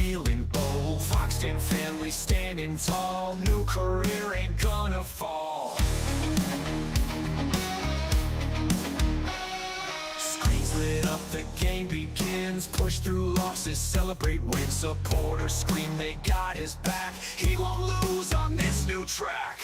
feeling bold. Foxton family standing tall, new career ain't gonna fall. Screens lit up, the game begins. Push through losses, celebrate wins. Supporters scream they got his back. He won't lose on this new track.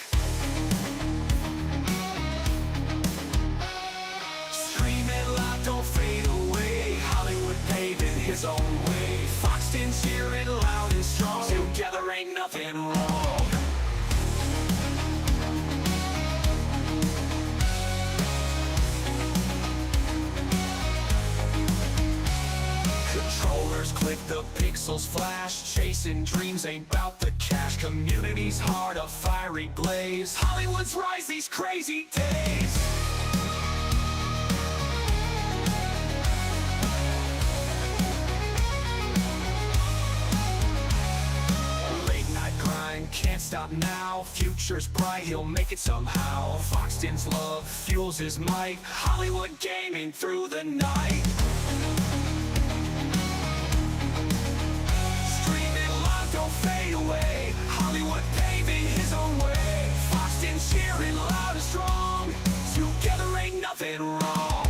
Screaming loud, don't fade away. Hollywood paving his own way. Foxton cheering loud and strong. Together ain't nothing wrong. Controllers click, the pixels flash. Chasing dreams ain't bout the cash. Community's heart a fiery blaze. Hollywood's rise these crazy days. Late night grind, can't stop now. Future's bright, he'll make it somehow. Foxton's love fuels his might. Hollywood gaming through the night. Don't fade away. Hollywood paving his own way. Foxton cheering loud and strong. Together ain't nothing wrong.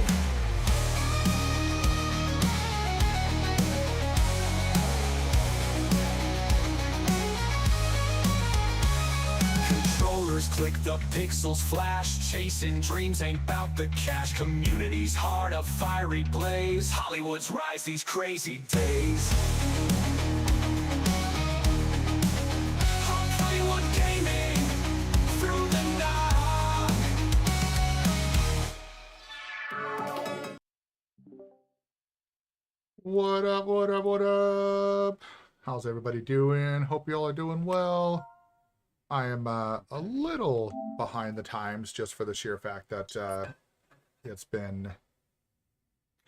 Controllers click, the pixels flash. Chasing dreams ain't bout the cash. Community's heart a fiery blaze. Hollywood's rise these crazy days. What up, what up, what up? How's everybody doing? Hope y'all are doing well. I am a little behind the times just for the sheer fact that it's been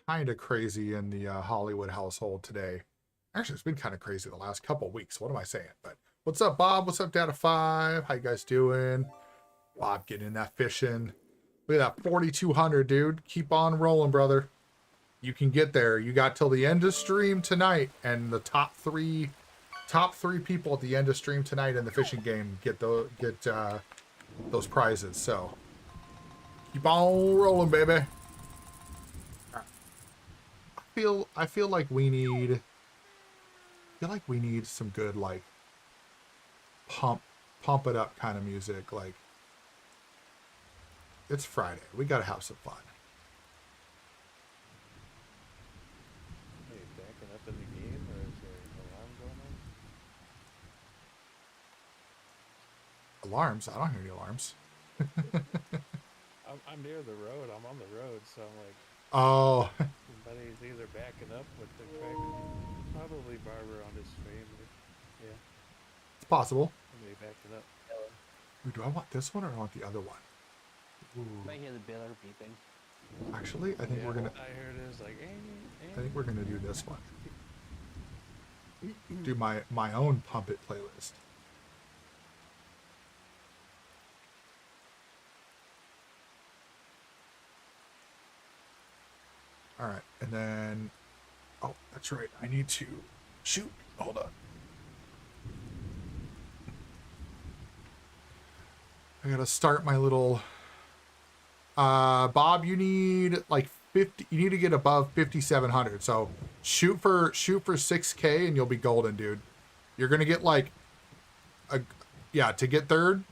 kind of crazy in the Hollywood household today. Actually, it's been kind of crazy the last couple weeks. What am I saying? But what's up, Bob? What's up, Data 5? How you guys doing? Bob getting in that fishing. Look at that 4,200, dude. Keep on rolling, brother. You can get there. You got till the end of stream tonight, and the top three people at the end of stream tonight in the fishing game get those prizes. So keep on rolling, baby. I feel like we need some good like pump it up kind of music. Like, it's Friday. We gotta have some fun. In the game, or is there an alarm going on? Alarms? I don't hear any alarms. I'm near the road. I'm on the road, so I'm like, oh. somebody's either backing up with the tractor. Probably Barber on his stream. Yeah. It's possible. Somebody backing up. Ooh, do I want this one or do I want the other one? Ooh. Might hear the baler beeping. Actually, I think we're gonna. I heard it was like, I think we're gonna do this one. Do my own Pump It playlist. All right, and then, oh, that's right. I need to shoot. Hold on. I gotta start my little. Bob, you need like 50. You need to get above 5,700. So shoot for 6K and you'll be golden, dude. You're gonna get like to get third.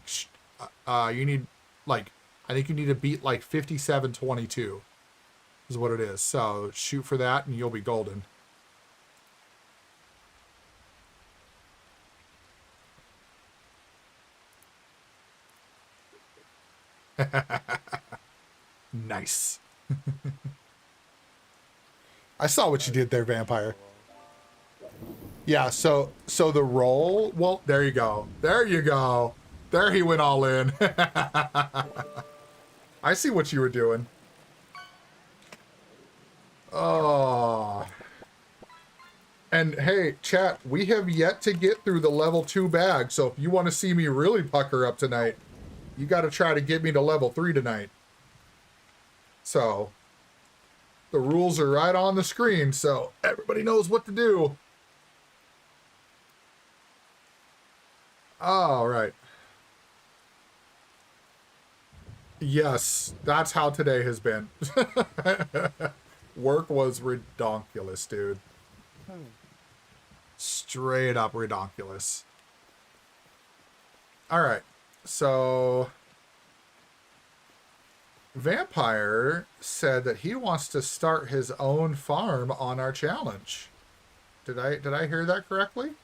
You need like, I think you need to beat like 5722 is what it is. So shoot for that and you'll be golden. Nice. I saw what you did there, Vampire. Yeah, so the roll, well, there you go. There you go. There he went all in. I see what you were doing. Oh. And hey, chat, we have yet to get through the level 2 bag, so if you want to see me really pucker up tonight, you got to try to get me to level 3 tonight. So, the rules are right on the screen, so everybody knows what to do. Oh, right. Yes, that's how today has been. Work was redonkulous, dude. Straight up redonkulous. All right. So Vampire said that he wants to start his own farm on our challenge. Did I hear that correctly?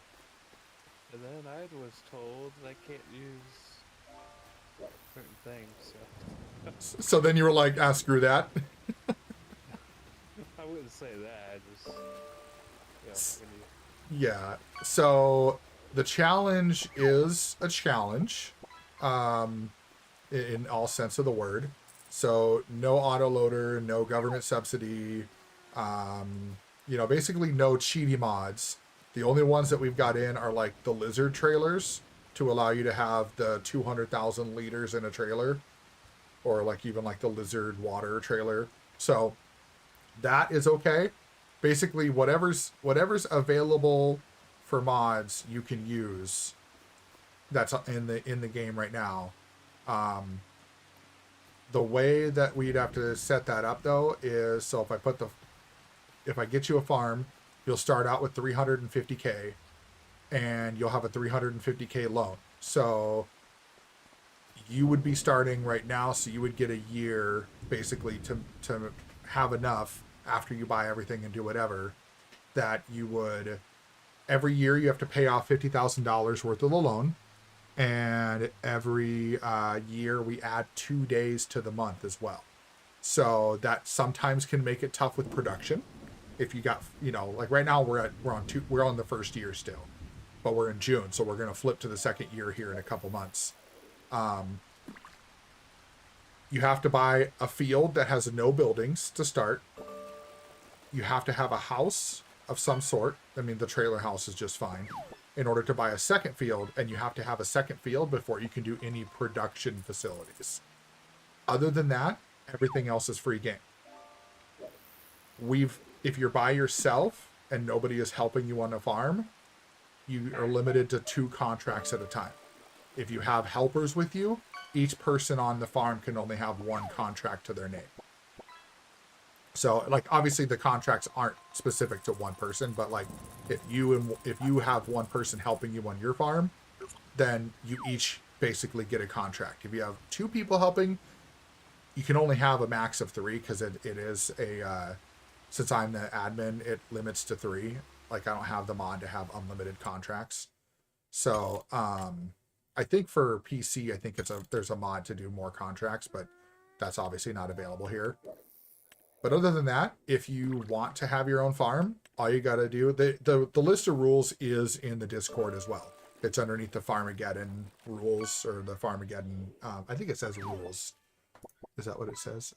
And then I was told that I can't use certain things, so So then you were like, ah, screw that. I wouldn't say that. I just, when you Yeah. So the challenge is a challenge, um, in all sense of the word. So no autoloader, no government subsidy, basically no cheaty mods. The only ones that we've got in are like the lizard trailers to allow you to have the 200,000 liters in a trailer, or like even like the lizard water trailer. So that is okay. Basically, whatever's available for mods you can use. That's in the game right now. Um, the way that we'd have to set that up though is, so if I get you a farm, you'll start out with 350K, and you'll have a 350K loan. So you would be starting right now, so you would get a year basically to have enough after you buy everything and do whatever, that you would, every year you have to pay off $50,000 worth of the loan, and every year we add 2 days to the month as well. So that sometimes can make it tough with production. If you got, like right now we're on the first year still, but we're in June, so we're gonna flip to the second year here in a couple months. You have to buy a field that has no buildings to start. You have to have a house of some sort. I mean, the trailer house is just fine in order to buy a second field, and you have to have a second field before you can do any production facilities. Other than that, everything else is free game. If you're by yourself and nobody is helping you on a farm, you are limited to 2 contracts at a time. If you have helpers with you, each person on the farm can only have 1 contract to their name. So, like, obviously the contracts aren't specific to one person, but like if you have one person helping you on your farm, then you each basically get a contract. If you have 2 people helping, you can only have a max of 3, because it is a since I'm the admin, it limits to 3. Like, I don't have the mod to have unlimited contracts. So I think for PC, I think there's a mod to do more contracts, but that's obviously not available here. But other than that, if you want to have your own farm, all you got to do, the list of rules is in the Discord as well. It's underneath the FARMAGEDDON rules, or the FARMAGEDDON, I think it says rules. Is that what it says?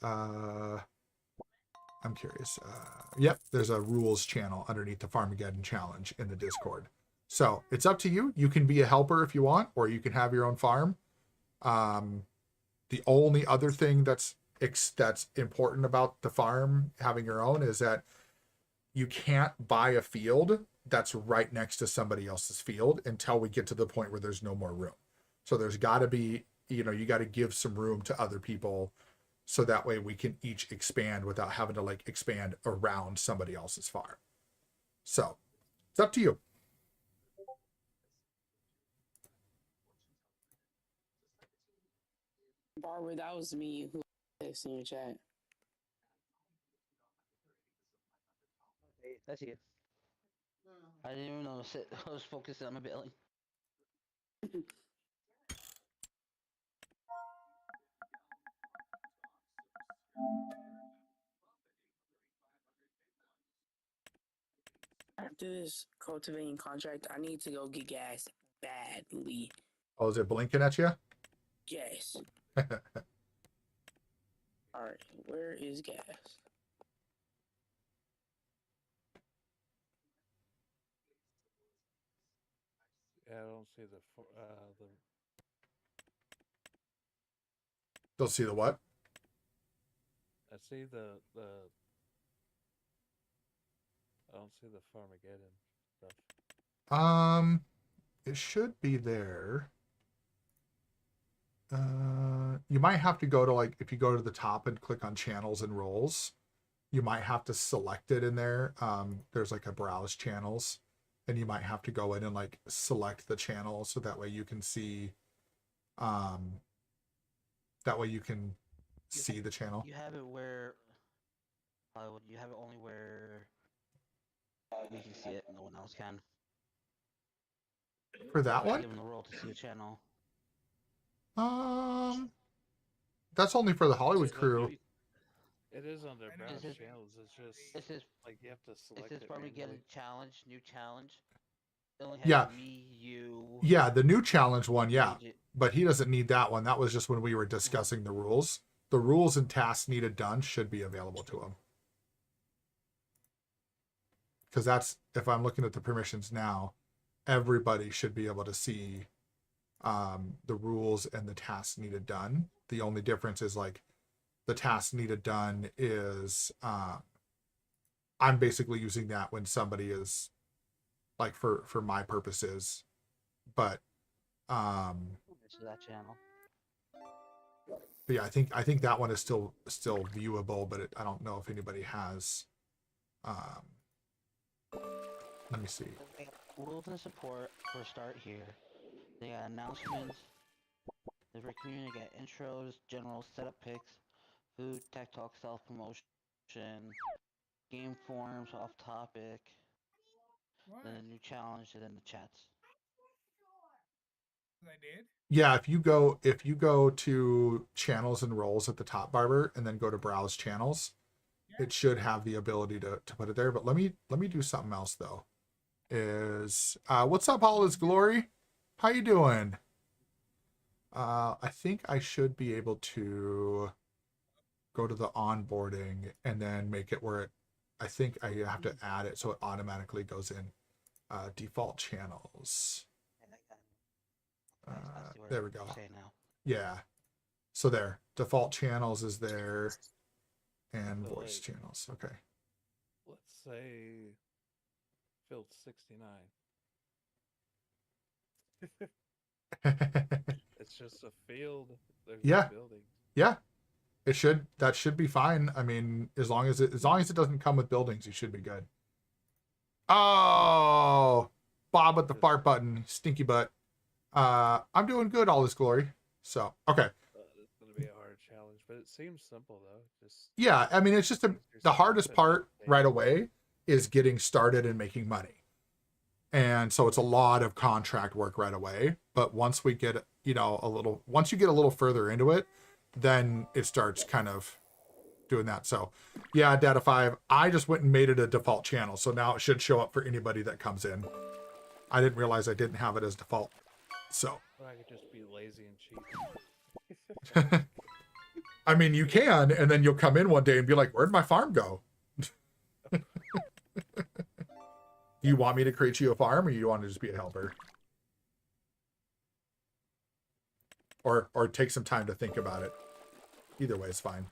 I'm curious. Yep, there's a rules channel underneath the FARMAGEDDON challenge in the Discord. So it's up to you. You can be a helper if you want, or you can have your own farm. The only other thing that's important about the farm having your own is that you can't buy a field that's right next to somebody else's field until we get to the point where there's no more room. So there's got to be, you got to give some room to other people, so that way we can each expand without having to like expand around somebody else's farm. So it's up to you. Barbara, that was me who texted in your chat. Hey, that's you. I didn't even notice it. I was focusing on my belly. After this cultivating contract, I need to go get gas badly. Oh, is it blinking at you? Yes. Alright, where is gas? Yeah, I don't see the You'll see the what? I see I don't see the Farmageddon stuff. it should be there. You might have to go to, like, if you go to the top and click on channels and roles, you might have to select it in there. There's like a browse channels, and you might have to go in and like select the channel so that way you can see, that way you can see the channel. You have it where you have it only where we can see it, no one else can. For that one? Give them the role to see the channel. That's only for the Hollywood It's like crew. It is on their browse This is- channels. It's just This is like you have to select this is it probably manually. getting challenge, new challenge. It only has Yeah. me, you. Yeah, the new challenge one, yeah. Agent. But he doesn't need that one. That was just when we were discussing the rules. The rules and tasks needed done should be available to him. Because that's, if I'm looking at the permissions now, everybody should be able to see the rules and the tasks needed done. The only difference is like the task needed done is I'm basically using that when somebody is like for my purposes, but To that channel. but yeah, I think that one is still viewable, but I don't know if anybody has. Let me see. They got rules and support for start here. They got announcements. The community got intros, general setup picks, food, tech talk, self promotion, game forms, off topic, then a new challenge, and then the chats. I did. Yeah, if you go to channels and roles at the top, Barber, and then go to browse channels, it should have the ability to put it there. But let me do something else though. Is what's up, all is glory? How you doing? I think I should be able to go to the onboarding and then make it where it, I think I have to add it so it automatically goes in default channels. There we go. Now. Yeah. So there, default channels is there, and So, voice like, channels. Okay. Let's say field 69. It's just a field. There's Yeah. no building. Yeah. That should be fine. I mean, as long as it doesn't come with buildings, you should be good. Oh, Bob with the fart button, stinky butt. I'm doing good, all this glory. So, okay. It's gonna be a hard challenge, but it seems simple though. Just Yeah, I mean, it's just the hardest part right away is getting started and making money. And so it's a lot of contract work right away. But once we get, once you get a little further into it, then it starts kind of doing that. So yeah, Data 5, I just went and made it a default channel. So now it should show up for anybody that comes in. I didn't realize I didn't have it as default. So or I could just be lazy and cheat. I mean, you can, and then you'll come in one day and be like, where'd my farm go? Do you want me to create you a farm, or you want to just be a helper? Or take some time to think about it. Either way is fine.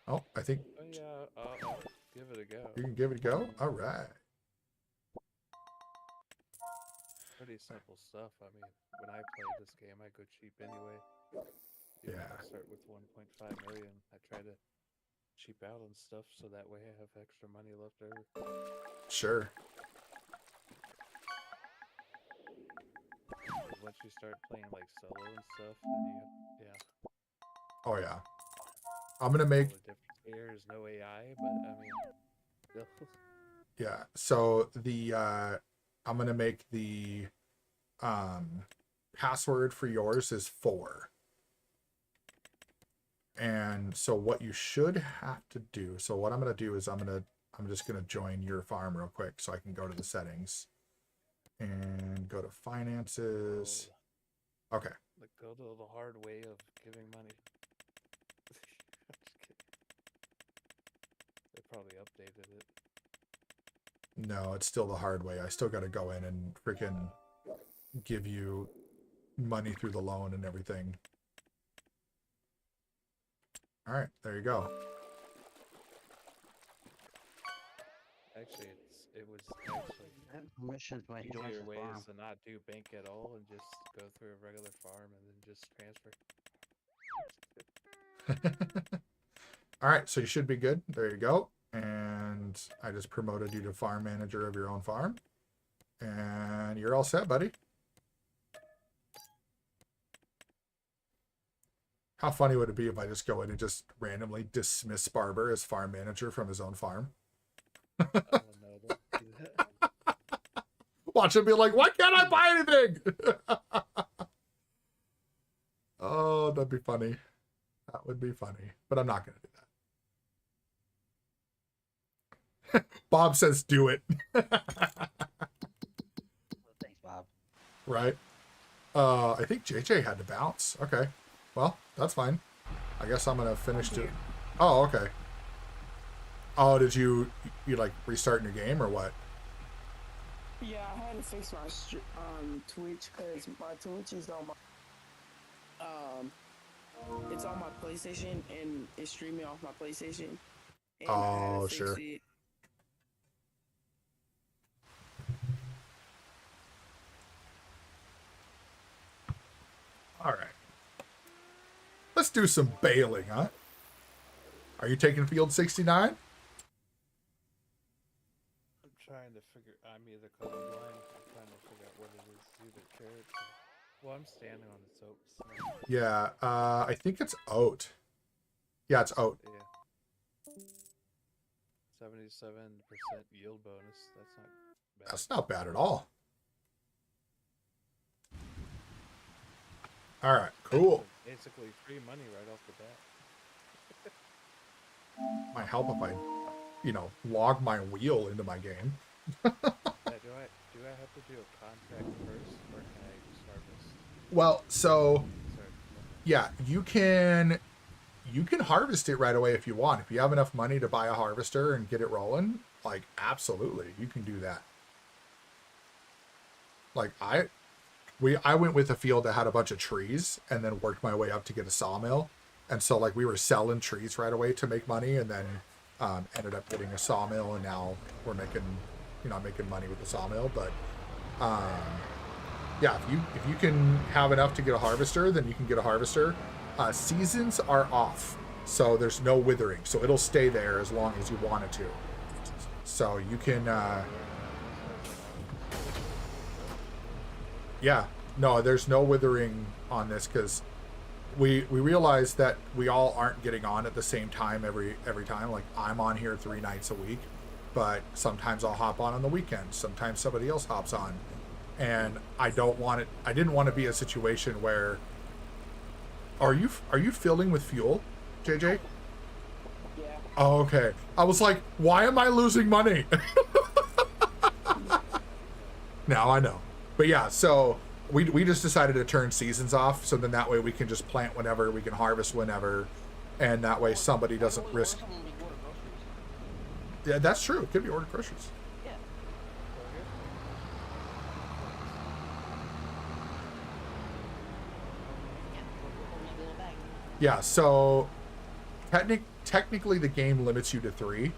Oh, I think Oh yeah, I'll give it a go. you can give it a go. All right. Pretty simple stuff. I mean, when I play this game, I go cheap anyway. Yeah. I start with 1.5 million. I try to cheap out on stuff so that way I have extra money left over. Sure. Once you start playing like solo and stuff, then Oh yeah. I'm gonna make the difference here is no AI, but I mean, still. yeah. So the I'm gonna make the password for yours is 4. And so what you should have to do, so what I'm going to do is I'm just going to join your farm real quick so I can go to the settings and go to finances. Okay. Like go to the hard way of giving money. I'm just kidding. They probably updated it. No, it's still the hard way. I still got to go in and freaking give you money through the loan and everything. All right, there you go. Actually, it was actually Permissions when he joins Easier his ways farm. to not do bank at all and just go through a regular farm and then just transfer. All right, so you should be good. There you go. And I just promoted you to farm manager of your own farm. And you're all set, buddy. How funny would it be if I just go in and just randomly dismiss Barber as farm manager from his own farm? Oh no, don't do that. Watch him be like, why can't I buy anything? Oh, that'd be funny. That would be funny. But I'm not going to do that. Bob says do it. Thanks, Bob. Right? I think JJ had to bounce. Okay. Well, that's fine. I guess I'm going to finish too. Oh, okay. Oh, did you like restart your game or what? Yeah, I had to fix my Twitch because my Twitch is on my it's on my PlayStation and it's streaming off my PlayStation. And I had to Oh, fix sure. it. All right. Let's do some bailing, huh? Are you taking field 69? I'm trying to figure. I'm either colorblind. I'm trying to figure out what it is. It's either carrots. Well, I'm standing on its oats. So, Yeah, I think it's oat. Yeah, it's oat. yeah. 77% yield bonus. That's not bad. That's not bad at all. All right, cool. Basically free money right off the bat. Might help if I, log my wheel into my game. Yeah, do I have to do a contract first, or can I just harvest? Well, so Sorry. yeah, you can harvest it right away if you want. If you have enough money to buy a harvester and get it rolling, like absolutely, you can do that. Like I went with a field that had a bunch of trees and then worked my way up to get a sawmill. And so like we were selling trees right away to make money, and then ended up getting a sawmill, and now we're making money with the sawmill. But yeah, if you can have enough to get a harvester, then you can get a harvester. Seasons are off, so there's no withering, so it'll stay there as long as you want it to. So you can yeah, no, there's no withering on this because we realize that we all aren't getting on at the same time every time. Like I'm on here 3 nights a week, but sometimes I'll hop on the weekend. Sometimes somebody else hops on, and I didn't want to be a situation where. Are you filling with fuel, JJ? Yeah. Oh, okay. I was like, why am I losing money? Now I know. But yeah, so we just decided to turn seasons off, so then that way we can just plant whenever, we can harvest whenever, and that way somebody doesn't risk. Yeah, that's true. It could be ordered groceries. Yeah. Yeah, so technically the game limits you to 3,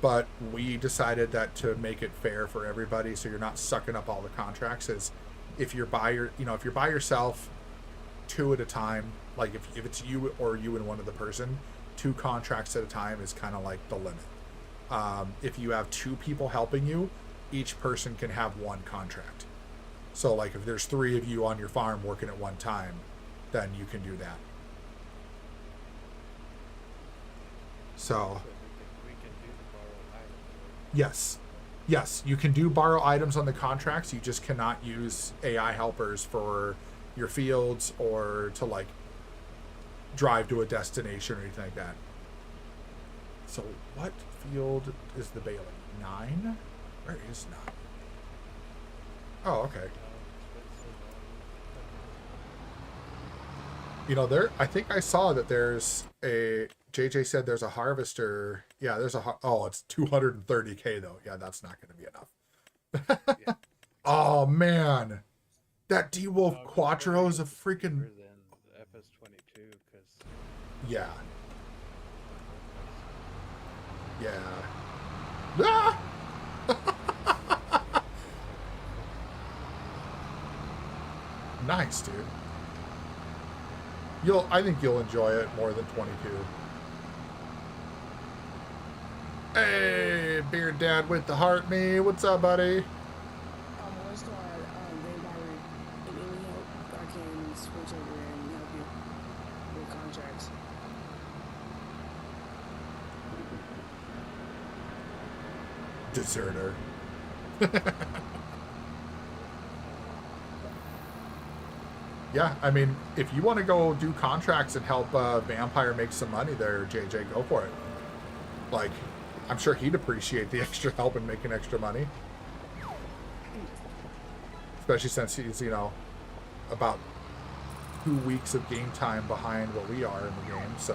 but we decided that to make it fair for everybody, so you're not sucking up all the contracts, is if you're by yourself, 2 at a time, like if it's you or you and one other person, 2 contracts at a time is kind of like the limit. If you have 2 people helping you, each person can have 1 contract. So like if there's 3 of you on your farm working at one time, then you can do that. So we can do the borrow items. yes, you can do borrow items on the contracts. You just cannot use AI helpers for your fields or to like drive to a destination or anything like that. So what field is the bailing? 9? Where is 9? Oh, okay. I think I saw that there's a, JJ said there's a harvester. Yeah, there's it's 230K though. Yeah, that's not going to be enough. Yeah. Oh man, that D-Wolf Quattro is a freaking, Than the FS22, because yeah. Yeah. Ah! Nice, dude. I think you'll enjoy it more than 22. Hey, Beard Dad with the heart me. What's up, buddy? What's called Vampire. If any help, I can switch over and help you with contracts. Deserter. Yeah, I mean, if you want to go do contracts and help Vampire make some money there, JJ, go for it. Like, I'm sure he'd appreciate the extra help in making extra money. Especially since he's, you know, about 2 weeks of game time behind what we are in the game, so.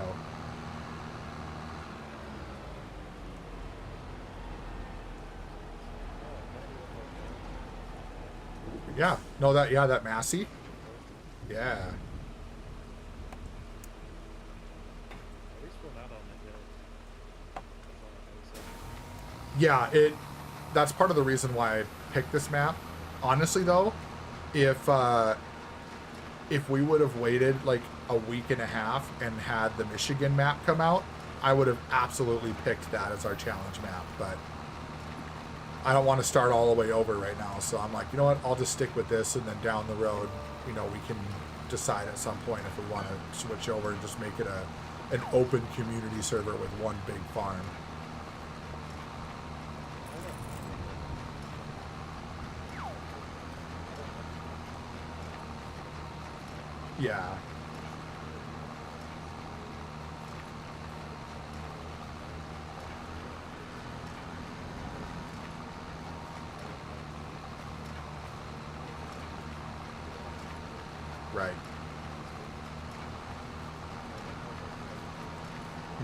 Yeah, no, that Massey. Yeah. At least we're not on the hill. That's all I know, so. Yeah, that's part of the reason why I picked this map. Honestly though, if we would have waited like a week and a half and had the Michigan map come out, I would have absolutely picked that as our challenge map, but I don't want to start all the way over right now, so I'm like, you know what, I'll just stick with this, and then down the road, you know, we can decide at some point if we want to switch over and just make it an open community server with one big farm. Yeah. Right.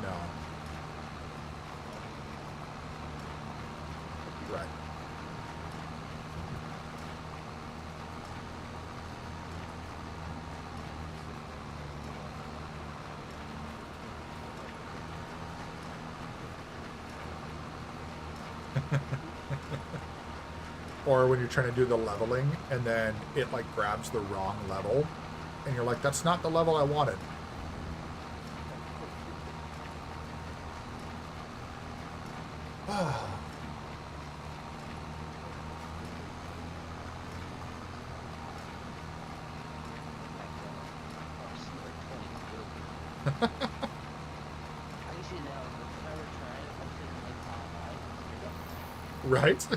No. Right. Or when you're trying to do the leveling and then it like grabs the wrong level and you're like, that's not the level I wanted. Right?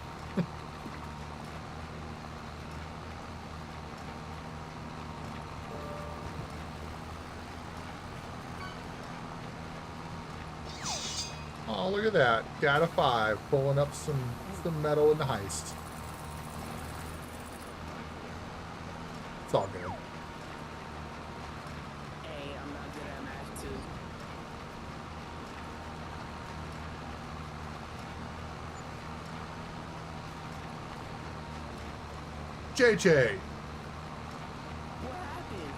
Oh, look at that. Got a 5, pulling up some metal in the heist. It's all good. Hey, I'm not good at math too. JJ, What happened?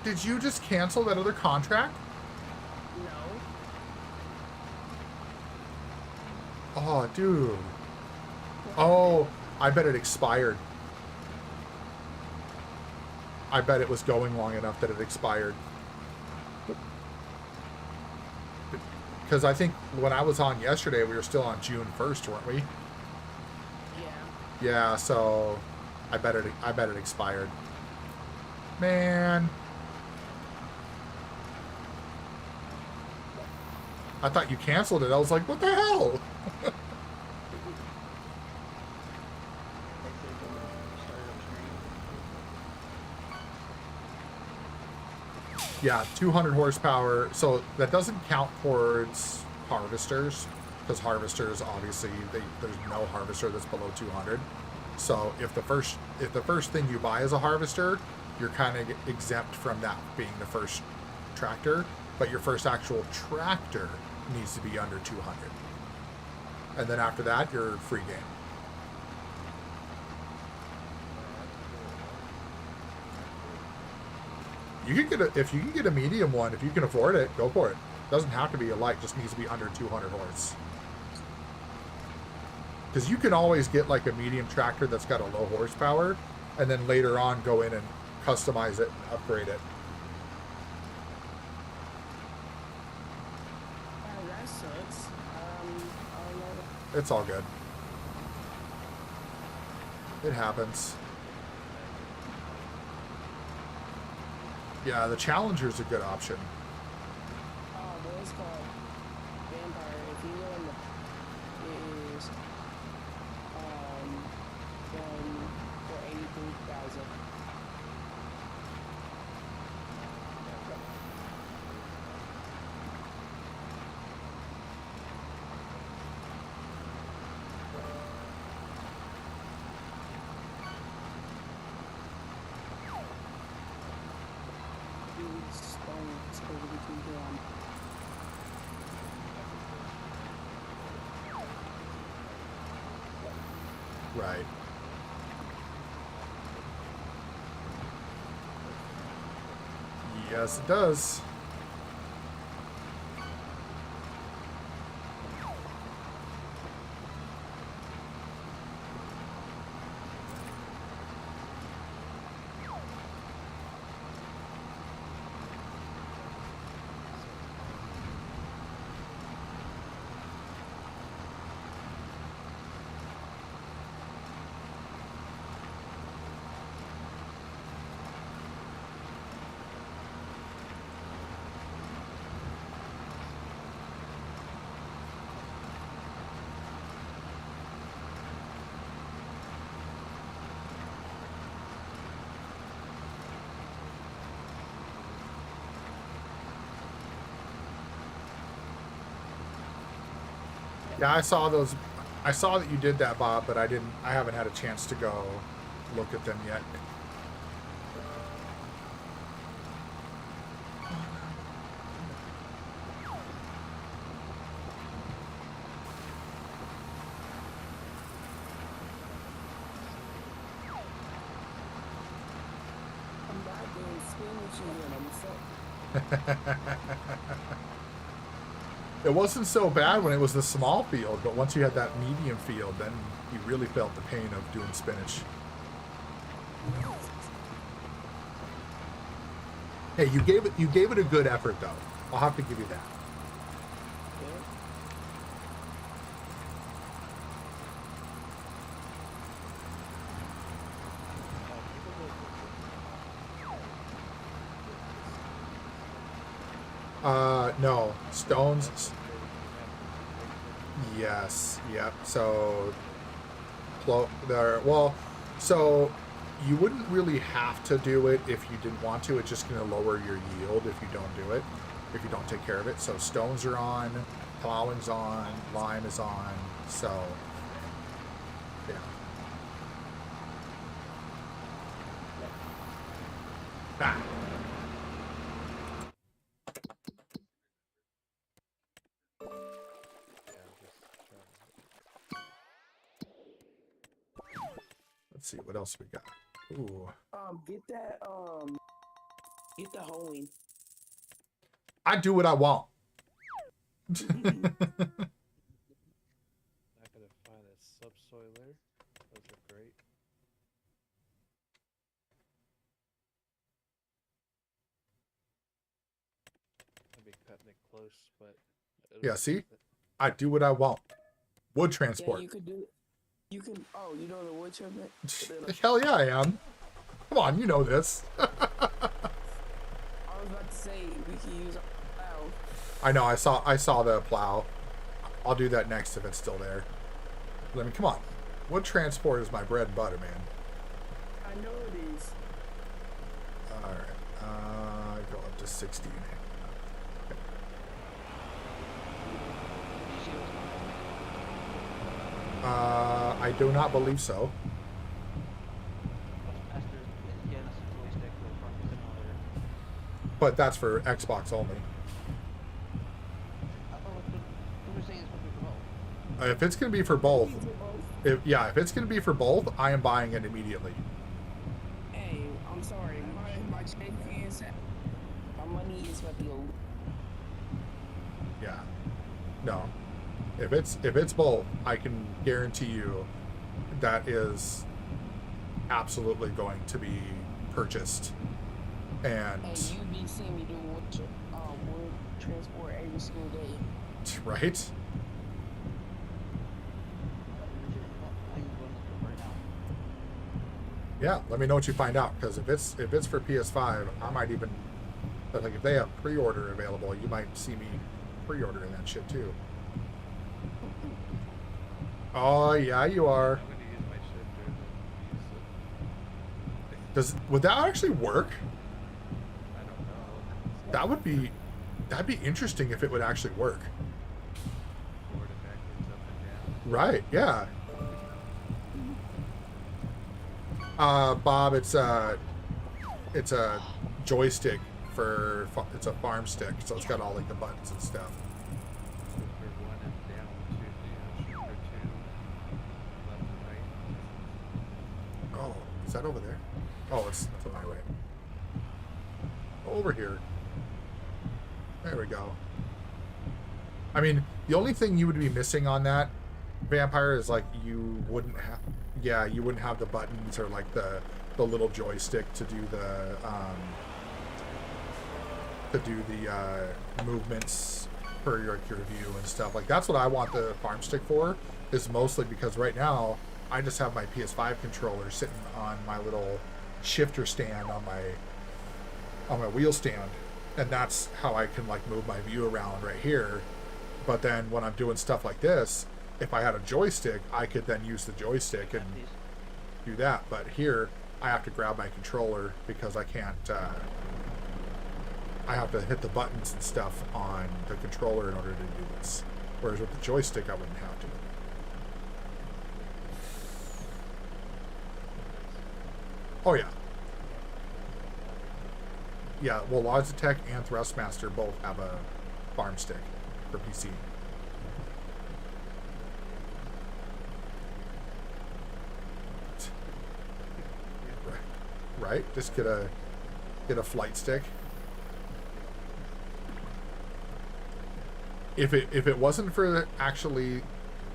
did you just cancel that other contract? No. Oh, dude. Oh, I bet it expired. I bet it was going long enough that it expired. Because I think when I was on yesterday, we were still on June 1st, weren't we? Yeah. Yeah, so I bet it expired. Man. I thought you canceled it. I was like, what the hell? Yeah, 200 horsepower. So that doesn't count towards harvesters, because harvesters, obviously, there's no harvester that's below 200. So if the first thing you buy is a harvester, you're kind of exempt from that being the first tractor. But your first actual tractor needs to be under 200. And then after that, you're free game. You can get if you can get a medium one, if you can afford it, go for it. Doesn't have to be a light, just needs to be under 200 horse. Because you can always get like a medium tractor that's got a low horsepower, and then later on go in and customize it and upgrade it. Oh, that sucks. I don't know. It's all good. It happens. Yeah, the Challenger's a good option. What is called Vampire. If you go in the, it is one for 83,000. Right. Yes, it does. Yeah, I saw those. I saw that you did that, Bob, but I haven't had a chance to go look at them yet. I'm not doing spin with you and I'm so. It wasn't so bad when it was the small field, but once you had that medium field, then you really felt the pain of doing spinach. Hey, you gave it a good effort though. I'll have to give you that. No. Stones. Yes. Yep. So, well, so you wouldn't really have to do it if you didn't want to. It's just going to lower your yield if you don't do it, if you don't take care of it. So stones are on, plowing's on, lime is on. So, yeah. Ah. Let's see what else we got. Ooh. Get the hoeing. I do what I want. Not gonna find a subsoiler. Those are great. I'll be cutting it close, but Yeah, see? I do what I want. Wood transport. Yeah, you could do it. You can. Oh, you know the wood chipment? Hell yeah, I am. Come on, you know this. I was about to say we can use a plow. I know. I saw the plow. I'll do that next if it's still there. But I mean, come on. Wood transport is my bread and butter, man. I know it is. All right. Go up to 16. I do not believe so. But that's for Xbox only. If it's going to be for both, if it's going to be for both, I am buying it immediately. Hey, I'm sorry. My check is. My money is about to go. Yeah. No. If it's both, I can guarantee you that is absolutely going to be purchased. And And you be seeing me do wood transport every single day. right? I'm going to look right now. Yeah, let me know what you find out, because if it's for PS5, I might even, but like if they have pre-order available, you might see me pre-ordering that shit too. Oh yeah, you are. I'm gonna use my shifter to use Would that actually work? I don't know. That'd be interesting if it would actually work. Forward and backwards, up and down. Right, yeah. Bob, it's a joystick it's a farm stick, so it's got all like the buttons and stuff. So for one and down, two, shoulder two, left and right. Oh, is that over there? Oh, it's on my way. Over here. There we go. I mean, the only thing you would be missing on that Vampire is like you wouldn't have the buttons or like the little joystick to do the movements per your view and stuff. Like that's what I want the farm stick for, is mostly because right now I just have my PS5 controller sitting on my little shifter stand on my wheel stand, and that's how I can like move my view around right here. But then when I'm doing stuff like this, if I had a joystick, I could then use the joystick and do that. But here I have to grab my controller because I can't I have to hit the buttons and stuff on the controller in order to do this. Whereas with the joystick, I wouldn't have to. Oh yeah. Yeah, well, Logitech and Thrustmaster both have a farm stick for PC. Right? Just get a flight stick. If it wasn't for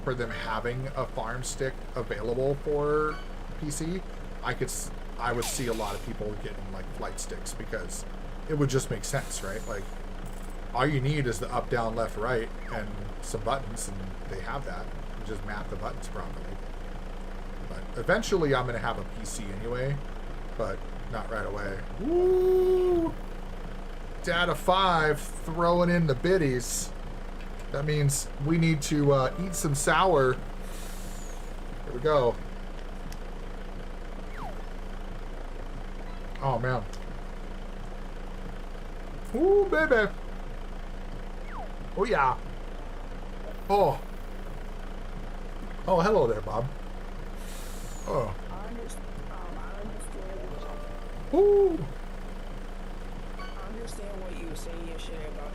for them having a farm stick available for PC, I would see a lot of people getting like flight sticks, because it would just make sense, right? Like all you need is the up, down, left, right, and some buttons, and they have that. You just map the buttons properly. But eventually, I'm gonna have a PC anyway, but not right away. Woo! Data 5 throwing in the biddies. That means we need to eat some sour. Here we go. Oh, man. Ooh, baby. Oh, yeah. Oh. Oh, hello there, Bob. Oh. I understand. Ooh. I understand what you were saying yesterday about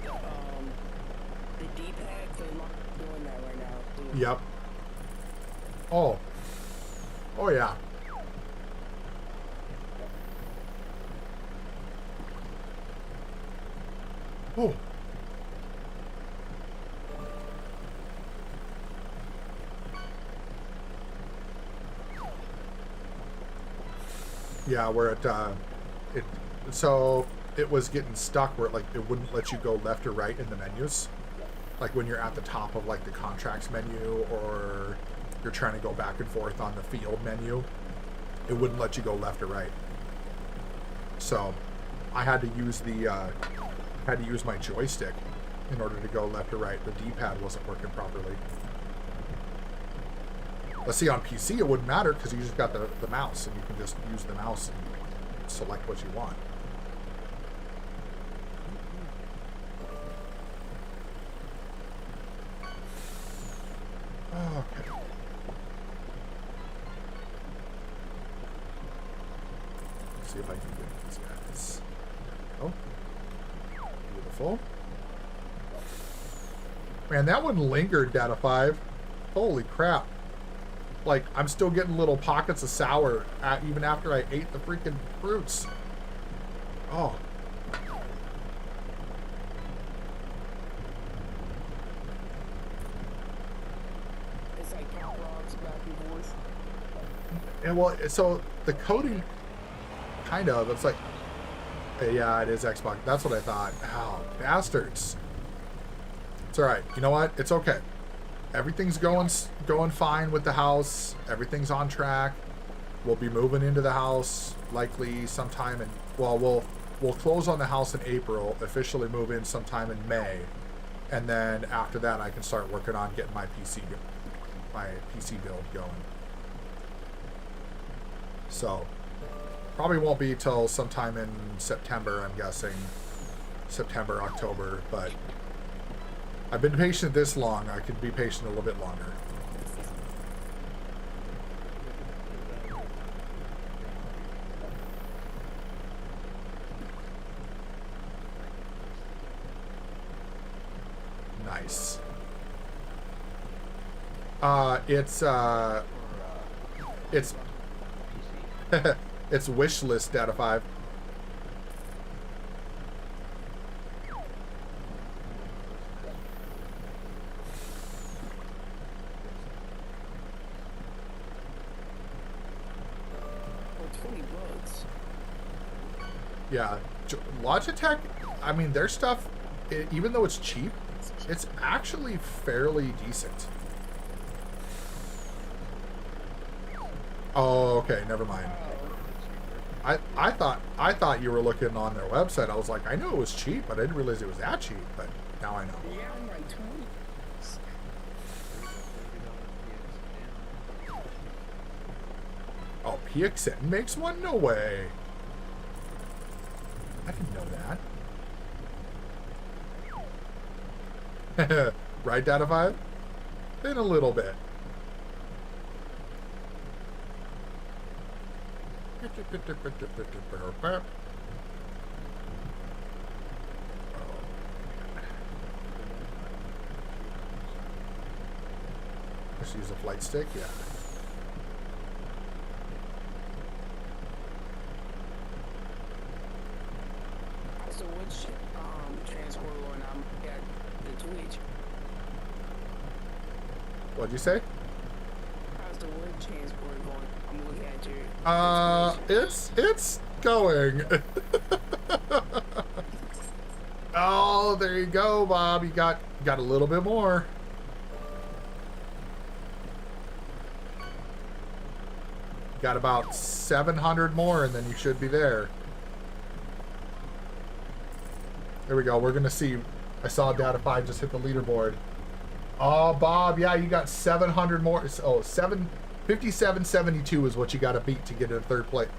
the D-pad, because I'm not doing that right now, dude. Yep. Oh. Oh, yeah. Oh. Yeah, where so it was getting stuck where it wouldn't let you go left or right in the menus. Like when you're at the top of like the contracts menu, or you're trying to go back and forth on the field menu, it wouldn't let you go left or right. So I had to use my joystick in order to go left or right. The D-pad wasn't working properly. But see, on PC it wouldn't matter because you just got the mouse, and you can just use the mouse and select what you want. Okay. Let's see if I can get these guys. Oh, beautiful. Man, that one lingered, Data 5. Holy crap. Like, I'm still getting little pockets of sour even after I ate the freaking fruits. Oh. It's like pop rocks back and forth. And well, so the coding, kind of, it's like, yeah, it is Xbox. That's what I thought. Oh, bastards. It's all right. You know what? It's okay. Everything's going fine with the house. Everything's on track. We'll be moving into the house likely sometime in, well, we'll close on the house in April, officially move in sometime in May. And then after that, I can start working on getting my PC build going. So, probably won't be till sometime in September, I'm guessing. September, October, but I've been patient this long. I could be patient a little bit longer. Nice. It's it's wish list data 5. Yeah, Logitech, I mean, their stuff, even though it's cheap, it's actually fairly decent. Oh, okay, never mind. I thought you were looking on their website. I was like, I knew it was cheap, but I didn't realize it was that cheap. But now I know. Yeah, I'm like 20. Oh, PXN makes one? No way. I didn't know that. Right, Data 5? In a little bit. Just use a flight stick, yeah. So which transport going on at the Twitch? What'd you say? How's the wood transport going? I'm looking at your It's going. Oh, there you go, Bob. You got a little bit more. Got about 700 more, and then you should be there. There we go. We're gonna see. I saw Data 5 just hit the leaderboard. Oh, Bob, yeah, you got 700 more. Oh, 57.72 is what you got to beat to get into third place.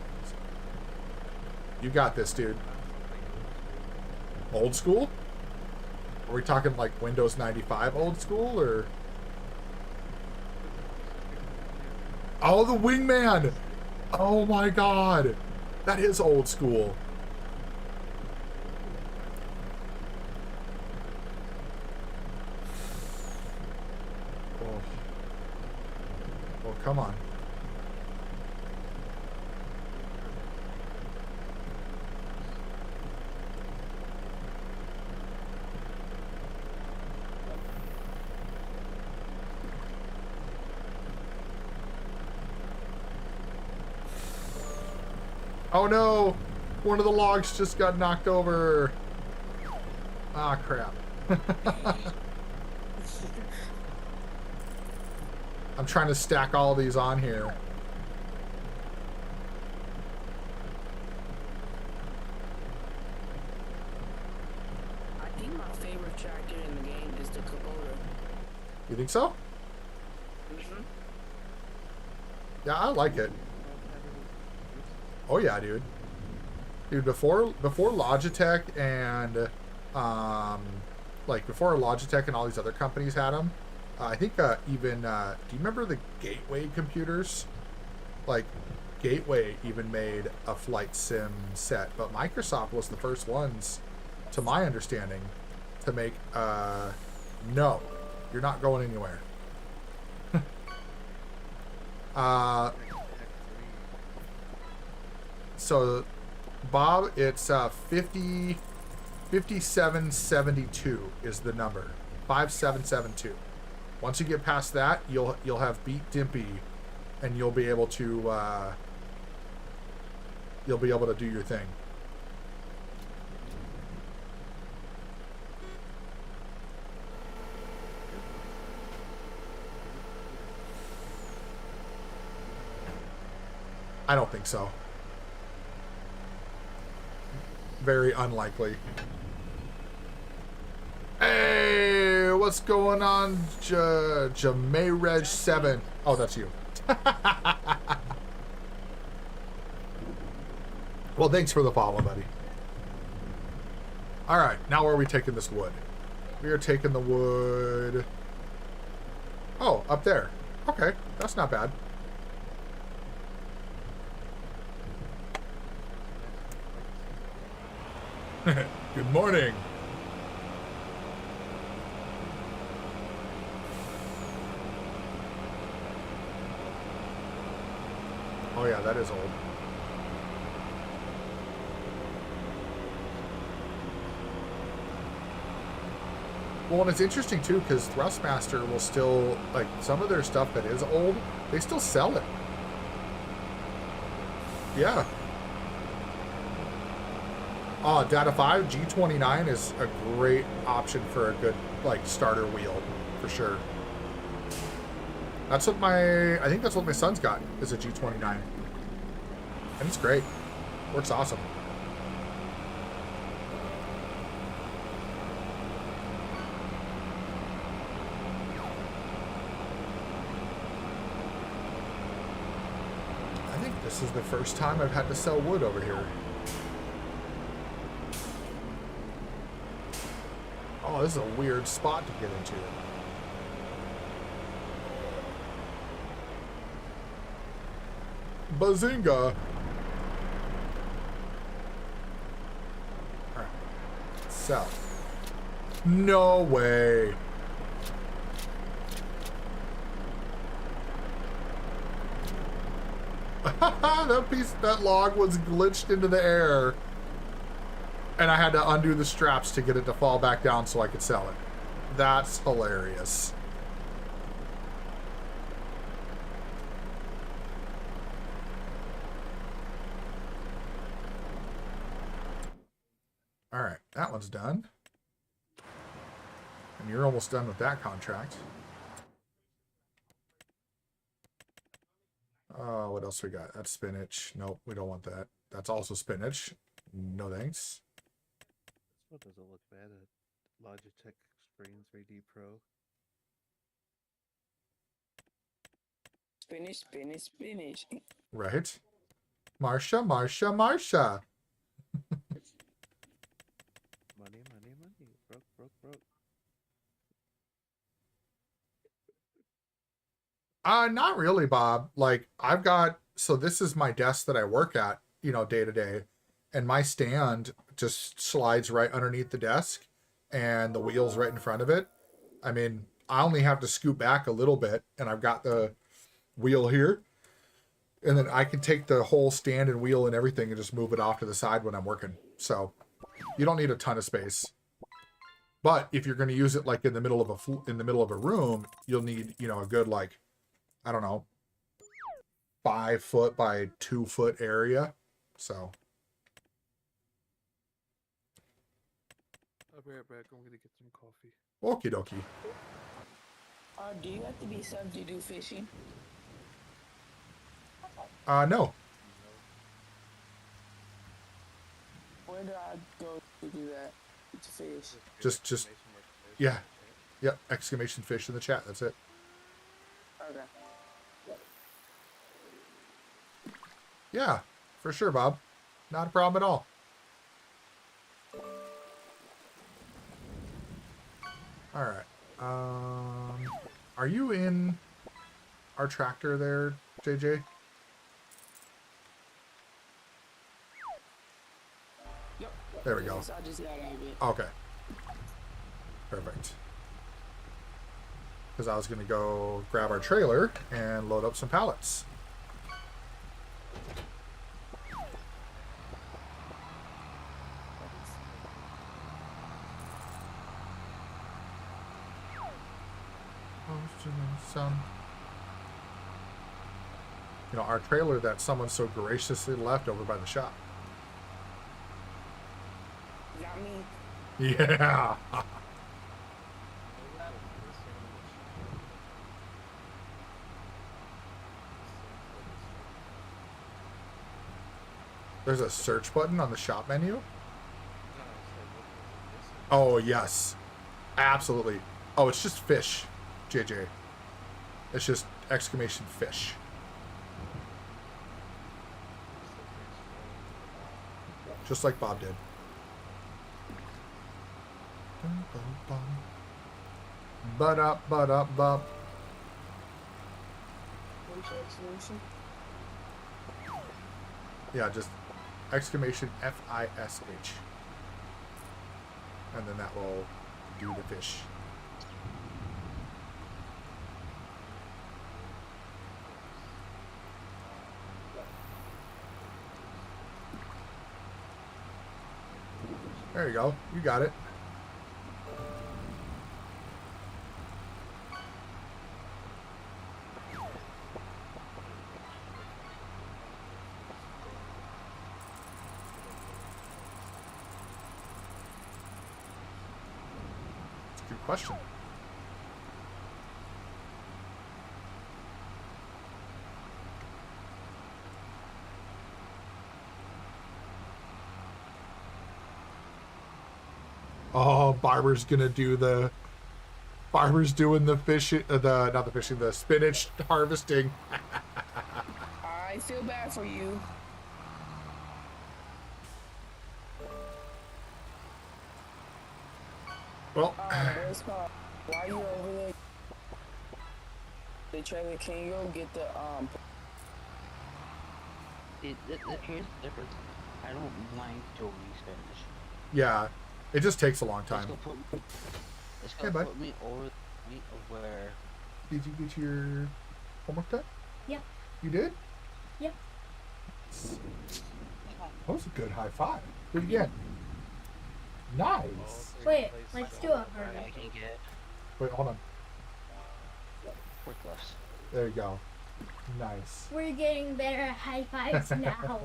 You got this, dude. Old school? Are we talking like Windows 95 old school, or? Oh, the Wingman! Oh my God, that is old school. Well, come on. Oh no! One of the logs just got knocked over. Ah, crap. I'm trying to stack all these on here. I think my favorite tractor in the game is the Kubota. You think so? Mm-hmm. Yeah, I like it. Oh yeah, dude. Dude, before Logitech and like before Logitech and all these other companies had them, I think even do you remember the Gateway computers? Like Gateway even made a flight sim set, but Microsoft was the first ones, to my understanding, to make no, you're not going anywhere. So, Bob, it's 5772 is the number. 5772. Once you get past that, you'll have beat Dimpy and you'll be able to do your thing. I don't think so. Very unlikely. Hey, what's going on, Jameyreg 7? Oh, that's you. Well, thanks for the follow, buddy. All right, now where are we taking this wood? We are taking the wood. Oh, up there. Okay, that's not bad. Good morning. Oh yeah, that is old. Well, and it's interesting too, because Thrustmaster will still, like, some of their stuff that is old, they still sell it. Yeah. Data 5 G29 is a great option for a good, like, starter wheel, for sure. That's what I think that's what my son's got, is a G29. And it's great. Works awesome. I think this is the first time I've had to sell wood over here. Oh, this is a weird spot to get into. Bazinga! Alright. Sell. No way! That log was glitched into the air. And I had to undo the straps to get it to fall back down so I could sell it. That's hilarious. All right, that one's done. And you're almost done with that contract. Oh, what else we got? That's spinach. Nope, we don't want that. That's also spinach. No thanks. This one doesn't look bad at Logitech Screen 3D Pro. Spinach, spinach, spinach. Right. Marsha, Marsha, Marsha. Money, money, money. Broke, broke, broke. Not really, Bob. Like, I've got, so this is my desk that I work at, you know, day to day. And my stand just slides right underneath the desk and the wheel's right in front of it. I mean, I only have to scoot back a little bit and I've got the wheel here. And then I can take the whole stand and wheel and everything and just move it off to the side when I'm working. So you don't need a ton of space. But if you're going to use it like in the middle of a room, you'll need, you know, a good, like, I don't know, 5 foot by 2 foot area. So I'll be right back. I'm gonna get some coffee. okie dokie. Do you have to be sub to do fishing? No. Where do I go to do that? To fish? Just yeah. Yep, exclamation fish in the chat. That's it. Okay. Yeah, for sure, Bob. Not a problem at all. All right. Are you in our tractor there, JJ? Yep. There we go. So I just got out of it. Okay. Perfect. Because I was going to go grab our trailer and load up some pallets. You know, our trailer that someone so graciously left over by the shop. Got me. Yeah. There's a search button on the shop menu. Oh, yes. Absolutely. Oh, it's just fish, JJ. It's just exclamation fish. Just like Bob did. But up. Solution. Yeah, just exclamation FISH. And then that will do the fish. There you go. You got it. That's a good question. Oh, Barber's gonna do the. Barber's doing the fishing, not the fishing, the spinach harvesting. I feel bad for you. Well, What's called? While you're over there, the trailer, can you go get the Here's the difference. I don't mind doing Spanish. yeah, it just takes a long It's time. gonna bud. put me over the point of where Did you get your homework done? Yep. You did? Yep. That was a good high five. Do it again. Nice. Wait, let's do a hard I can get Wait, hold on. forklifts. There you go. Nice. We're getting better at high fives now.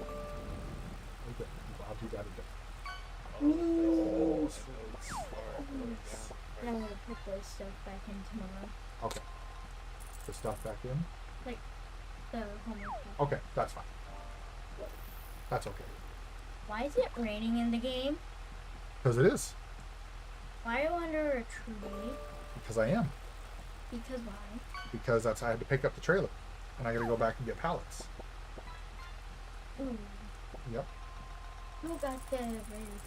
Okay, Bob, you got it done. Ooh. And I'm gonna put those stuff back in tomorrow. Okay. The stuff back in? Like the homework stuff. Okay, that's fine. That's okay. Why is it raining in the game? Because it is. Why are you under a tree? Because I am. Because why? Because that's I had to pick up the trailer. And I gotta go back and get pallets. Ooh. Yep. Who got the raised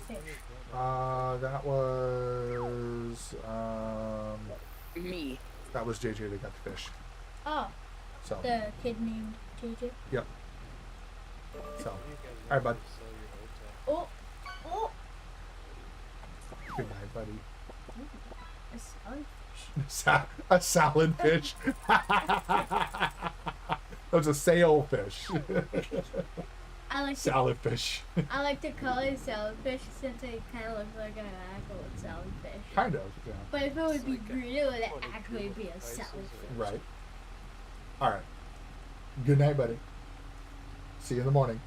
fish? That was me? that was JJ that got the fish. Oh, So the kid named JJ. yep. So alright, bud. Oh, oh, Good night, buddy. a salad A salad fish. That was a sailfish. I like Salad fish. I like to call it salad fish since it kind of looks like an actual salad fish. Kind of, yeah. But if it would be green, it would actually be a salad fish. Right. Alright. Good night, buddy. See you in the morning.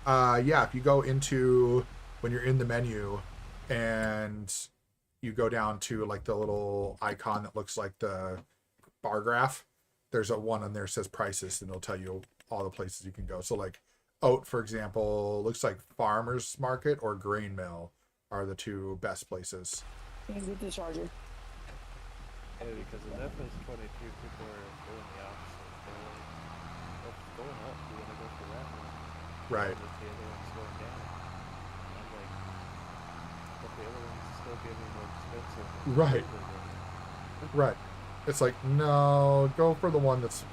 Yeah, if you go into when you're in the menu and you go down to like the little icon that looks like the bar graph, there's a one on there that says prices, and it'll tell you all the places you can go. So like oat, for example, looks like farmers market or grain mill are the two best places. Can you get the charger? Yeah, because in FS22, people are doing the opposite. They're like, oh, it's going up. You want to go for that one? Right. And if the other one's going down. And I'm like, but the other one's still getting more expensive. Right. Right. It's like, no, go for the one that's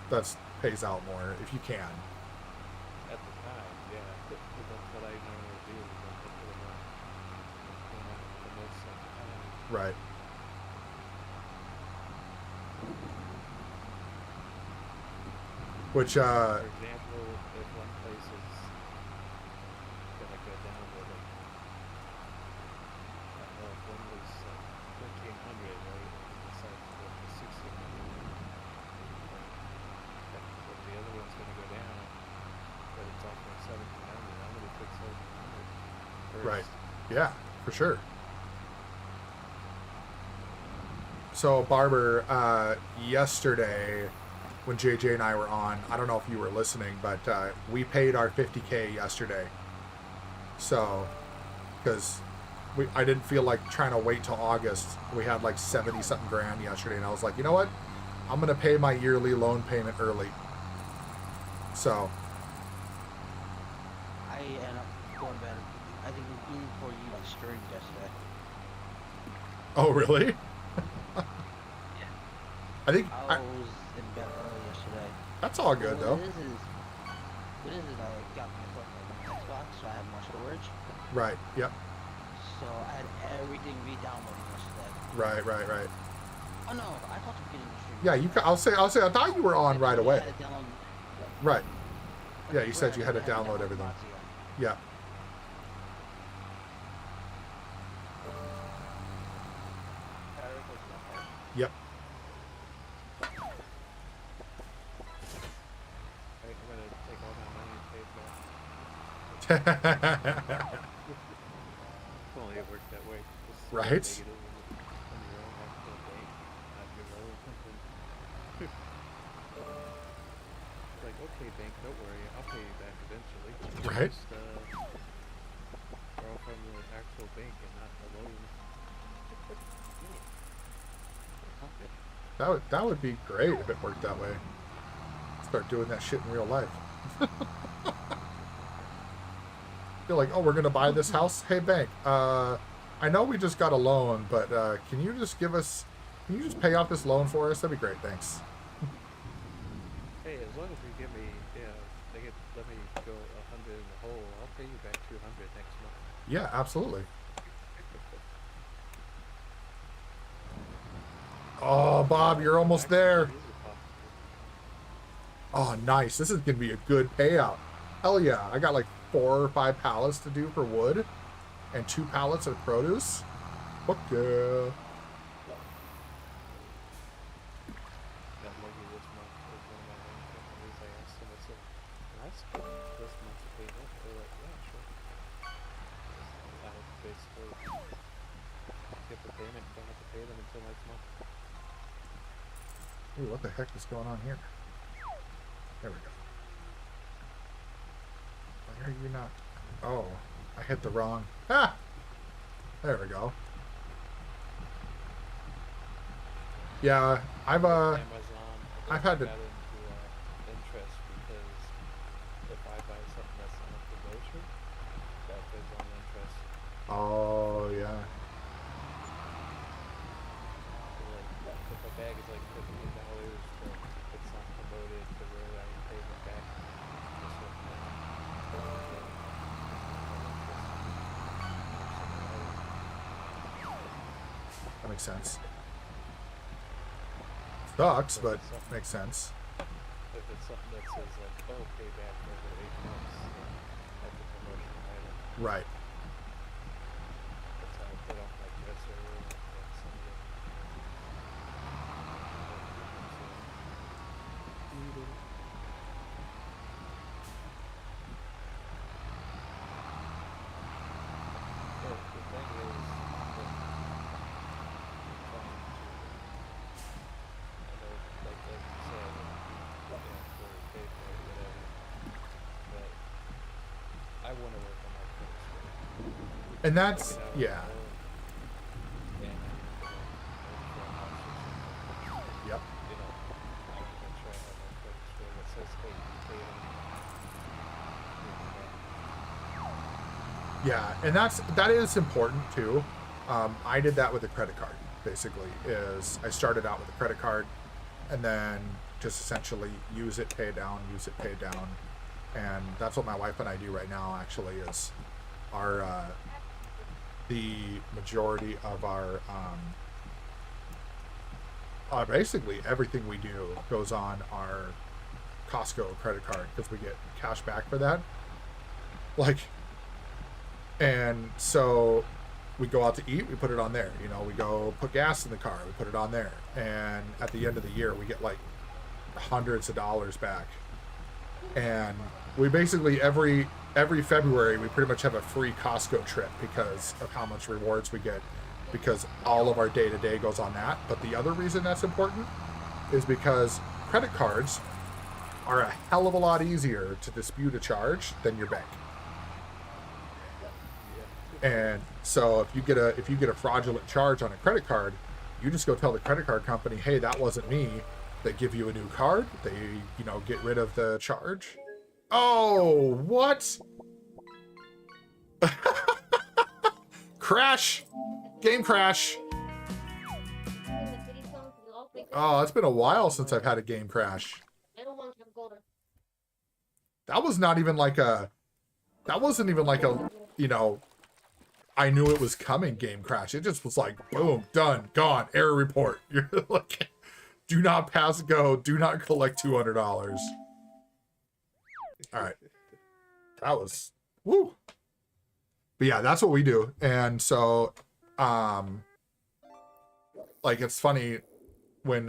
pays out more if you can. At the time, yeah. But that's what I normally do. Is I look for the one the most at the time. Right. Which For example, if one place is gonna go down to like, I don't know, if one was 1,300, right? And it's like 1,600. Right. Yeah, for sure. So, Barber, yesterday when JJ and I were on, I don't know if you were listening, but we paid our 50K yesterday. So, because I didn't feel like trying to wait till August. We had like 70 something grand yesterday, and I was like, you know what? I'm gonna pay my yearly loan payment early. So. I ended up going to bed. I think even before you even streamed yesterday. Oh really? I think I was in bed early yesterday. that's all good though. What is it? I got my foot on Xbox, so I have more storage. Right. Yep. So I had everything re-downloaded yesterday. Right. Oh no, I thought the beginning of the stream. Yeah, you. I'll say. I thought you were on right away. I had to download, Right. Yeah, you said you had to download everything. Yeah. Yep. I'm gonna take all my money and pay it back. If only it worked that way. Just Right. negative on your own actual bank, not your loan or something. Like, okay, bank, don't worry, I'll pay you back eventually. Right. Just borrow from the actual bank and not the loan. That would be great if it worked that way. Start doing that shit in real life. You're like, oh, we're gonna buy this house. Hey, bank. I know we just got a loan, but can you just pay off this loan for us? That'd be great. Thanks. Hey, as long as you give me, let me go 100 in the hole, I'll pay you back 200 next month. Yeah, absolutely. Oh, Bob, you're almost there. Actually, is it possible? Oh, nice. This is gonna be a good payout. Hell yeah. I got like 4 or 5 pallets to do for wood and 2 pallets of produce. Fuck yeah. Got lucky this month with one of my loan companies. I asked them, I said, can I split this month's payment? They were like, yeah, sure. I basically get the payment, don't have to pay them until next month. Ooh, what the heck is going on here? There we go. Why are you not? Oh, I hit the wrong. Ah! There we go. Yeah, I've Amazon, I've had to- got into interest because if I buy something that's on a promotion, that goes on interest. Oh yeah. So like, if a bag is like $15, but it's not promoted to where I pay them back, just like That makes sense. Sucks, but makes sense. if it's something that says like, oh, pay back over 8 months, like the promotion item, Right. that's how I put off my dresser and some of the. But the thing is, like, I know, like you said, fully pay for it, whatever. But I want to work on my credit score. And that's Like, yeah. and I need to go for a house or something. Yep. You know, I want to make sure I have my credit score that says, hey, you paid on Yeah, and that is important too. I did that with a credit card. Basically, is I started out with a credit card, and then just essentially use it, pay down, and that's what my wife and I do right now. Actually, is our the majority of our basically everything we do goes on our Costco credit card because we get cash back for that. Like. And so we go out to eat, we put it on there. You know, we go put gas in the car, we put it on there. And at the end of the year, we get like hundreds of dollars back. And we basically every February we pretty much have a free Costco trip because of how much rewards we get, because all of our day-to-day goes on that. But the other reason that's important is because credit cards are a hell of a lot easier to dispute a charge than your bank. And so if you get a fraudulent charge on a credit card, you just go tell the credit card company, hey, that wasn't me. They give you a new card. They, get rid of the charge. Oh, what? Crash. Game crash. Oh, it's been a while since I've had a game crash. That was not even like a, that wasn't even like a, I knew it was coming game crash. It just was like, boom, done, gone, error report. You're like, do not pass go, do not collect $200. All right. That was, woo. But yeah, that's what we do. And so, like, it's funny when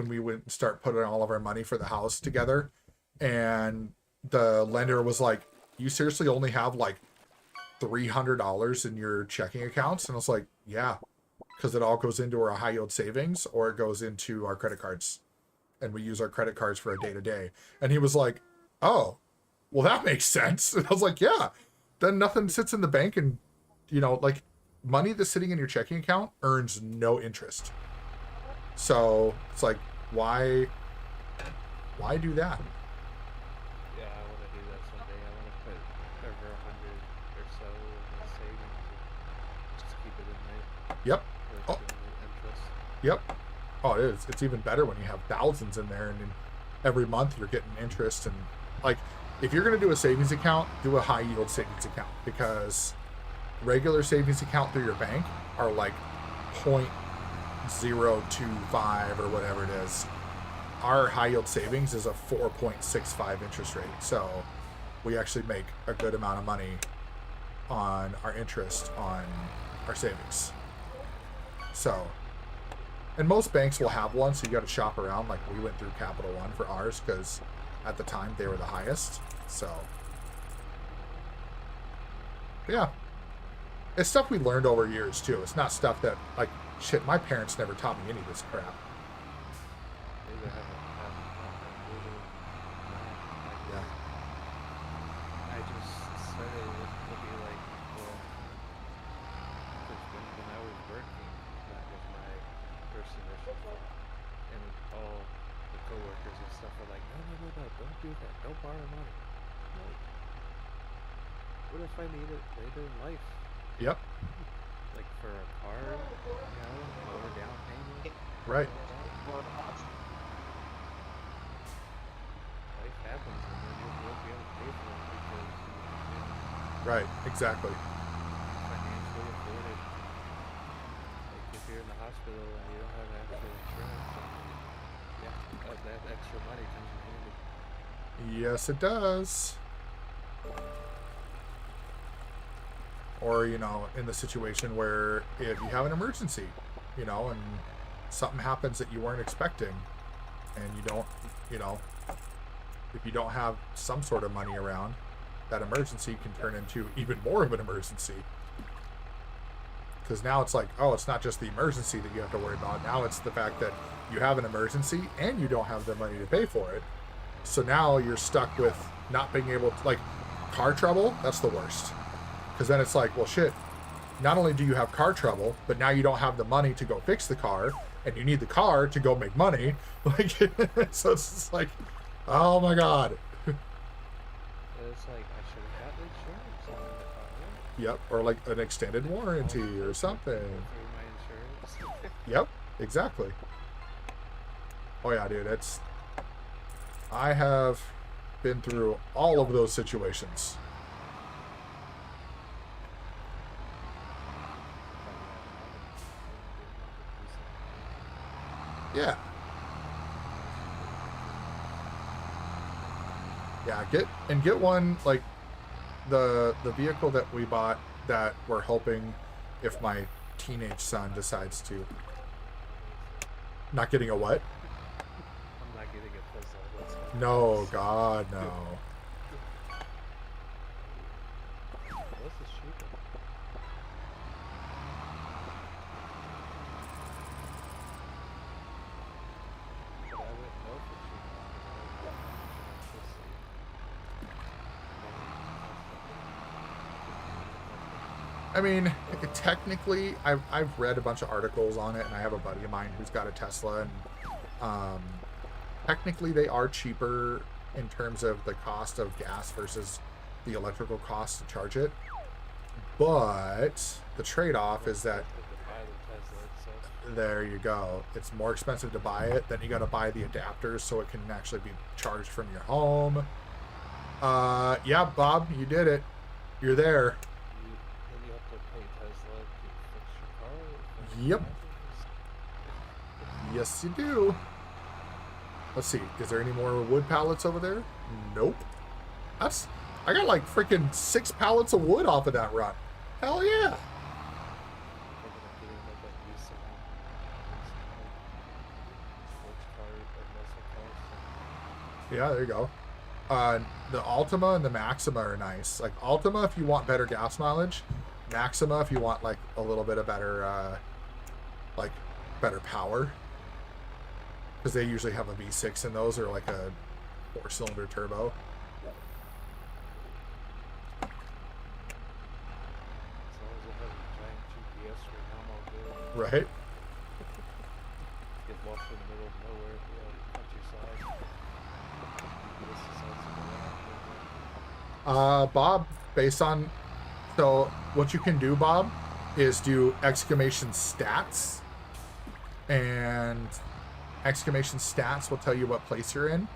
we went and start putting all of our money for the house together, and the lender was like, you seriously only have like $300 in your checking accounts? And I was like, yeah, because it all goes into our high yield savings or it goes into our credit cards, and we use our credit cards for a day to day. And he was like, oh, well, that makes sense. And I was like, yeah, then nothing sits in the bank, and like money that's sitting in your checking account earns no interest. So it's like, why do that? Yeah, I want to do that someday. I want to put over 100 or so in the savings and just keep it in there. Yep. With Oh. interest. Yep. Oh, it is. It's even better when you have thousands in there, and then every month you're getting interest. And like, if you're going to do a savings account, do a high yield savings account, because regular savings account through your bank are like 0.025 or whatever it is. Our high yield savings is a 4.65 interest rate. So we actually make a good amount of money on our interest on our savings. So, and most banks will have one, so you got to shop around. Like, we went through Capital One for ours because at the time they were the highest. So yeah, it's stuff we learned over years too. It's not stuff that, like, shit, my parents never taught me any of this crap. Maybe I haven't really math. Yeah. I just started looking like, well, because when I was working, that was my first initial thought. And all the coworkers and stuff were like, no, don't do that. Don't borrow money. Like, what if I need it later in life? Yep. Like for a car, lower down payment? Right. Life happens and then you won't be able to pay for it because you Right. Exactly. financially afford it. Like if you're in the hospital and you don't have actual insurance, then that extra money comes in handy. Yes, it does. Or, in the situation where if you have an emergency, and something happens that you weren't expecting, and you don't, if you don't have some sort of money around, that emergency can turn into even more of an emergency. Because now it's like, oh, it's not just the emergency that you have to worry about. Now it's the fact that you have an emergency and you don't have the money to pay for it. So now you're stuck with not being able to, like, car trouble, that's the worst. Because then it's like, well, shit, not only do you have car trouble, but now you don't have the money to go fix the car, and you need the car to go make money. Like, so it's just like, oh my God. It's like I should have gotten insurance on the car. Yep, or like an extended warranty or something. Through my insurance. Yep, exactly. Oh yeah, dude, I have been through all of those situations. Yeah. Yeah, get one, like the vehicle that we bought that we're hoping, if my teenage son decides to. Not getting a what? I'm not getting a puzzle. No, God, no. This is cheaper. But I wouldn't know for cheaper. I mean, technically, I've read a bunch of articles on it, and I have a buddy of mine who's got a Tesla, and technically they are cheaper in terms of the cost of gas versus the electrical cost to charge it. But the trade-off is that there you go. It's more expensive to buy it. Then you got to buy the adapters so it can actually be charged from your home. Yeah, Bob, you did it. You're there. Then you have to pay Tesla to fix your car. Yep. Yes, you do. Let's see. Is there any more wood pallets over there? Nope. I got like freaking 6 pallets of wood off of that run. Hell yeah. Yeah, there you go. The Altima and the Maxima are nice. Like Altima if you want better gas mileage, Maxima if you want like a little bit of better better power. Because they usually have a V6 in those, or like a 4-cylinder turbo. Right? Get lost in the middle of nowhere, countryside. Bob, based on... So, what you can do, Bob, is do exclamation stats. And exclamation stats will tell you what place you're in.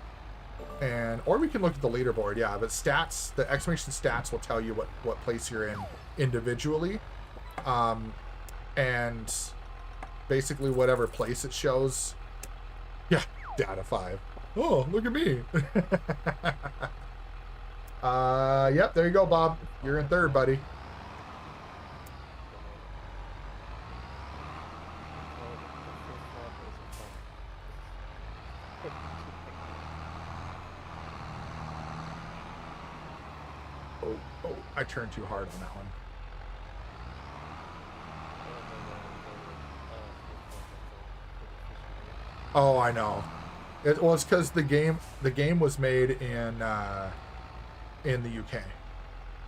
Or we can look at the leaderboard, yeah. But stats, the exclamation stats will tell you what place you're in individually. And basically whatever place it shows. Yeah, data 5. Oh, look at me. Yep, there you go, Bob. You're in third, buddy. Oh, I turned too hard on that one. Oh, I know. It was because the game was made in the UK,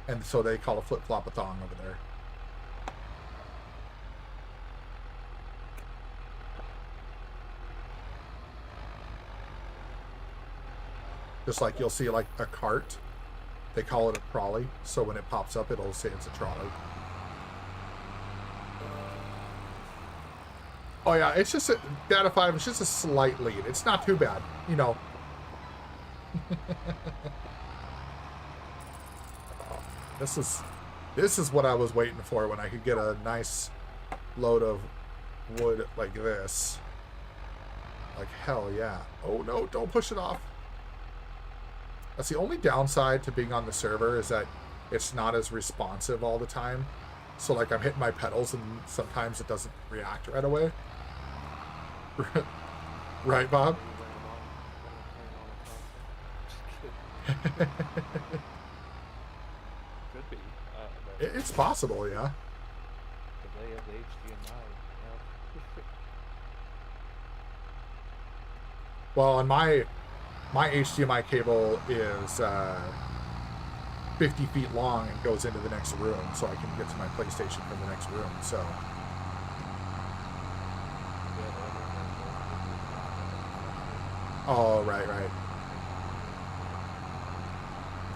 and so they call it flip-flop-a-thong over there. Just like you'll see like a cart, they call it a trolley. So when it pops up, it'll say it's a trolley. Oh yeah, it's just data 5. It's just a slight lead. It's not too bad, you know. This is what I was waiting for, when I could get a nice load of wood like this. Like hell yeah. Oh no, don't push it off. That's the only downside to being on the server, is that it's not as responsive all the time. So like I'm hitting my pedals and sometimes it doesn't react right away. Right, Bob? Could be. It's possible, yeah. Delay of the HDMI. Well, on my HDMI cable is 50 feet long and goes into the next room, so I can get to my PlayStation from the next room. So. Oh, right.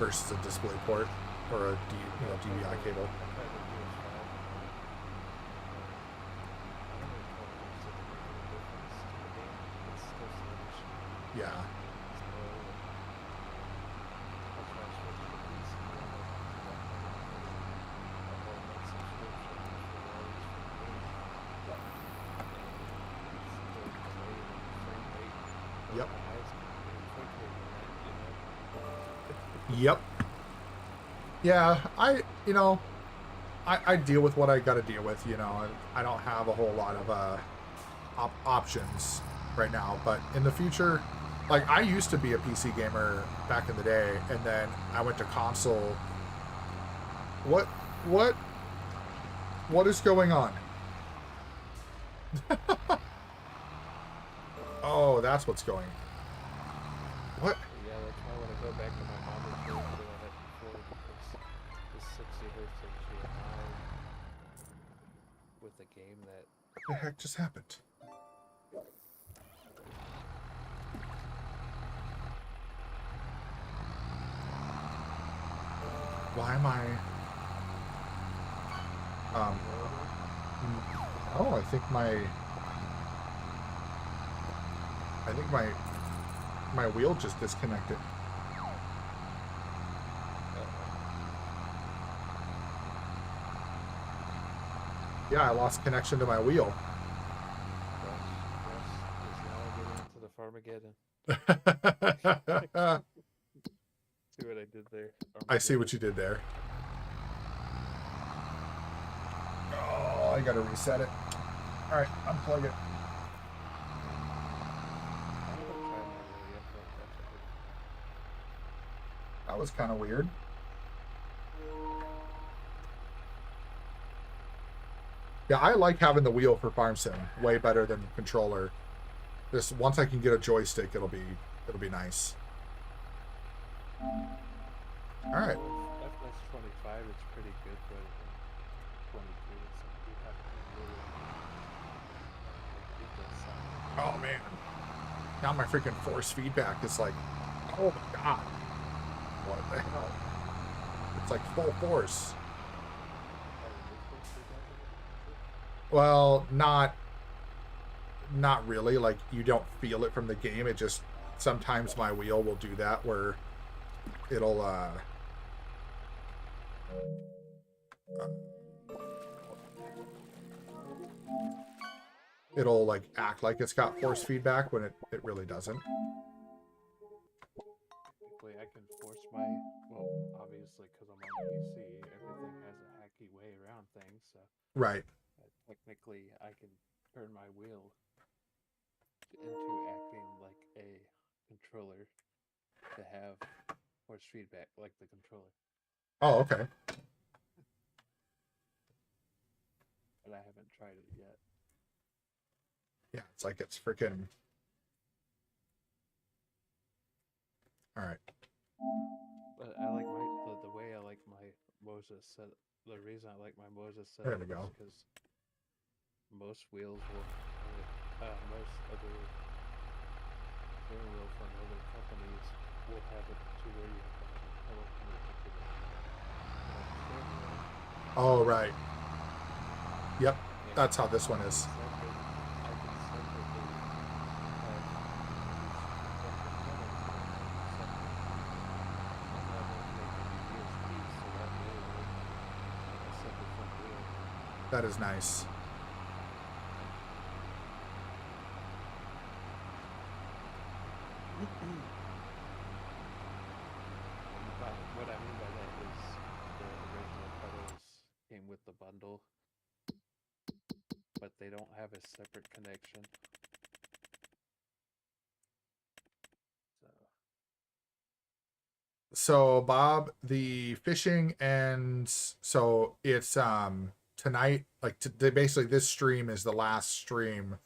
Versus a display port or a DVI cable. Yeah. Yep. Yeah, I deal with what I got to deal with, and I don't have a whole lot of options right now, but in the future, Like, I used to be a PC gamer back in the day, and then I went to console. What is going on? Oh, that's what's going. What? Yeah, that's why I want to go back to my monitor that I had before because the 60 hertz HDMI with a game that The heck just happened? Why am I? Oh, I think my wheel just disconnected. Yeah, I lost connection to my wheel. Russ is now getting into the Farmageddon. See what I did there? I see what you did there. Oh, I gotta reset it. All right, unplug it. That was kind of weird. Yeah, I like having the wheel for Farm Sim way better than the controller. Just once I can get a joystick, it'll be nice. All right. FS 25 is pretty good, but 22 is something you have to really get that sound. Oh man. Now my freaking force feedback is like, oh my god. What the hell? It's like full force. Well, not really. Like, you don't feel it from the game. It just, sometimes my wheel will do that where it'll it'll like act like it's got force feedback when it really doesn't. Technically, I can force my, well, obviously because I'm on PC, everything has a hacky way around things, so Right. technically I can turn my wheel into acting like a controller to have force feedback like the controller. Oh, okay. But I haven't tried it yet. Yeah, it's like it's freaking. All right. But I like the way I like my Moses set. The reason I like my Moses set There we go. is because most wheels will, most other steering wheel from other companies will have it to where you have to teleconnect it to the steering wheel. Oh, right. Yep. Yeah, That's how this one is. I can separately have That is nice. What I mean by that is the original pedals came with the bundle, but they don't have a separate connection. So Bob, the fishing and so it's tonight, like basically this stream is the last stream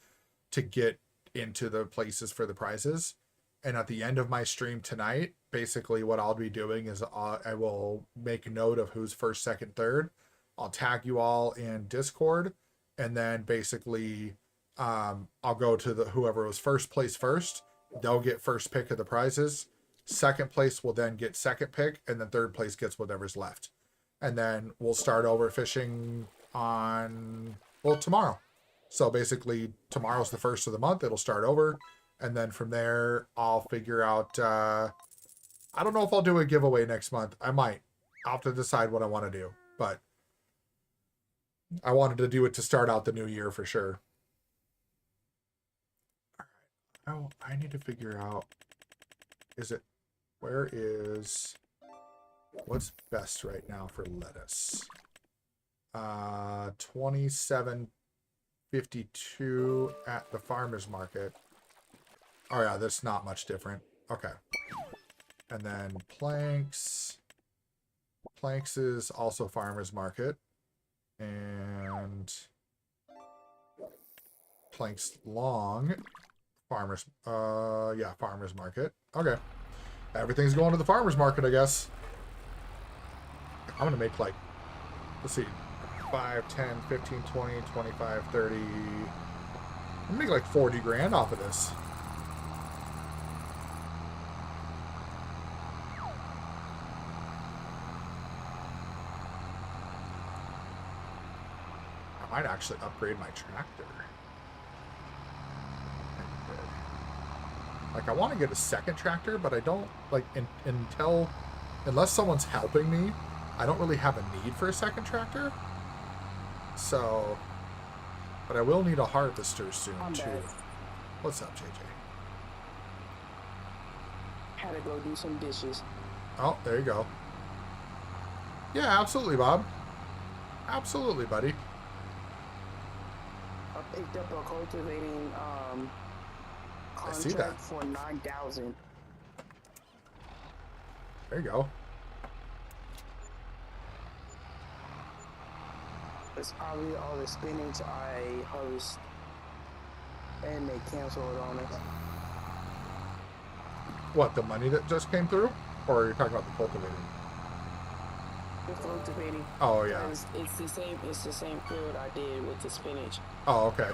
to get into the places for the prizes. And at the end of my stream tonight, basically what I'll be doing is I will make note of who's first, second, third. I'll tag you all in Discord, and then basically I'll go to the whoever was first place first. They'll get first pick of the prizes. Second place will then get second pick, and then third place gets whatever's left. And then we'll start over fishing on, well, tomorrow. So basically tomorrow's the first of the month. It'll start over. And then from there, I'll figure out, I don't know if I'll do a giveaway next month. I might. I'll have to decide what I want to do. But I wanted to do it to start out the new year for sure. All right. Oh, I need to figure out, what's best right now for lettuce? 27.52 at the farmer's market. Oh yeah, that's not much different. Okay. And then planks. Planks is also farmer's market. And planks long. Farmer's, yeah, farmer's market. Okay. Everything's going to the farmer's market, I guess. I'm going to make like, let's see, 5, 10, 15, 20, 25, 30. I'm going to make like 40 grand off of this. I might actually upgrade my tractor. Like, I want to get a second tractor, but I don't, like, unless someone's helping me, I don't really have a need for a second tractor. So, but I will need a harvester soon, too. What's up, JJ? Had to go do some dishes. Oh, there you go. Yeah, absolutely, Bob. Absolutely, buddy. I picked up a cultivating I see that. contract for 9,000. There you go. It's probably all the spinach I harvest, and they canceled on us. What, the money that just came through? Or are you talking about the cultivating? The cultivating. Oh, yeah. It's the same. It's the same period I did with the spinach. Oh, okay.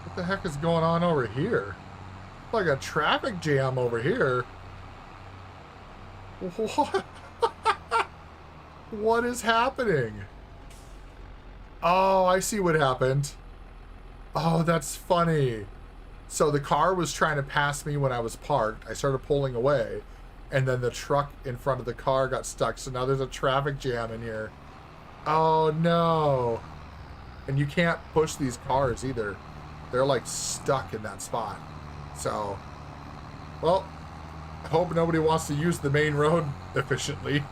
What the heck is going on over here? Like a traffic jam over here. What? What is happening? Oh, I see what happened. Oh, that's funny. So the car was trying to pass me when I was parked. I started pulling away, and then the truck in front of the car got stuck. So now there's a traffic jam in here. Oh, no. And you can't push these cars either. They're like stuck in that spot. So, well, I hope nobody wants to use the main road efficiently.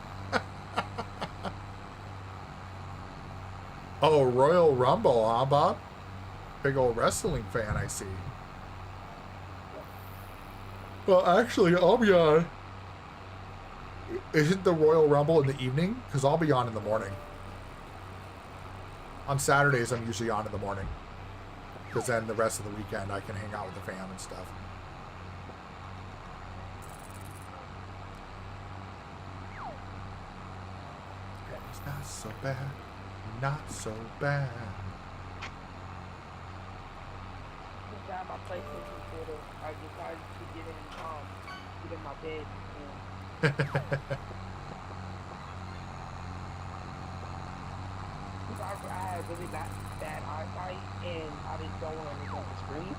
Oh, Royal Rumble, huh, Bob? Big old wrestling fan, I see. Well, actually, I'll be on. Isn't the Royal Rumble in the evening? Because I'll be on in the morning. On Saturdays, I'm usually on in the morning. Because then the rest of the weekend, I can hang out with the fam and stuff. It's not so bad. Not so bad. Every time I play Twitter, I decided to get in my bed. I had really bad eyesight, and I just don't want to look at the screen.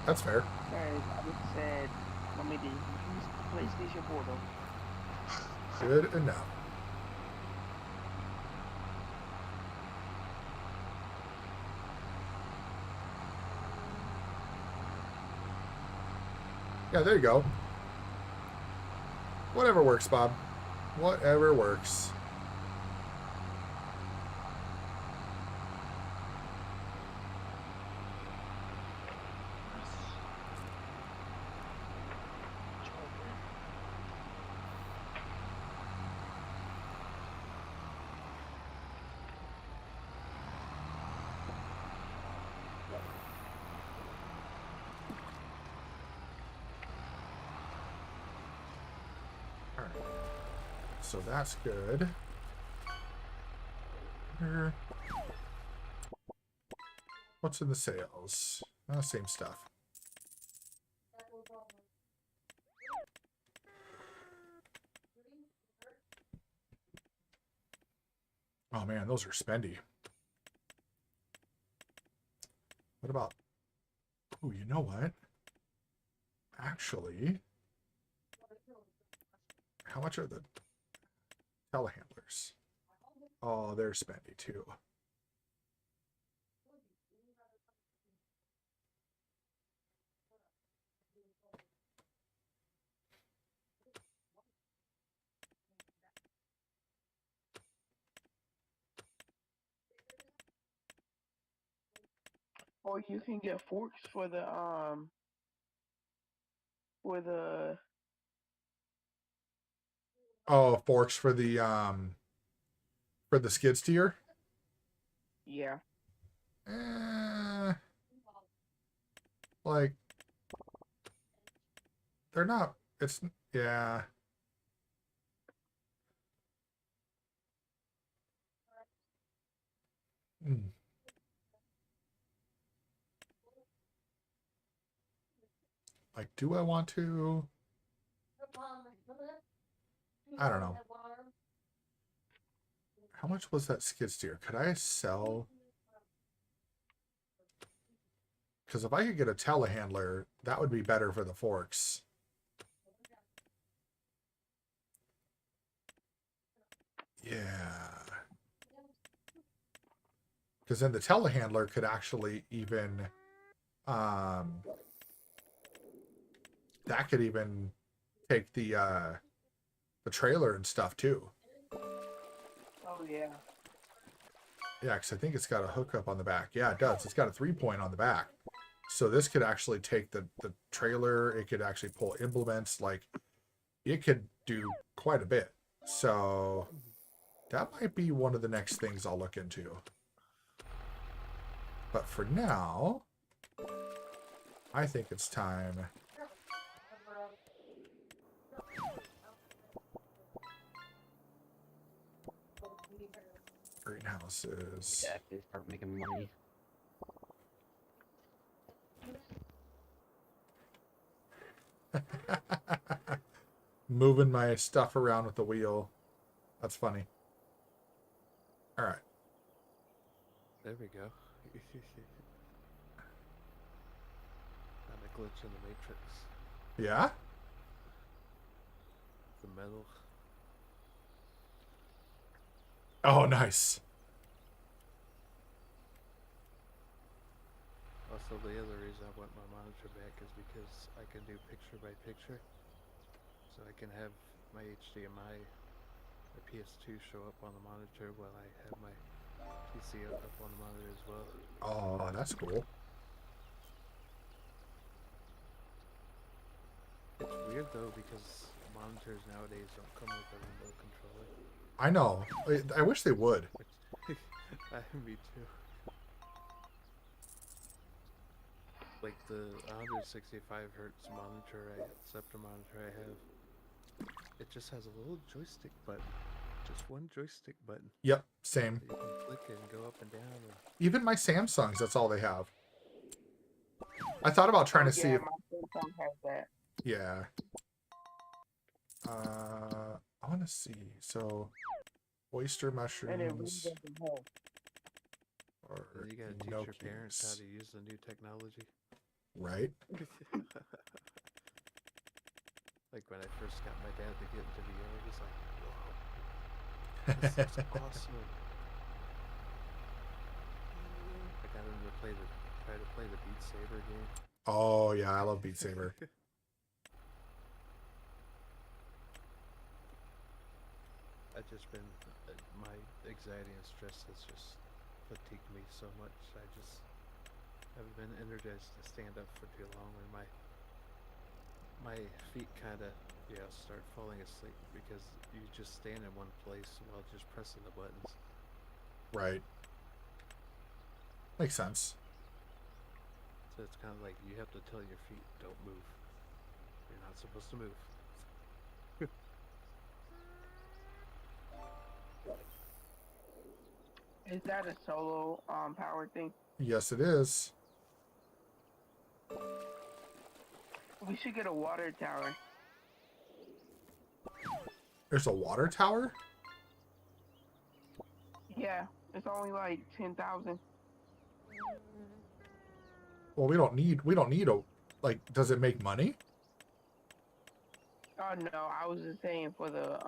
That's fair. And I just said, let me use the PlayStation Portal. Good enough. Yeah, there you go. Whatever works, Bob. Whatever works. So that's good. Here. What's in the sales? Same stuff. Oh man, those are spendy. What about know what? Actually, how much are the telehandlers? Oh, they're spendy too. Or you can get forks for the Oh, forks for the skid steer. yeah. Like they're not. It's yeah. Hmm. Like, do I want to? I don't know. How much was that skid steer? Could I sell? Because if I could get a telehandler, that would be better for the forks. Yeah. Because then the telehandler could actually even, that could even take the trailer and stuff too. Oh yeah. Yeah, because I think it's got a hookup on the back. Yeah, it does. It's got a 3-point on the back. So this could actually take the trailer. It could actually pull implements. Like, it could do quite a bit. So that might be one of the next things I'll look into. But for now, I think it's time. Greenhouses. Yeah, they start making money. Moving my stuff around with the wheel. That's funny. All right. There we go. Not a glitch in the matrix. Yeah? The metal. Oh, nice. Also, the other reason I want my monitor back is because I can do picture by picture. So I can have my HDMI or PS2 show up on the monitor while I have my PC up on the monitor as well. Oh, that's cool. It's weird though because monitors nowadays don't come with a remote controller. I know. I wish they would. Which, me too. Like the 165 hertz monitor, Scepter monitor I have, it just has a little joystick button. Just one joystick button. Yep, same. You can click it and go up and down. And Even my Samsungs, that's all they have. I thought about trying to see if... my Samsung has that. Yeah. I want to see. So, oyster And it really mushrooms doesn't help. or you gotta teach your parents how to use the new technology. Right? Like when I first got my dad to get into VR, he was like, "Whoa, this is awesome!" I got him to try to play the Beat Saber game. Oh, yeah, I love Beat Saber. I've just been, my anxiety and stress has just fatigued me so much. I just haven't been energized to stand up for too long, and my feet kind of, start falling asleep because you just stand in one place while just pressing the buttons. Right. Makes sense. So it's kind of like you have to tell your feet, don't move. You're not supposed to move. Is that a solo power thing? Yes, it is. We should get a water tower. There's a water tower? Yeah, it's only like 10,000. Well, we don't need a, like, does it make money? Oh no, I was just saying for the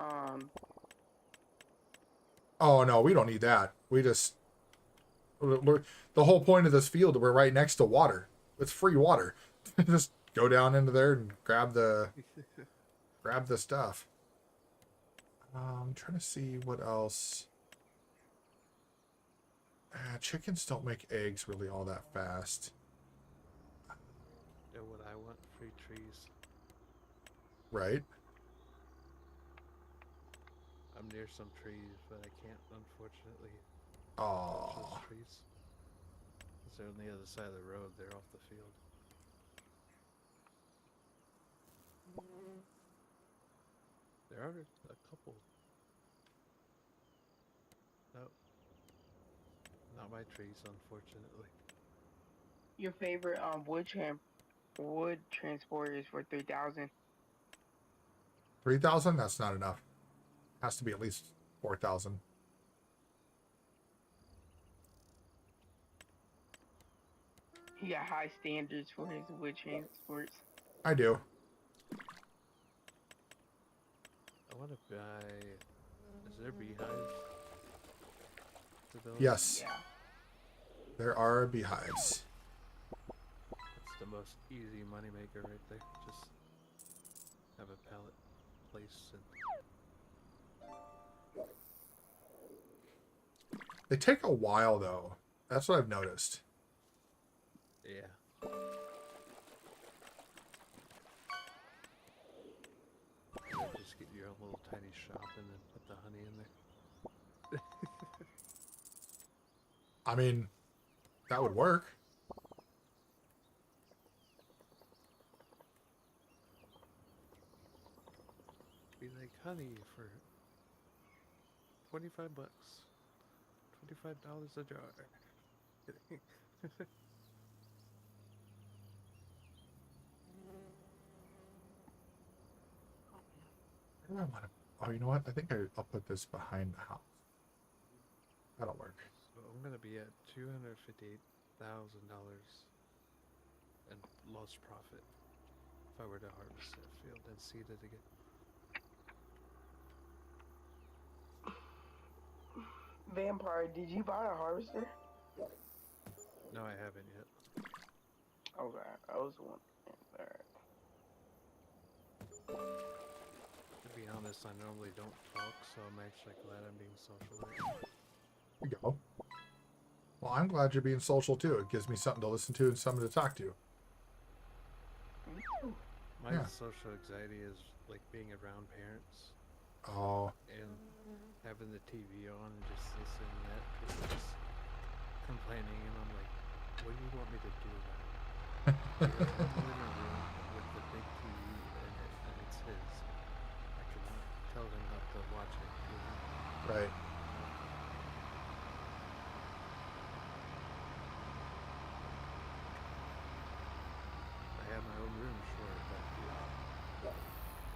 Oh, no, we don't need that. We just, the whole point of this field, we're right next to water. It's free water. Just go down into there and grab the stuff. I'm trying to see what else. Chickens don't make eggs really all that fast. You know what I want? Free trees. Right? I'm near some trees, but I can't, unfortunately, touch Oh, those trees. Because they're on the other side of the road. They're off the field. There are a couple. No. Not my trees, unfortunately. your favorite wood transport is for 3,000. 3,000? That's not enough. Has to be at least 4,000. He got high standards for his wood transports. I do. I want to buy. Is there beehives to build? Yes, Yeah. there are beehives. That's the most easy moneymaker right there. Just have a pallet place and. They take a while, though. That's what I've noticed. Yeah. Just get your own little tiny shop and then put the honey in there. I mean, that would work. Be like honey for $25. $25 a jar. I want to. Oh, you know what? I think I'll put this behind the house. That'll work. So I'm gonna be at $258,000 in lost profit if I were to harvest that field and seed it again. Vampire, did you buy a harvester? No, I haven't yet. Okay, I was wondering. Alright. To be honest, I normally don't talk, so I'm actually glad I'm being social right now. There you go. Well, I'm glad you're being social too. It gives me something to listen to and something to talk to. Me too. My Yeah. social anxiety is like being around parents Oh, and having the TV on and just listening to that people just complaining, and I'm like, what do you want me to do about it? You're in the living room with the big TV in it, and it's his. I cannot tell him not to watch it. You know? right. I have my own room, sure, but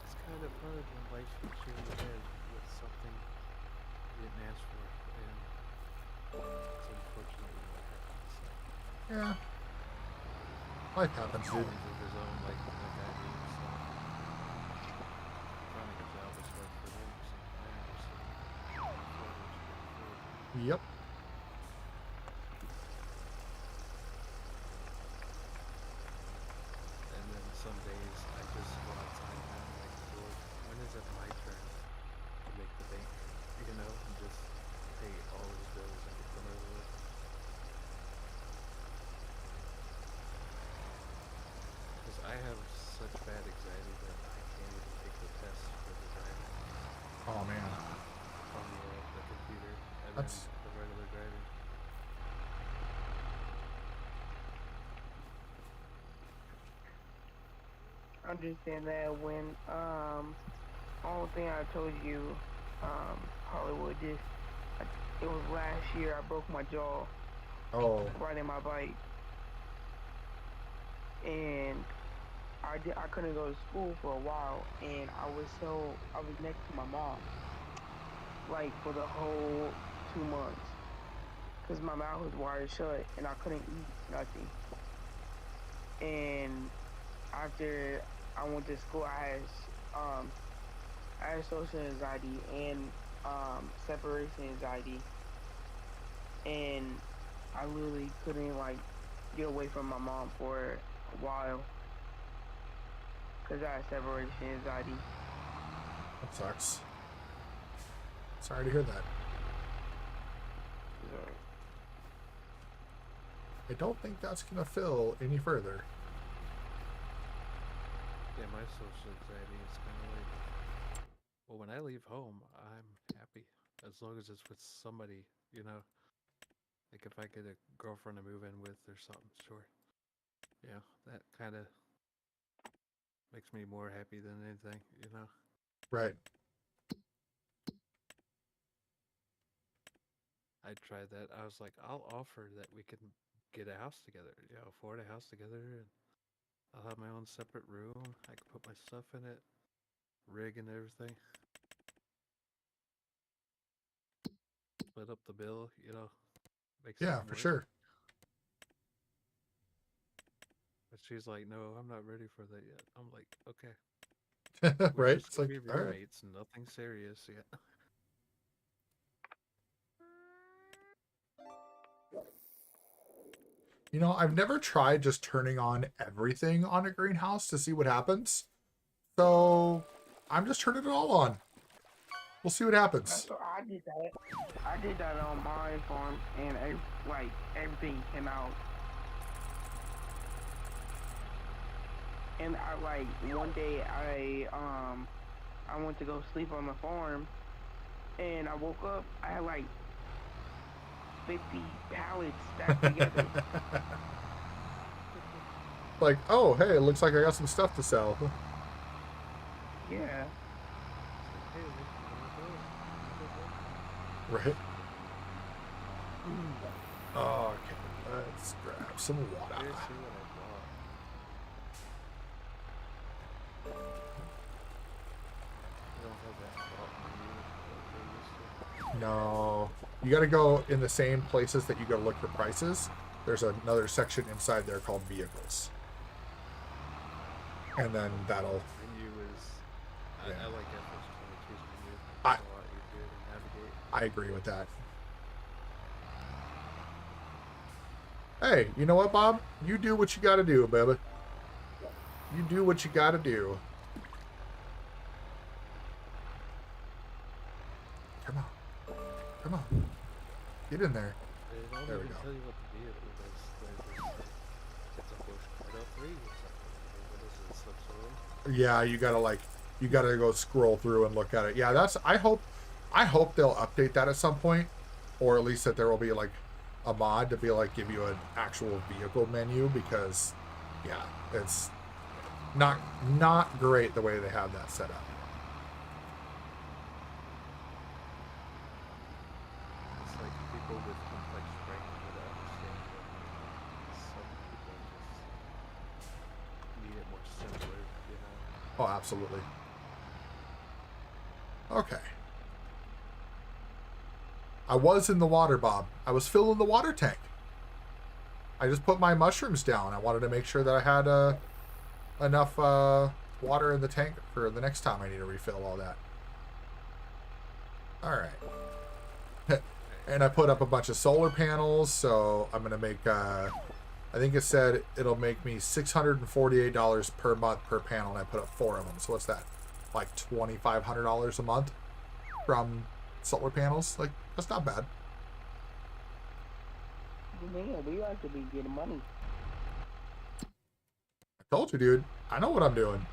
it's kind of hard when life hits you in the head with something you didn't ask for, and it's unfortunately what happens. So. Yeah. Life happens, dude. Of his own, like I mean, so finding a job is hard for him, so I understand. Yep. And then some days I just go outside and I'm like, Lord, when is it my turn to make the bank? You know, and just pay all his bills and get them over with. Because I have such bad anxiety that I can't even take the test for the driving Oh man. on the computer and That's- then the regular driving. I understand that when only thing I told you, Hollywood, it was last year I broke my jaw Oh. riding my bike, and I couldn't go to school for a while, and I was next to my mom, like for the whole 2 months, cause my mouth was wired shut and I couldn't eat nothing. and after I went to school, I had social anxiety and separation anxiety, and I literally couldn't like get away from my mom for a while because I had separation anxiety. That sucks. Sorry to hear that. So, I don't think that's gonna fill any further. Yeah, my social anxiety is kind of like, well, when I leave home, I'm happy as long as it's with somebody, you know. Like if I get a girlfriend to move in with or something, sure. Yeah, that kind of makes me more happy than anything, you know. Right. I tried that. I was like, I'll offer that we can get a house together, you know, afford a house together, and I'll have my own separate room. I can put my stuff in it, rig and everything. Split up the bill, you know, make Yeah, something for work. sure. But she's like, no, I'm not ready for that yet. I'm like, okay, we're Right? just It's gonna like, be all right. roommates, nothing serious yet. You know, I've never tried just turning on everything on a greenhouse to see what happens. So I'm just turning it all on. We'll see what happens. so I did that. I did that on my farm, and like everything came out. And I like one day I went to go sleep on the farm, and I woke up. I had like 50 pallets stacked together. Like, oh, hey, it looks like I got some stuff to sell. Yeah. Hey, look, Right? Oh, okay, let's grab some water. here's what I bought. I don't have that bought menu like they used to. No. You got to go in the same places that you go to look for prices. There's another section inside there called vehicles. And then that'll... Menu is, Yeah. I like FS22's menu. It's I- a lot easier to navigate. I agree with that. Hey, you know what, Bob? You do what you got to do, baby. You do what you got to do. Come on. Come on. Get in there. They don't There we even go. tell you what the vehicle is. They just say, it's a Porsche 903. It's like, what is it, subsoil? Yeah, you gotta go scroll through and look at it. Yeah, I hope they'll update that at some point, or at least that there will be like a mod to be like give you an actual vehicle menu, because yeah, it's not great the way they have that set up. It's like people with complex brains would understand it. Some people just need it more simpler, you know? Oh, absolutely. Okay. I was in the water, Bob. I was filling the water tank. I just put my mushrooms down. I wanted to make sure that I had enough water in the tank for the next time I need to refill all that. All right. And I put up a bunch of solar panels, so I'm going to make, I think it said it'll make me $648 per month per panel, and I put up 4 of them. So what's that? Like $2,500 a month from solar panels? Like, that's not bad. Man, we like to be getting money. I told you, dude. I know what I'm doing.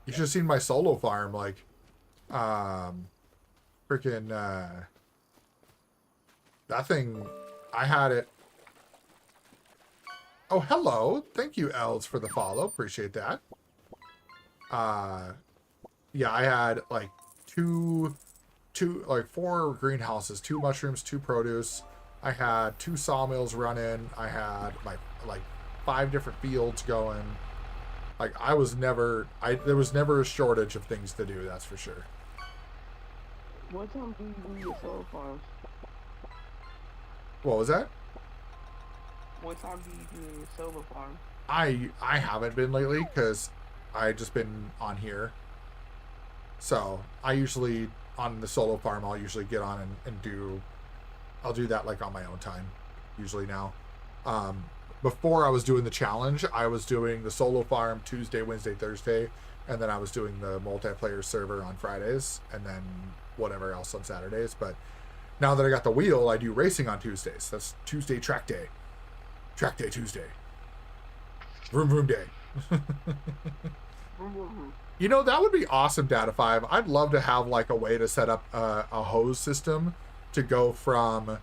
You should have seen my solo farm, like, freaking, that thing, I had it. Oh, hello. Thank you, Els, for the follow. Appreciate that. Yeah, I had, like, 4 greenhouses, 2 mushrooms, 2 produce. I had 2 sawmills running. I had, my, like, 5 different fields going. Like, there was never a shortage of things to do, that's for sure. What time do you do your solar farms? What was that? What time do you do the solo farm? I haven't been lately because I just been on here. So I usually on the solo farm I'll usually get on and I'll do that like on my own time usually now. Before I was doing the challenge, I was doing the solo farm Tuesday, Wednesday, Thursday, and then I was doing the multiplayer server on Fridays and then whatever else on Saturdays. But now that I got the wheel, I do racing on Tuesdays. That's Tuesday track day. Track day Tuesday. Vroom vroom day. You know, that would be awesome, Data 5. I'd love to have like a way to set up a hose system to go from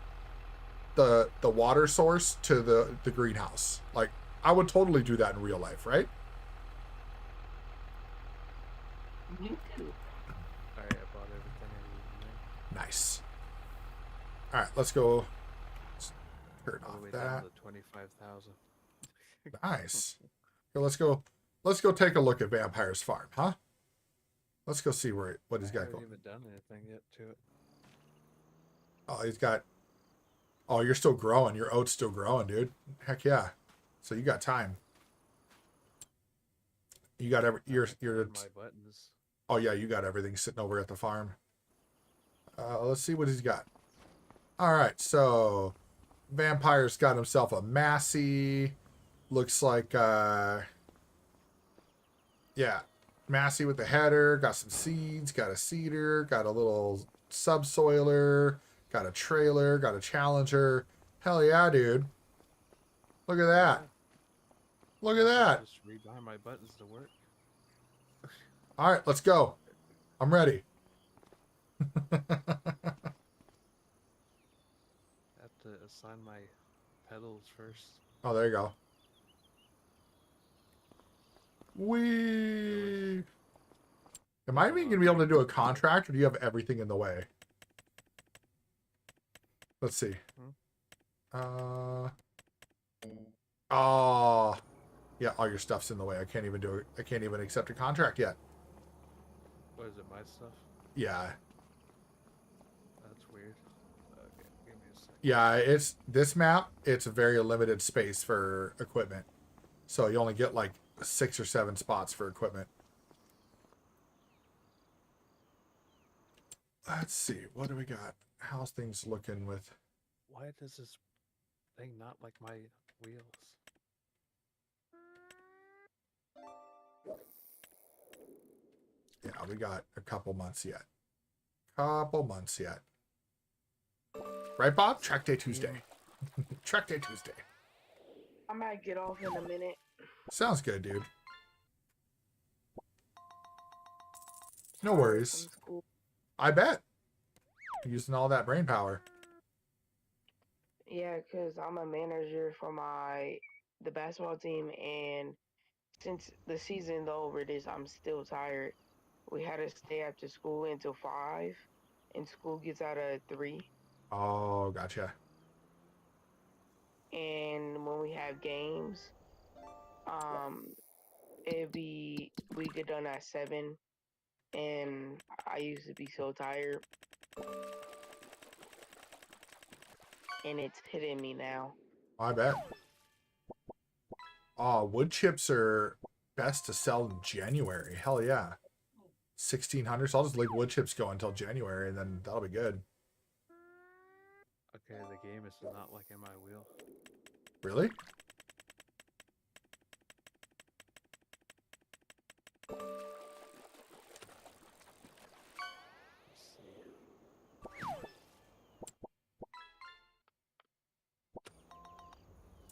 the water source to the greenhouse. Like, I would totally do that in real life, right? Me too. Alright, I bought everything I need. Nice. All right, let's go. Let's turn All the off way that. down to 25,000. Nice. Okay, let's go. Let's go take a look at Vampire's farm, huh? Let's go see what he's I got haven't going. even done anything yet to it. Oh, he's got. Oh, you're still growing. Your oat's still growing, dude. Heck yeah. So you got time. You got your. My buttons. Oh yeah, you got everything sitting over at the farm. Let's see what he's got. All right, so Vampire's got himself a Massey. Looks like yeah, Massey with the header. Got some seeds. Got a seeder. Got a little subsoiler. Got a trailer. Got a Challenger. Hell yeah, dude. Look at that. Look at that. Just rebind my buttons to work. All right, let's go. I'm ready. I have to assign my pedals first. Oh, there you go. Whee! Am I even going to be able to do a contract, or do you have everything in the way? Let's see. Oh. Yeah, all your stuff's in the way. I can't even do it. I can't even accept a contract yet. What is it, my stuff? Yeah. That's weird. Okay, give me a second. Yeah, it's this map, it's a very limited space for equipment. So you only get like 6 or 7 spots for equipment. Let's see. What do we got? How's things looking with... Why does this thing not like my wheels? Yeah, we got a couple months yet. Couple months yet. Right, Bob? Track day Tuesday. Track day Tuesday. I might get off in a minute. Sounds good, dude. No worries. From school. I bet. Using all that brain power. Yeah, because I'm a manager for the basketball team, and since the season's over this, I'm still tired. We had to stay after school until 5, and school gets out at 3. Oh, gotcha. And when we have games, we get done at 7, and I used to be so tired, and it's hitting me now. I bet. Oh, wood chips are best to sell in January. Hell yeah. 1,600. So I'll just leave wood chips go until January, and then that'll be good. Okay, the game is not like in my wheel. Really? Let's see.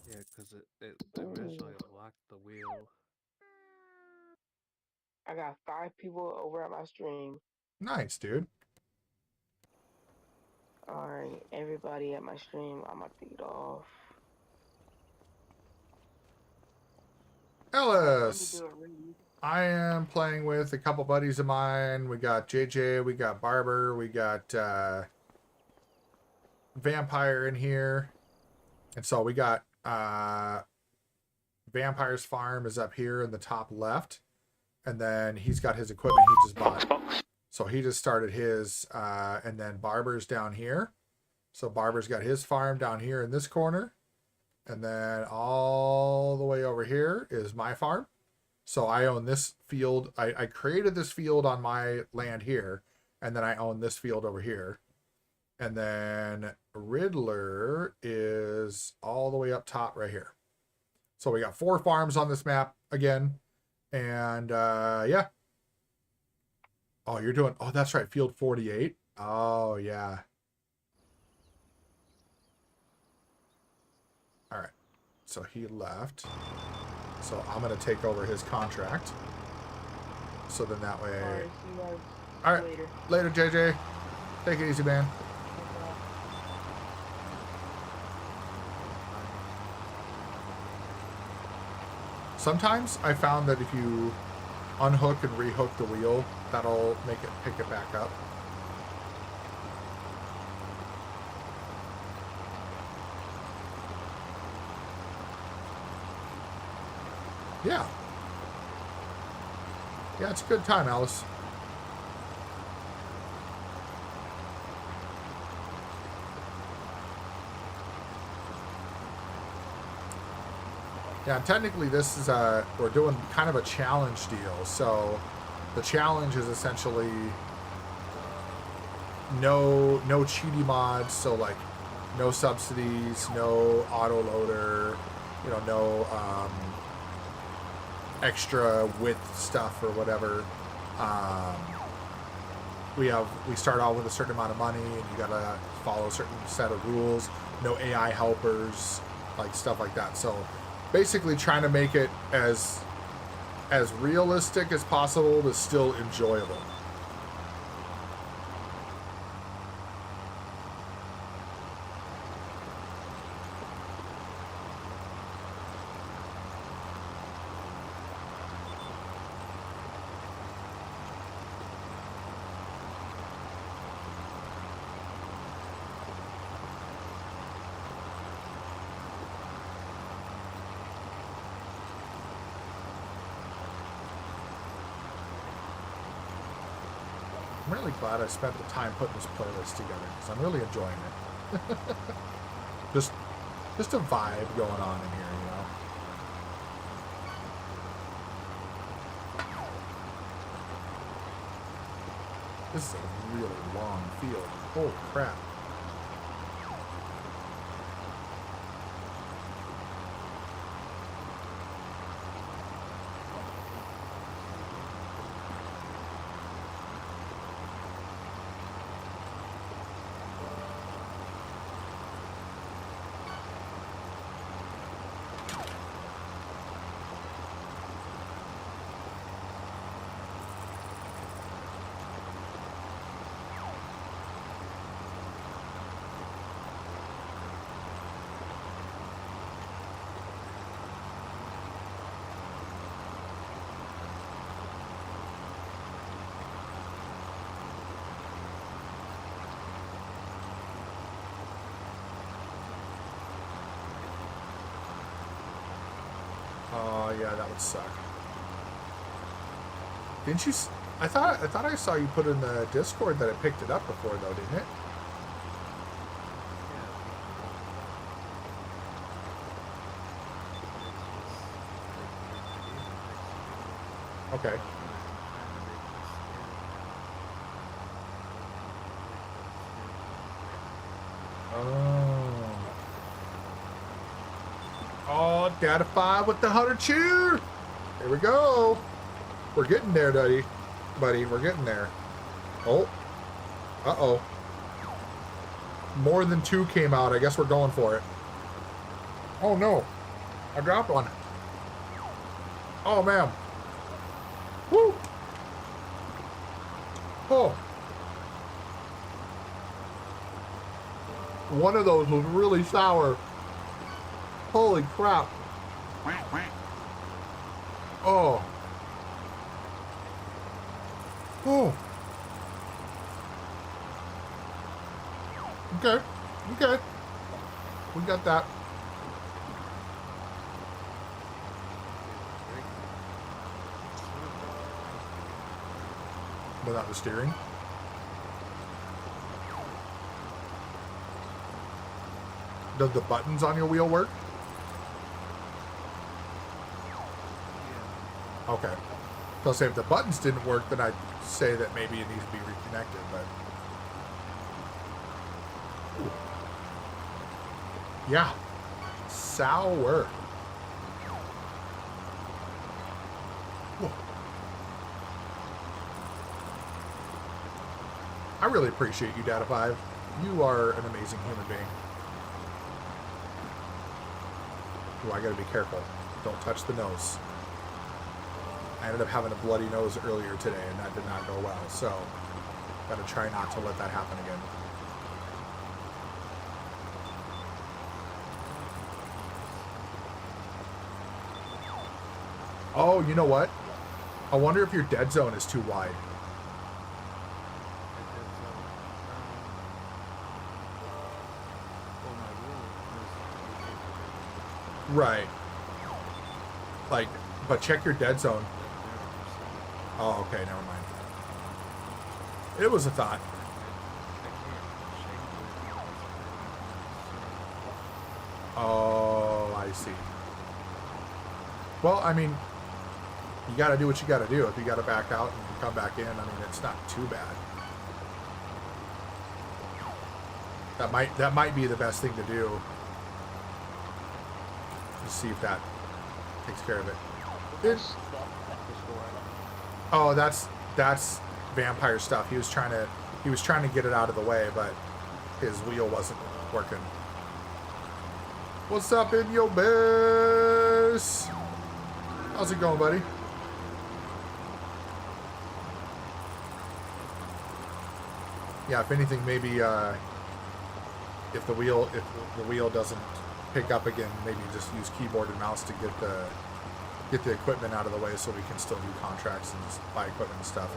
Yeah, because it originally locked the wheel. I got 5 people over at my stream. Nice, dude. Alright, everybody at my stream, I'm gonna feed off. Ellis! Let me do a read. I am playing with a couple buddies of mine. We got JJ, we got Barber, we got Vampire in here. And so we got Vampire's farm is up here in the top left. And then he's got his equipment he just bought. So he just started his, and then Barber's down here. So Barber's got his farm down here in this corner. And then all the way over here is my farm. So I own this field. I created this field on my land here, and then I own this field over here. And then Riddler is all the way up top right here. So we got 4 farms on this map again. And yeah. Oh, you're doing, oh, that's right, field 48. Oh, yeah. All right. So he left. So I'm going to take over his contract. So then that way. Alright, see you guys All right. later. Later, JJ. Take it easy, man. Sometimes I found that if you unhook and rehook the wheel, that'll make it pick it back up. Yeah. Yeah, it's a good time, Alice. Yeah, technically this is we're doing kind of a challenge deal. So the challenge is essentially no cheaty mods, so like no subsidies, no auto loader, you know, no extra width stuff or whatever. We start out with a certain amount of money, and you gotta follow a certain set of rules. No AI helpers, like stuff like that. So basically trying to make it as realistic as possible but still enjoyable. I'm really glad I spent the time putting this playlist together because I'm really enjoying it. just a vibe going on in here, you know. This is a really long field. Holy crap. Oh yeah, that would suck. Didn't you? I thought I saw you put in the Discord that it picked it up before, though, didn't it? Okay. Oh, Data 5 with the 100 cheer! Here we go! We're getting there, buddy. We're getting there. Oh. Uh-oh. More than 2 came out. I guess we're going for it. Oh, no. I dropped one. Oh, man. Woo! Oh. One of those was really sour. Holy crap. Oh. Oh. Okay. Okay. We got that. Without the steering. Does the buttons on your wheel work? Okay. So say if the buttons didn't work, then I'd say that maybe it needs to be reconnected, but... Ooh. Yeah. Sour. Whoa. I really appreciate you, Data 5. You are an amazing human being. Ooh, I gotta be careful. Don't touch the nose. I ended up having a bloody nose earlier today, and that did not go well, so gotta try not to let that happen again. Oh, you know what? I wonder if your dead zone is too wide. Right. Like, but check your dead zone. Oh, okay, never mind. It was a thought. Oh, I see. Well, I mean, you got to do what you got to do. If you got to back out and come back in, I mean, it's not too bad. That might be the best thing to do. Just see if that takes care of it. Oh, that's vampire stuff. He was trying to get it out of the way, but his wheel wasn't working. What's up in your base? How's it going, buddy? Yeah, if anything, maybe if the wheel doesn't pick up again, maybe just use keyboard and mouse to get the equipment out of the way so we can still do contracts and just buy equipment and stuff.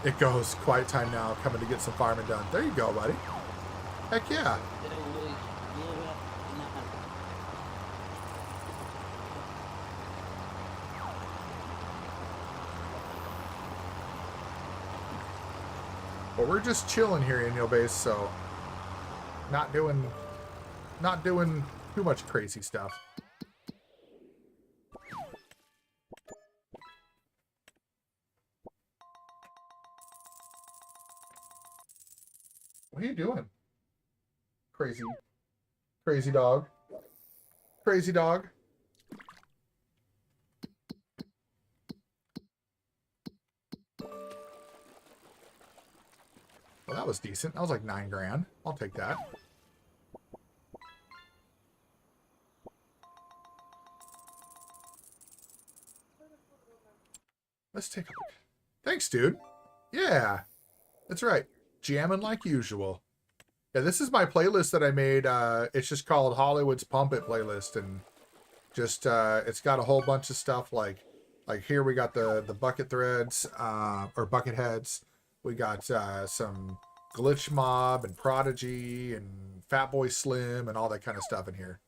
It goes, quiet time now, coming to get some farming done. There you go, buddy. Heck yeah. But we're just chilling here in your base, so not doing too much crazy stuff. What are you doing? Crazy dog. Crazy dog. Well, that was decent. That was like 9 grand. I'll take that. Let's take a look. Thanks, dude. Yeah, that's right. Jamming like usual. Yeah, this is my playlist that I made. It's just called Hollywood's Pump It playlist, and just it's got a whole bunch of stuff like here we got the bucket threads or bucket heads. We got some Glitch Mob and Prodigy and Fatboy Slim and all that kind of stuff in here.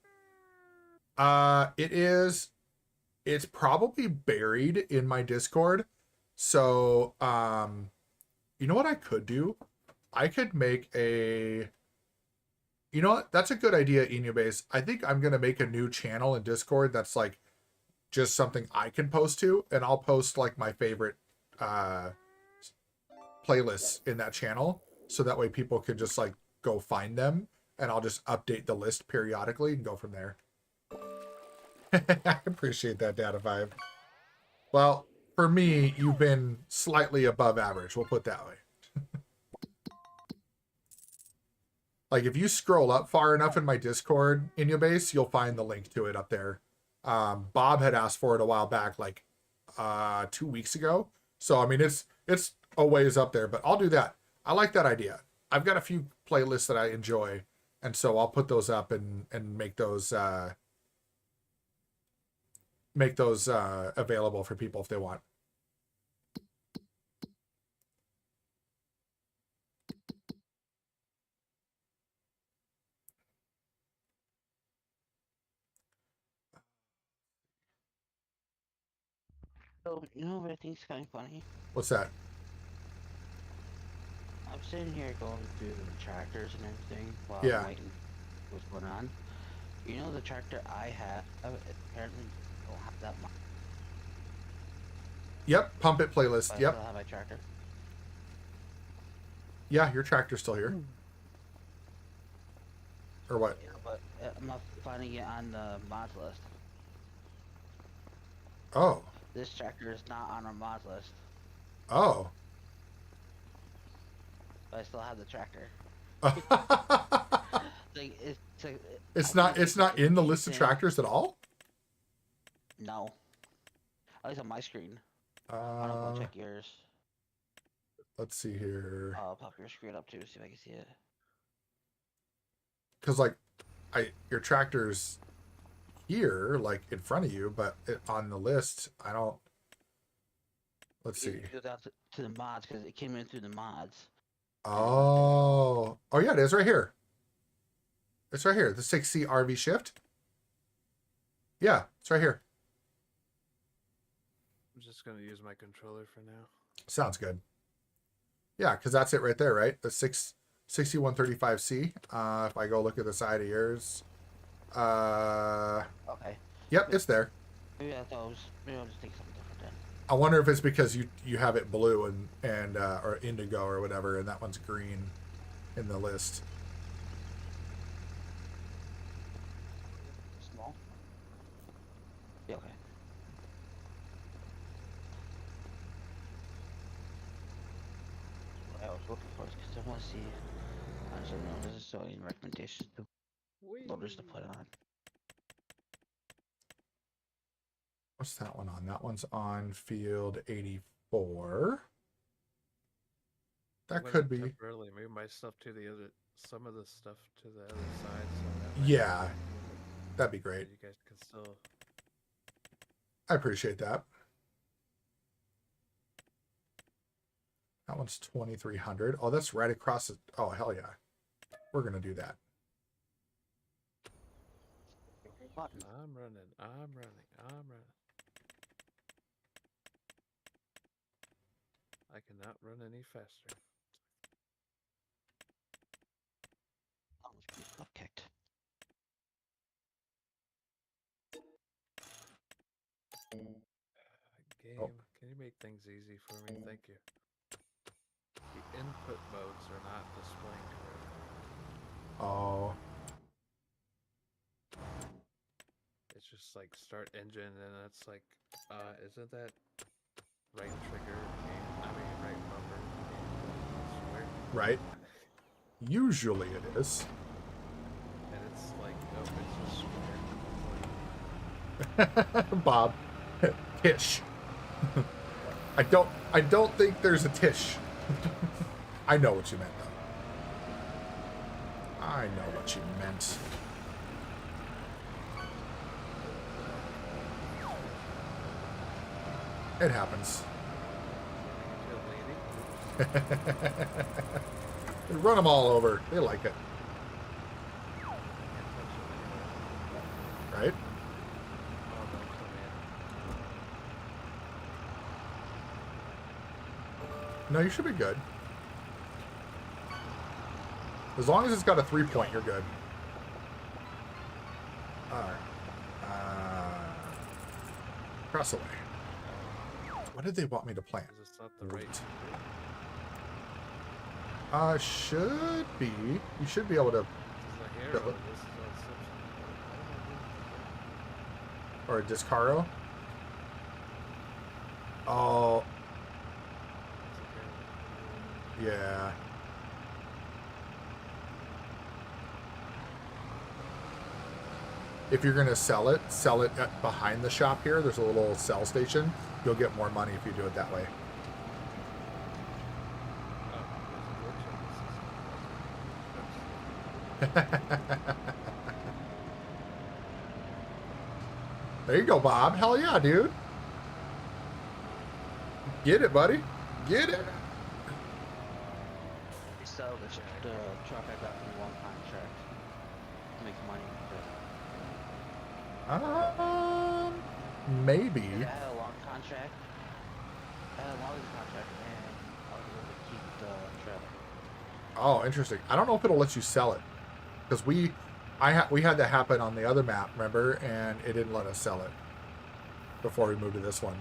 It's probably buried in my Discord. So, you know what I could do? I could make a... You know what? That's a good idea, Inubase. I think I'm going to make a new channel in Discord that's like just something I can post to. And I'll post like my favorite playlists in that channel. So that way people can just like go find them. And I'll just update the list periodically and go from there. I appreciate that, Data 5. Well, for me, you've been slightly above average. We'll put it that way. Like, if you scroll up far enough in my Discord in your base, you'll find the link to it up there. Bob had asked for it a while back, like 2 weeks ago. So, I mean, it's a ways up there, but I'll do that. I like that idea. I've got a few playlists that I enjoy, and so I'll put those up and make those available for people if they want. So, you know what I think's kind of funny? What's that? I'm sitting here going through the tractors and everything while Yeah. I'm waiting what's going on. You know the tractor I have, apparently don't have that much. Yep, Pump It But playlist. I Yep. still have my tractor. Yeah, your tractor's still here. Or what? Yeah, but I'm not finding it on the mods list. Oh. This tractor is not on our mods list, Oh. but I still have the tractor. Like It's not in the list of tractors at all? No. At least on my screen. I don't go check yours. Let's see here. I'll pop your screen up too, see if I can see it. Because like, your tractor's here, like in front of you, but on the list, I don't. Let's see. Go down to the mods because it came in through the mods. Oh, oh yeah, it is right here. It's right here. The 6C RV Shift. Yeah, it's right here. I'm just gonna use my controller for now. Sounds good. Yeah, because that's it right there, right? The 6135C. If I go look at the side of yours. Okay. Yep, it's there. Maybe I thought maybe I'll just take something different then. I wonder if it's because you have it blue and or indigo or whatever, and that one's green in the list. Small? Yeah, okay. What I was looking for is because I want to see. Actually, no, this is showing recommendations to loaders to put on. What's that one on? That one's on field 84. That could be. Temporarily move my stuff to the other, some of the stuff to the other side. So that Yeah, that'd be great. you guys can still. I appreciate that. That one's 2300. Oh, that's right across it. Oh, hell yeah. We're going to do that. I'm running. I cannot run any faster. Got kicked. Game, Oh. can you make things easy for me? Thank you. The input modes are not displaying correctly. Oh. It's just like start engine, and it's like, isn't that right trigger? Right bumper. Square. Right. Usually it is. And it's like, nope, it's just square. Bob. Tish. I don't think there's a Tish. I know what you meant though. I know what you meant. It happens. They run them all over. They like it. Right? No, you should be good. As long as it's got a 3-point, you're good. Alright. Cross away. What did they want me to plant? Is this not the right? Should be. You should be able to. This is a hair, Go. or this is on Or a Discaro. Oh, yeah. If you're going to sell it behind the shop here. There's a little sell station. You'll get more money if you do it that way. There you go, Bob. Hell yeah, dude. Get it, buddy. Get it. We sell the truck I got from one contract to make money. Maybe. I had a long contract. I had a long contract, and I was able to keep the trailer. Oh, interesting. I don't know if it'll let you sell it, because we had that happen on the other map, remember, and it didn't let us sell it before we moved to this one.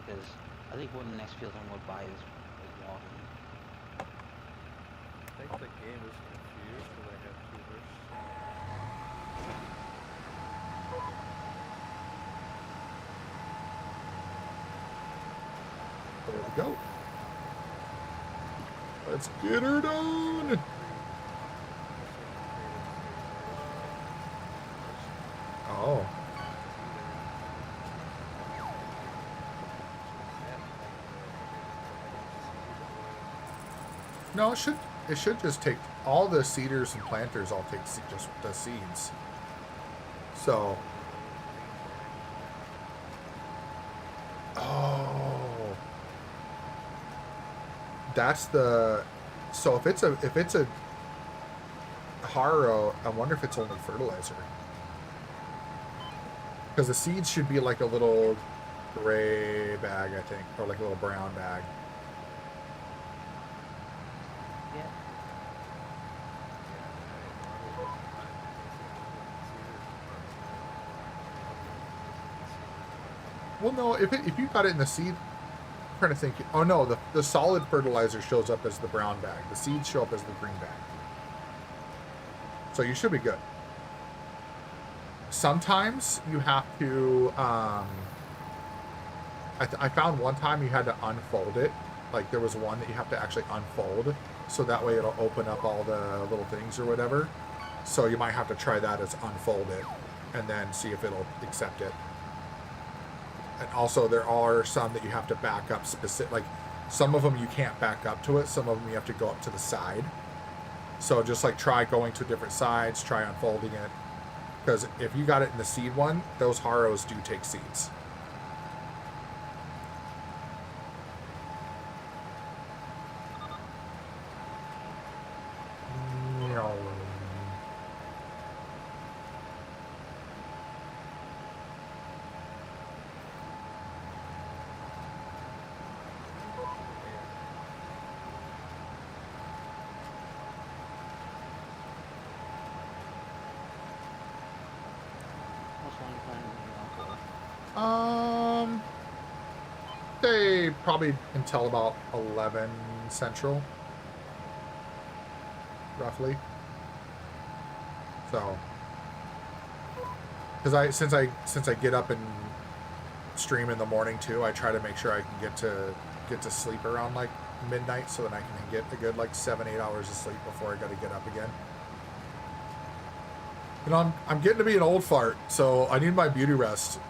because I think one of the next fields I'm gonna buy is like walking. I think the game is confused because I have two verses. There we go. Let's get her done. Oh. No, it should just take all the seeders and planters all take just the seeds. So oh, that's the, so if it's a harrow, I wonder if it's only fertilizer. Because the seeds should be like a little gray bag, I think, or like a little brown bag. Yeah. Well, no, if you got it in the seed, I'm trying to think. Oh no, the solid fertilizer shows up as the brown bag. The seeds show up as the green bag. So you should be good. Sometimes you have to. I found one time you had to unfold it. Like there was one that you have to actually unfold, so that way it'll open up all the little things or whatever. So you might have to try that as unfold it, and then see if it'll accept it. And also there are some that you have to back up specific, like some of them you can't back up to it, some of them you have to go up to the side. So just like try going to different sides, try unfolding it. Because if you got it in the seed one, those harrows do take seeds. No. Say probably until about 11 Central, roughly. So, because since I get up and stream in the morning too, I try to make sure I can get to sleep around like midnight, so that I can get a good like 7-8 hours of sleep before I got to get up again. You know, I'm getting to be an old fart, so I need my beauty rest.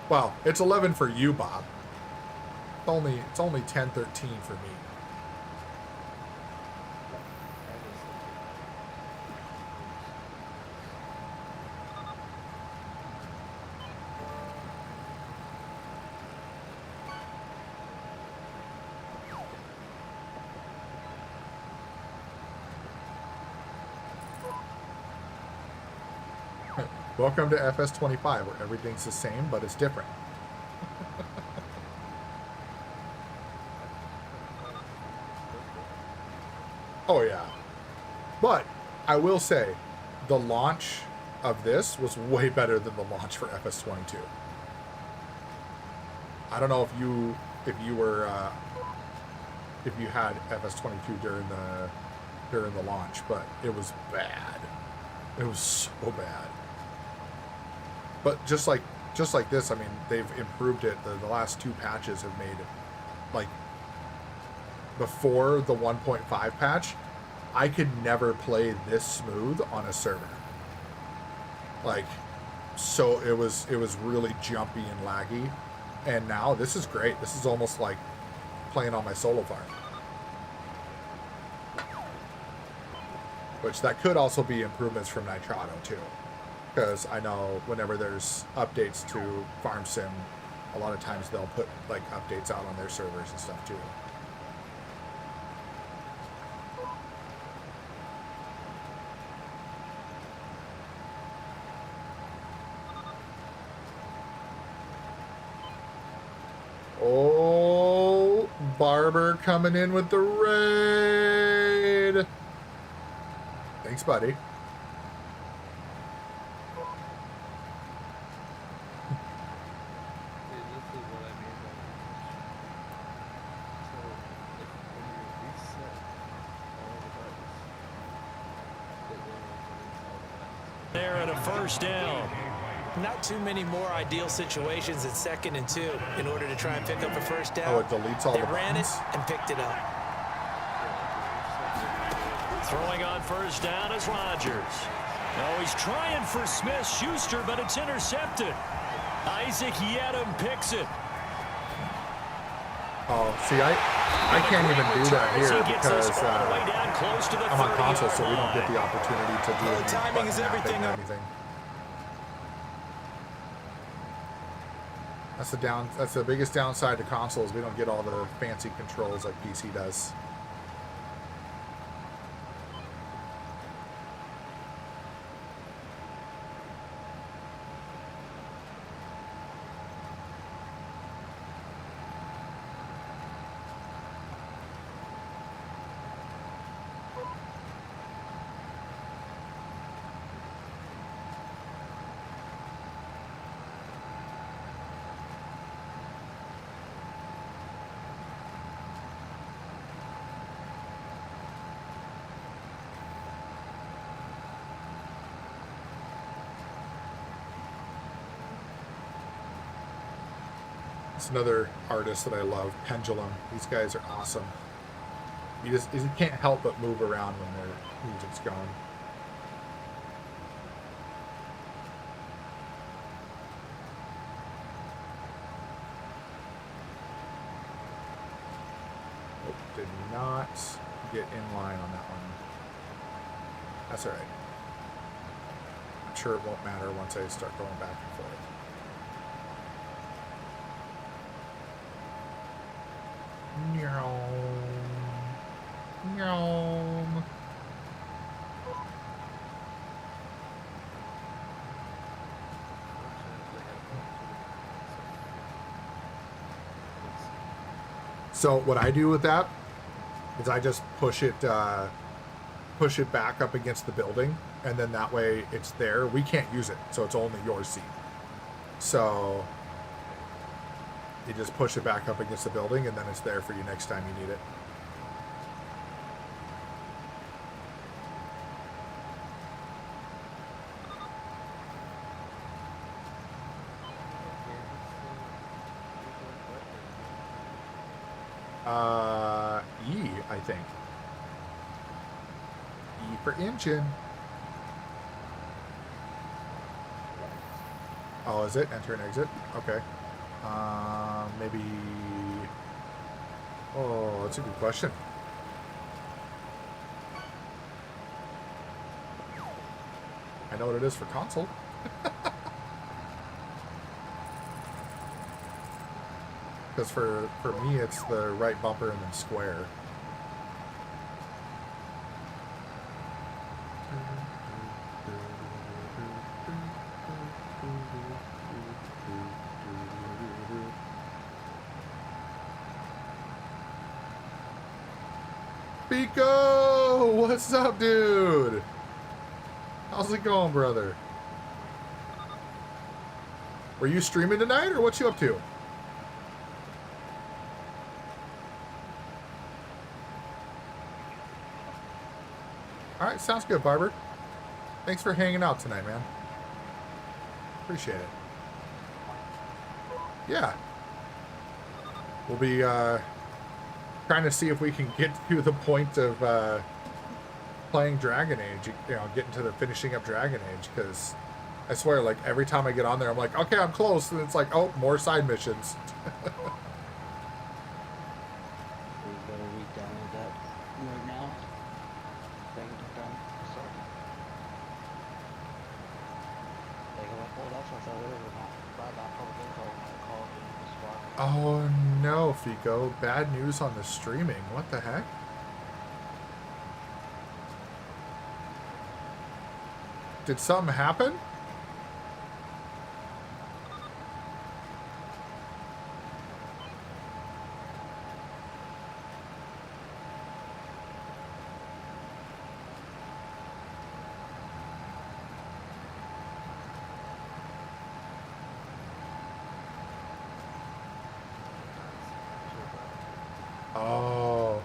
Well, it's 11 for you, Bob. It's only 10:13 for me. Welcome to FS25, where everything's the same, but it's different. Oh, yeah. But I will say, the launch of this was way better than the launch for FS22. I don't know if you had FS22 during the launch, but it was bad. It was so bad. But just like this, I mean, they've improved it. The last two patches have made it, like, before the 1.5 patch, I could never play this smooth on a server. Like, so it was really jumpy and laggy. And now this is great. This is almost like playing on my solo farm. Which that could also be improvements from Nitrado too. Because I know whenever there's updates to Farm Sim, a lot of times they'll put like updates out on their servers and stuff too. Oh, Barber coming in with the raid. Thanks, buddy. first down. Not too many more ideal situations at 2nd and 2 in order to try and pick up a first down. Oh, it deletes all They the ran buttons? it and picked it up. Throwing on first down is Rodgers. Oh, he's trying for Smith-Schuster, but it's intercepted. Isaac Yedem picks it. Oh, see, I can't even do that here because I'm on console, so we don't get the opportunity to do any timing is button everything. mapping or anything. That's the biggest downside to consoles. We don't get all the fancy controls like PC does. It's another artist that I love, Pendulum. These guys are awesome. You can't help but move around when their music's going. Nope, did not get in line on that one. That's alright. I'm sure it won't matter once I start going back and forth. Yum. So what I do with that is I just push it back up against the building, and then that way it's there. We can't use it, so it's only your seat. So you just push it back up against the building, and then it's there for you next time you need it. E, I think. E for engine. Oh, is it? Enter and exit? Okay. Maybe... Oh, that's a good question. I know what it is for console. Because for me, it's the right bumper and then square. Pico! What's up, dude? How's it going, brother? Were you streaming tonight, or what you up to? Alright, sounds good, Barber. Thanks for hanging out tonight, man. Appreciate it. Yeah. We'll be trying to see if we can get to the point of playing Dragon Age, you know, getting to the finishing up Dragon Age, because I swear, like, every time I get on there, I'm like, okay, I'm close, and it's like, oh, more side missions. Oh no, Fico. Bad news on the streaming. What the heck? Did something happen? Oh.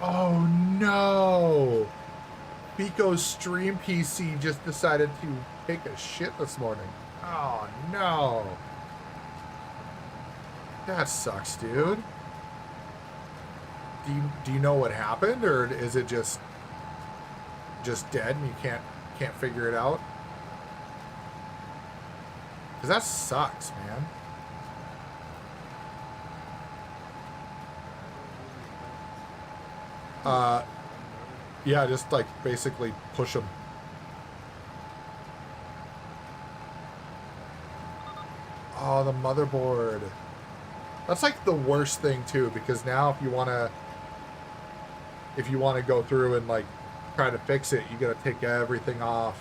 Oh no. Biko's stream PC just decided to take a shit this morning. Oh no. That sucks, dude. Do you know what happened, or is it just dead and you can't figure it out? Cause that sucks, man. Yeah, just like basically push them. Oh, the motherboard. That's like the worst thing too, because now if you wanna go through and like try to fix it, you gotta take everything off.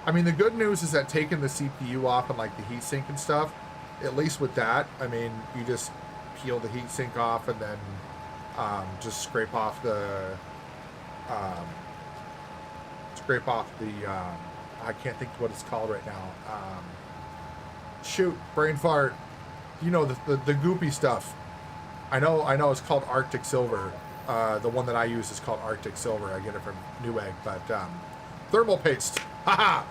I mean, the good news is that taking the CPU off and like the heatsink and stuff, at least with that, I mean, you just peel the heatsink off and then just scrape off the I can't think what it's called right now. Shoot, brain fart. You know, the goopy stuff. I know it's called Arctic Silver. The one that I use is called Arctic Silver. I get it from Newegg, but thermal paste. Haha,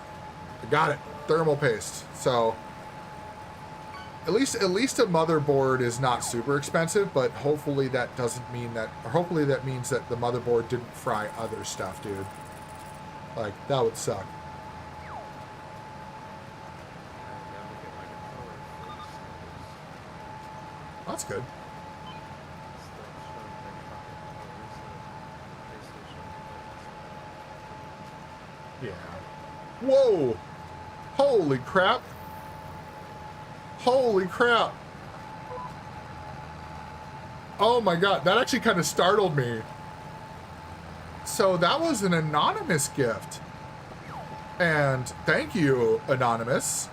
I got it. Thermal paste. So at least a motherboard is not super expensive, but hopefully that doesn't mean that, or hopefully that means that the motherboard didn't fry other stuff, dude. Like, that would suck. That's good. Yeah. Whoa! Holy crap! Holy crap! Oh my god, that actually kind of startled me. So that was an anonymous gift. And thank you, Anonymous.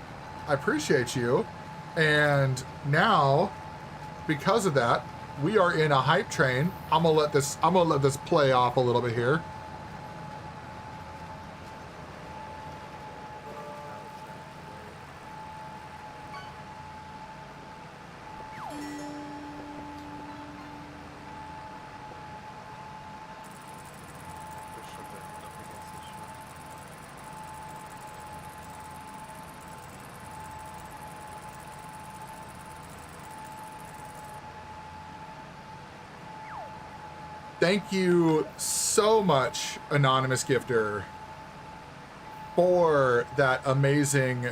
I appreciate you. And now, because of that, we are in a hype train. I'm gonna let this play off a little bit here. Thank you so much, Anonymous Gifter, for that amazing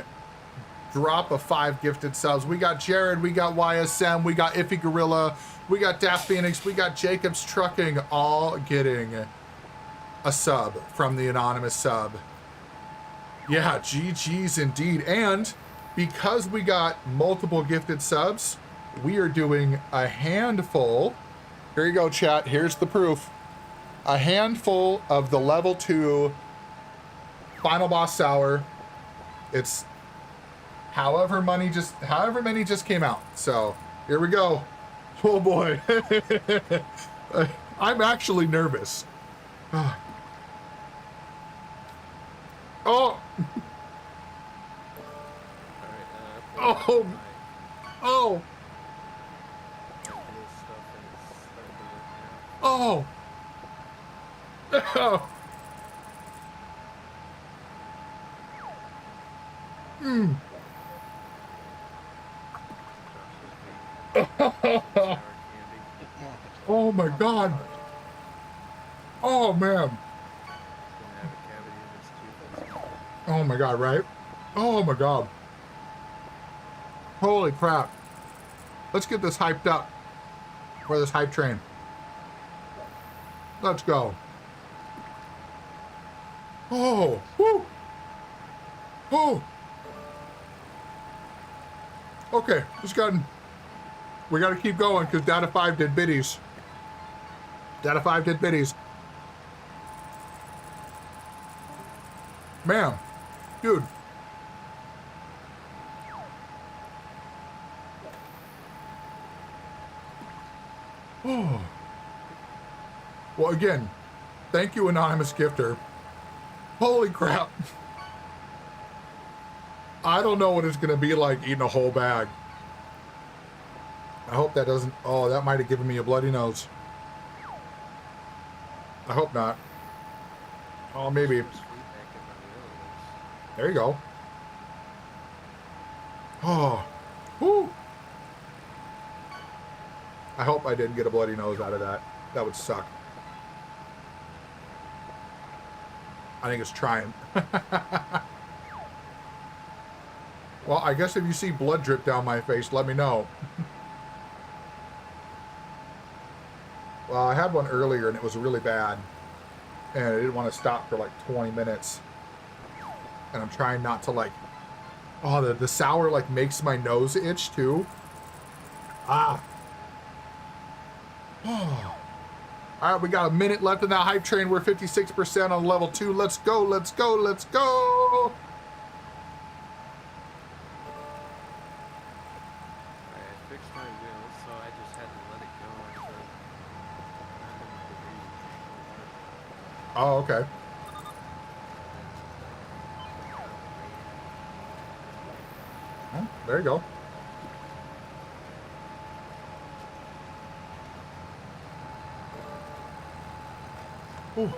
drop of 5 gifted subs. We got Jared, we got YSM, we got Iffy Gorilla, we got Daft Phoenix, we got Jacobs Trucking, all getting a sub from the Anonymous sub. Yeah, GG's indeed. And because we got multiple gifted subs, we are doing a handful. Here you go, chat. Here's the proof. A handful of the level 2 Final Boss Sour. It's however many just came out. So here we go. Oh boy. I'm actually nervous. Oh. Oh. Oh. Oh. Oh. Mm. Oh my God. Oh man. Oh my God, right? Oh my God. Holy crap. Let's get this hyped up for this hype train. Let's go. Oh, whoo. Oh. Okay, we gotta keep going because Data 5 did biddies. Data 5 did biddies. Man, dude. Oh. Well, again, thank you, Anonymous Gifter. Holy crap. I don't know what it's going to be like eating a whole bag. I hope that doesn't... Oh, that might have given me a bloody nose. I hope not. Oh, maybe. Some sweet back in my ears. There you go. Oh, whoo! I hope I didn't get a bloody nose out of that. That would suck. I think it's trying. Well, I guess if you see blood drip down my face, let me know. Well, I had one earlier and it was really bad. And I didn't want to stop for like 20 minutes. And I'm trying not to like... Oh, the sour like makes my nose itch too. Ah. Oh. All right, we got a minute left in that hype train. We're 56% on level 2. Let's go, let's go, let's go. I fixed my wheel, so I just had to let it go until Oh, okay. Oh, there you go. Ooh.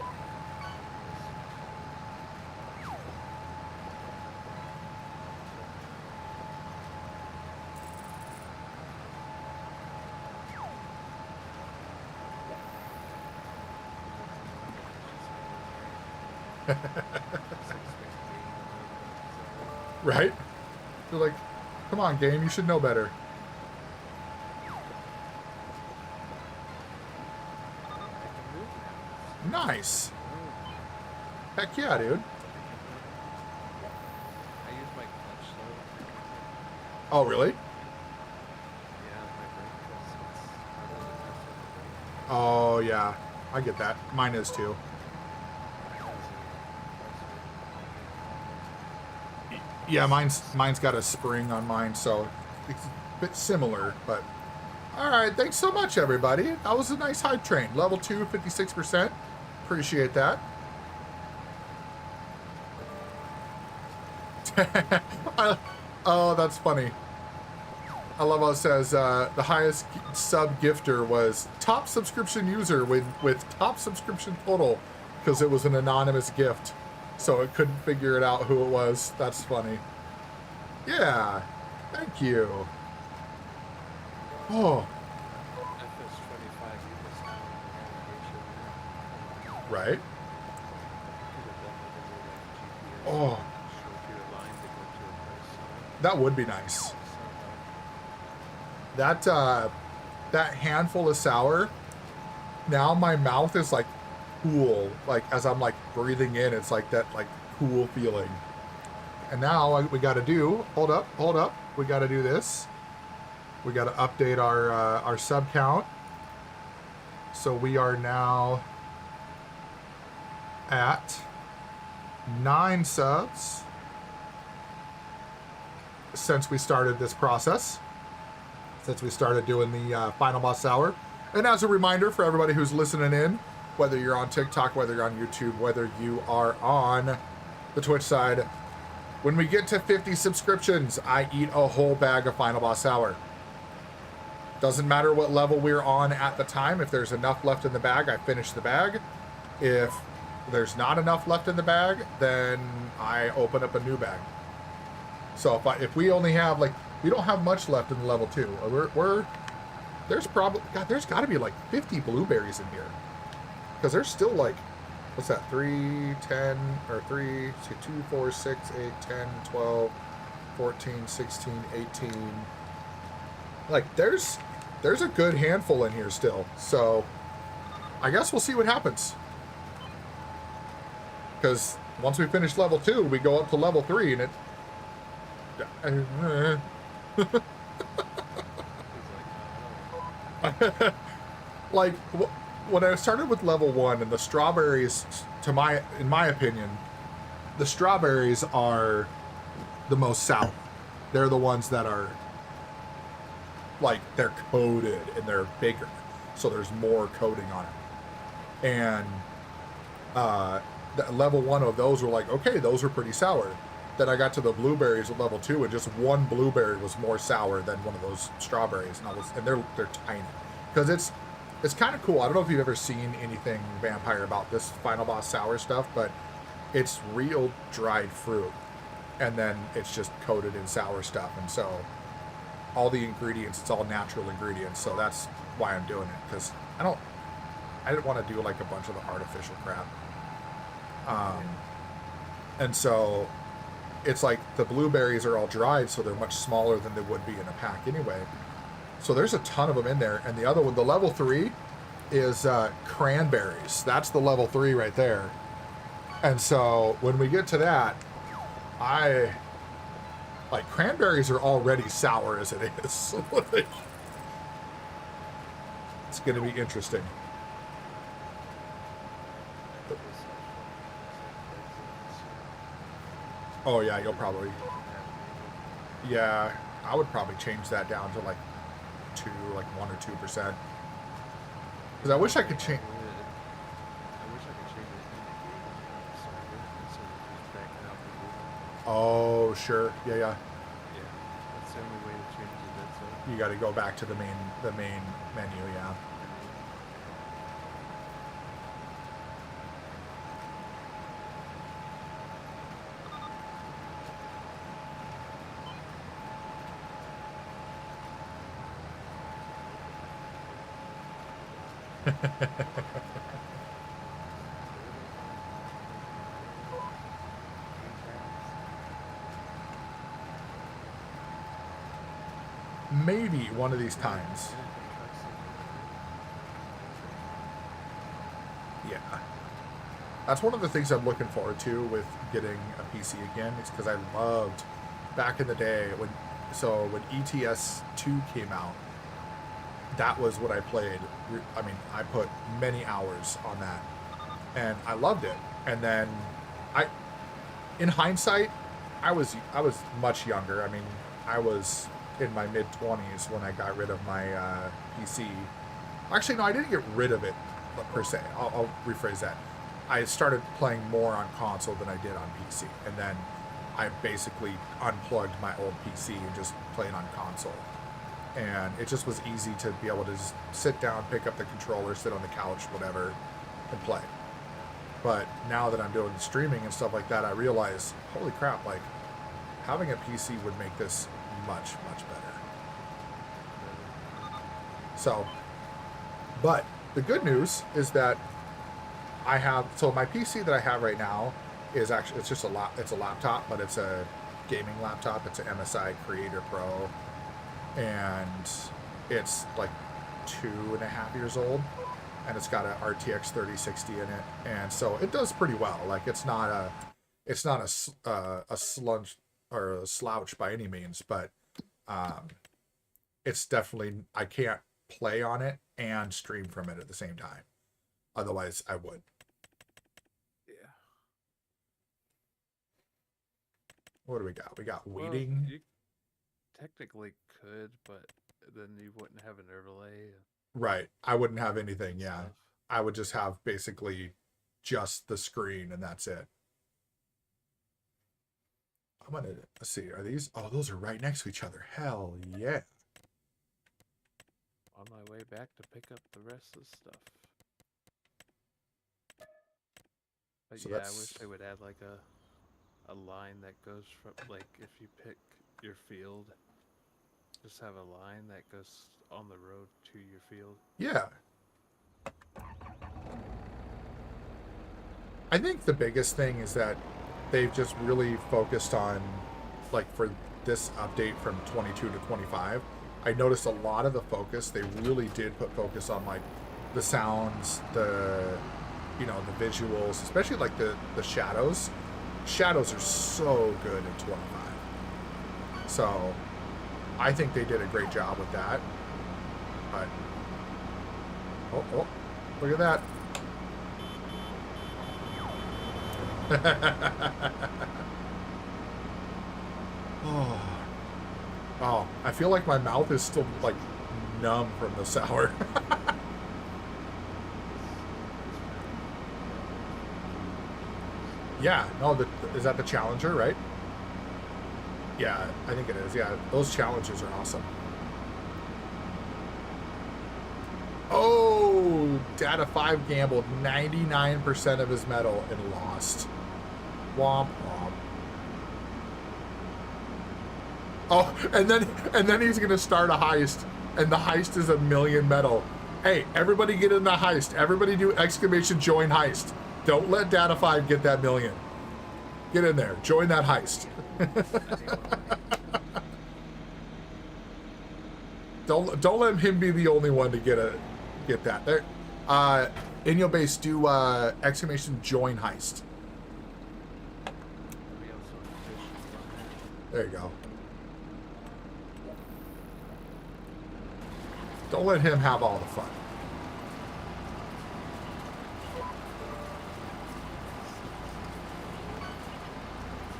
Right? You're like, come on, game, you should know better. Nice. Heck yeah, dude. I use my clutch slow. Oh, really? Yeah, my brake press. Oh, yeah. I get that. Mine is too. Yeah, mine's got a spring on mine, so it's a bit similar, but... Alright, thanks so much, everybody. That was a nice hype train. Level 2, 56%. Appreciate that. Oh, that's funny. I love how it says the highest sub gifter was top subscription user with top subscription total because it was an anonymous gift. So it couldn't figure it out who it was. That's funny. Yeah. Thank you. Oh. Right. Oh. That would be nice. That that handful of sour, now my mouth is like cool. Like as I'm like breathing in, it's like that like cool feeling. And now we got to do, hold up. We got to do this. We got to update our sub count. So we are now at 9 subs since we started this process, since we started doing the Final Boss Hour. And as a reminder for everybody who's listening in, whether you're on TikTok, whether you're on YouTube, whether you are on the Twitch side, when we get to 50 subscriptions, I eat a whole bag of Final Boss Hour. Doesn't matter what level we're on at the time. If there's enough left in the bag, I finish the bag. If there's not enough left in the bag, then I open up a new bag. So if we only have like, we don't have much left in level 2. There's probably, God, there's got to be like 50 blueberries in here. Because there's still like, what's that, 3, 10, or 3, 2, 4, 6, 8, 10, 12, 14, 16, 18. Like, there's a good handful in here still. So, I guess we'll see what happens. Because once we finish level 2, we go up to level 3, and it... like, when I started with level 1, and the strawberries, in my opinion, the strawberries are the most sour. They're the ones that are, like, they're coated and they're bigger, so there's more coating on it. And the level 1 of those were like, okay, those are pretty sour. Then I got to the blueberries at level 2, and just one blueberry was more sour than one of those strawberries, and they're tiny. Because it's kind of cool. I don't know if you've ever seen anything Vampire about this Final Boss Sour stuff, but it's real dried fruit, and then it's just coated in sour stuff. And so all the ingredients, it's all natural ingredients. So that's why I'm doing it, because I didn't want to do like a bunch of the artificial crap. And so it's like the blueberries are all dried, so they're much smaller than they would be in a pack anyway. So there's a ton of them in there. And the other one, the level 3, is cranberries. That's the level 3 right there. And so when we get to that, like, cranberries are already sour as it is. So it's going to be interesting. Oh yeah, you'll probably. Yeah, I would probably change that down to like 1 or 2%. Because I wish I could change. Oh sure, yeah. Yeah, that's the only way to change it. You got to go back to the main menu, yeah. Maybe one of these times. Yeah. That's one of the things I'm looking forward to with getting a PC again, is because I loved back in the day when ETS2 came out. That was what I played. I mean, I put many hours on that, and I loved it. And then in hindsight, I was much younger. I mean, I was in my mid-20s when I got rid of my PC. Actually, no, I didn't get rid of it per se. I'll rephrase that. I started playing more on console than I did on PC, and then I basically unplugged my old PC and just played on console. And it just was easy to be able to just sit down, pick up the controller, sit on the couch, whatever, and play. But now that I'm doing streaming and stuff like that, I realize, holy crap, like, having a PC would make this much, much better. So, but the good news is that so my PC that I have right now is actually, it's a laptop, but it's a gaming laptop. It's an MSI Creator Pro. And it's like 2.5 years old, and it's got an RTX 3060 in it, and so it does pretty well. Like, it's not a slunch or a slouch by any means, but it's definitely, I can't play on it and stream from it at the same time. Otherwise, I would. Yeah. What do we got? We got waiting. Well, you technically could, but then you wouldn't have an overlay. Right. I wouldn't have anything, yeah. Stuff. I would just have basically just the screen, and that's it. I'm gonna, let's see, are these, oh, those are right next to each other. Hell yeah. On my way back to pick up the rest of the stuff. But So yeah, I that's- wish they would add like a line that goes from, like, if you pick your field, just have a line that goes on the road to your field. Yeah. I think the biggest thing is that they've just really focused on, like, for this update from 22 to 25, I noticed a lot of the focus, they really did put focus on, like, the sounds, the visuals, especially, like, the shadows. Shadows are so good in 25. So I think they did a great job with that. But oh, look at that. Oh, I feel like my mouth is still, like, numb from the sour. Yeah, no, is that the Challenger, right? Yeah, I think it is. Yeah, those Challengers are awesome. Oh, Data 5 gambled 99% of his metal and lost. Womp womp. Oh, and then he's gonna start a heist, and the heist is 1,000,000 metal. Hey, everybody get in the heist. Everybody do exclamation join heist. Don't let Data 5 get that 1,000,000. Get in there. Join that heist. Don't let him be the only one to get that. There, in your base, do exclamation join heist. There you go. Don't let him have all the fun.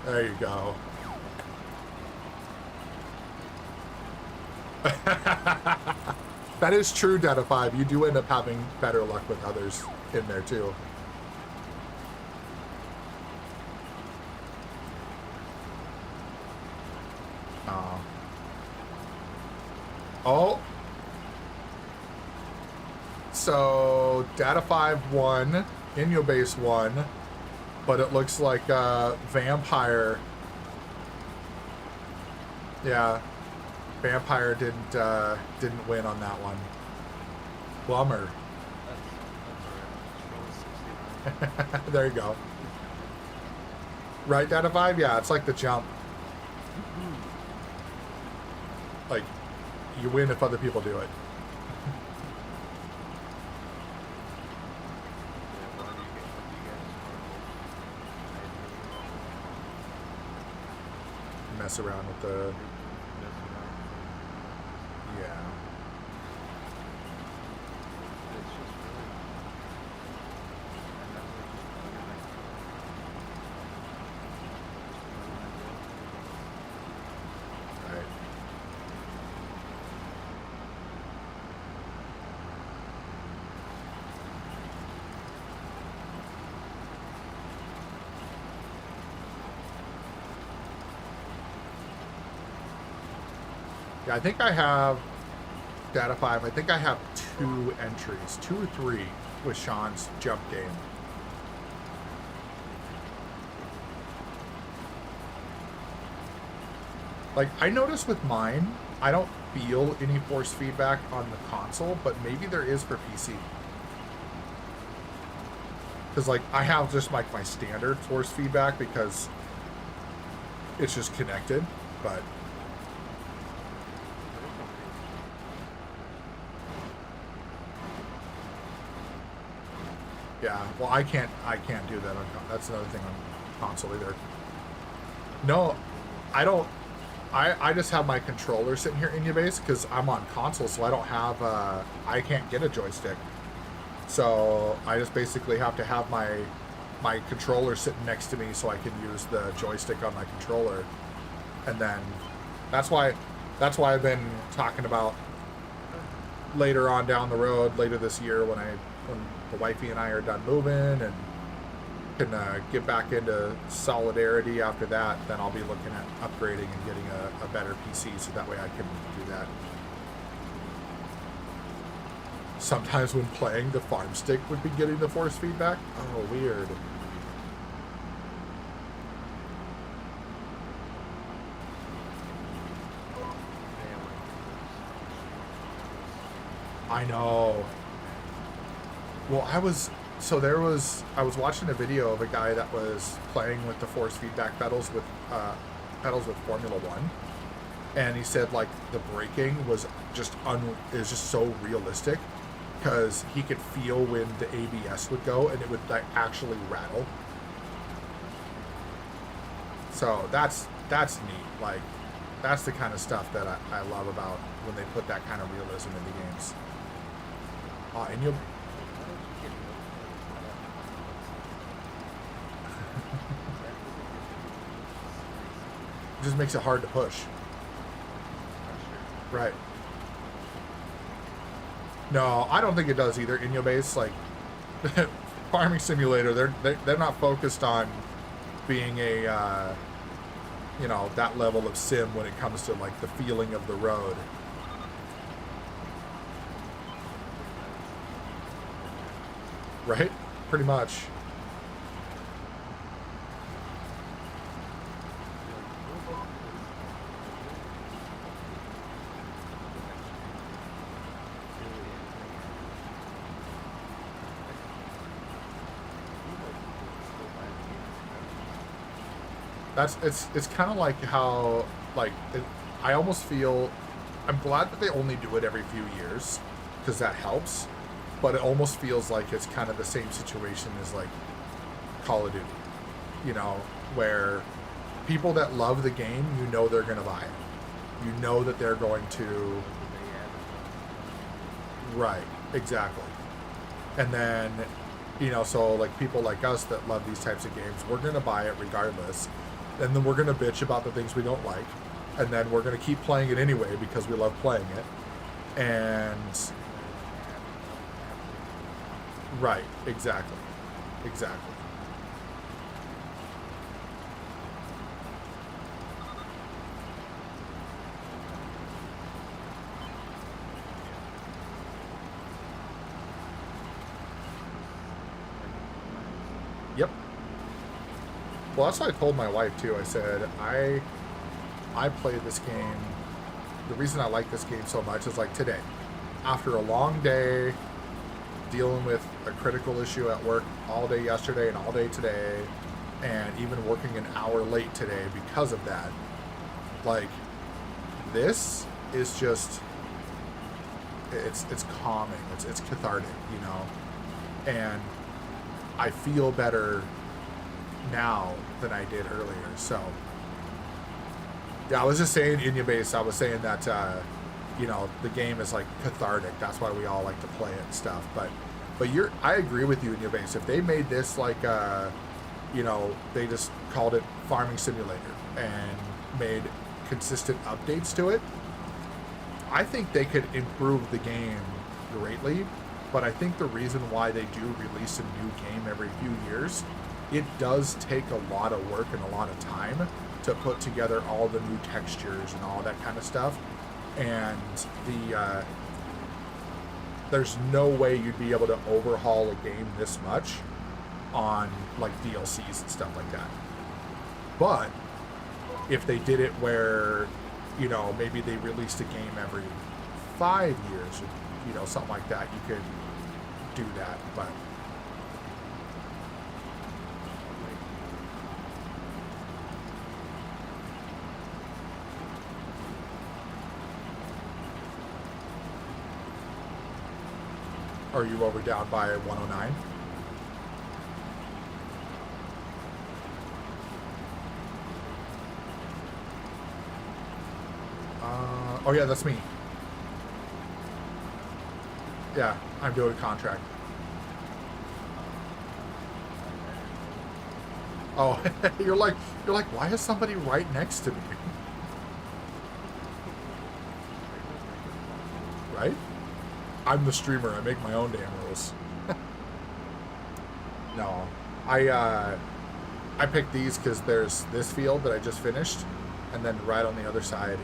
There you go. That is true, Data 5. You do end up having better luck with others in there too. Oh. So Data 5 won, in your base won, but it looks like Vampire. Yeah. Vampire didn't win on that one. Bummer. There you go. Right, Data 5? Yeah, it's like the jump. Like, you win if other people do it. Mess around with the... Yeah. Right. Yeah, I think I have Data 5. I think I have 2 entries, 2 or 3 with Sean's jump game. Like, I noticed with mine, I don't feel any force feedback on the console, but maybe there is for PC. Because, like, I have just, like, my standard force feedback because it's just connected, but... Yeah, well, I can't do that on that's another thing on console either. No, I don't. I just have my controller sitting here in your base because I'm on console, so I don't have I can't get a joystick. So I just basically have to have my controller sitting next to me so I can use the joystick on my controller. And then that's why I've been talking about later on down the road, later this year when the wifey and I are done moving and can get back into Solidarity after that, then I'll be looking at upgrading and getting a better PC so that way I can do that. Sometimes when playing, the farm stick would be getting the force feedback. Oh, weird. I know. Well, I was watching a video of a guy that was playing with the force feedback pedals with Formula 1, and he said like the braking was just so realistic because he could feel when the ABS would go and it would like actually rattle. So that's neat. Like that's the kind of stuff that I love about when they put that kind of realism into games. And you'll. It just makes it hard to push. Right. No, I don't think it does either. In your base, like Farming Simulator, they're not focused on being a that level of sim when it comes to like the feeling of the road. Right? Pretty much. it's kind of like how I almost feel I'm glad that they only do it every few years because that helps, but it almost feels like it's kind of the same situation as like Call of Duty, you know, where people that love the game, you know they're going to buy it. You know that they're going to... Right, exactly. And then, you know, so like people like us that love these types of games, we're going to buy it regardless. And then we're going to bitch about the things we don't like. And then we're going to keep playing it anyway because we love playing it. And... Right, exactly. Exactly. Yep. Well, that's what I told my wife too. I said, I played this game. The reason I like this game so much is like today, after a long day dealing with a critical issue at work all day yesterday and all day today, and even working an hour late today because of that, like, this is just, it's calming, it's cathartic, you know, and I feel better now than I did earlier. So yeah, I was just saying in your base, I was saying that you know, the game is like cathartic. That's why we all like to play it and stuff. But I agree with you in your base. If they made this like you know, they just called it Farming Simulator and made consistent updates to it, I think they could improve the game greatly. But I think the reason why they do release a new game every few years, it does take a lot of work and a lot of time to put together all the new textures and all that kind of stuff. And there's no way you'd be able to overhaul a game this much on like DLCs and stuff like that. But if they did it where, you know, maybe they released a game every 5 years, or, you know, something like that, you could do that. But are you over down by 109? Oh yeah, that's me. Yeah, I'm doing a contract. Oh, you're like, why is somebody right next to me? Right? I'm the streamer. I make my own damn rules. No, I picked these because there's this field that I just finished, and then right on the other side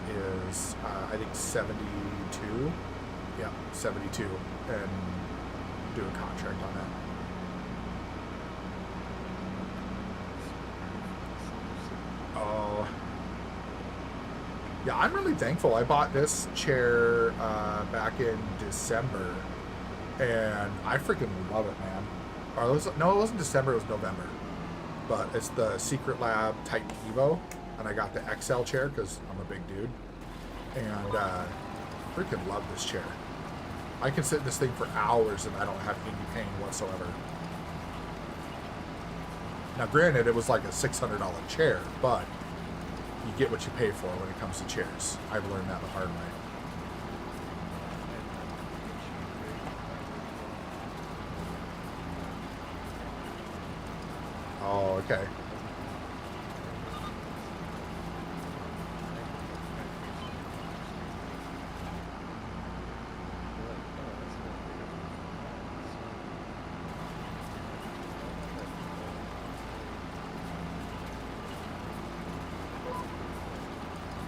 is I think 72. Yeah, 72, and do a contract on that. Oh. Yeah, I'm really thankful. I bought this chair back in December, and I freaking love it, man. No, it wasn't December, it was November. But it's the Secret Lab Titan Evo, and I got the XL chair because I'm a big dude. And freaking love this chair. I can sit in this thing for hours and I don't have any pain whatsoever. Now, granted, it was like a $600 chair, but you get what you pay for when it comes to chairs. I've learned that the hard way. Oh, okay.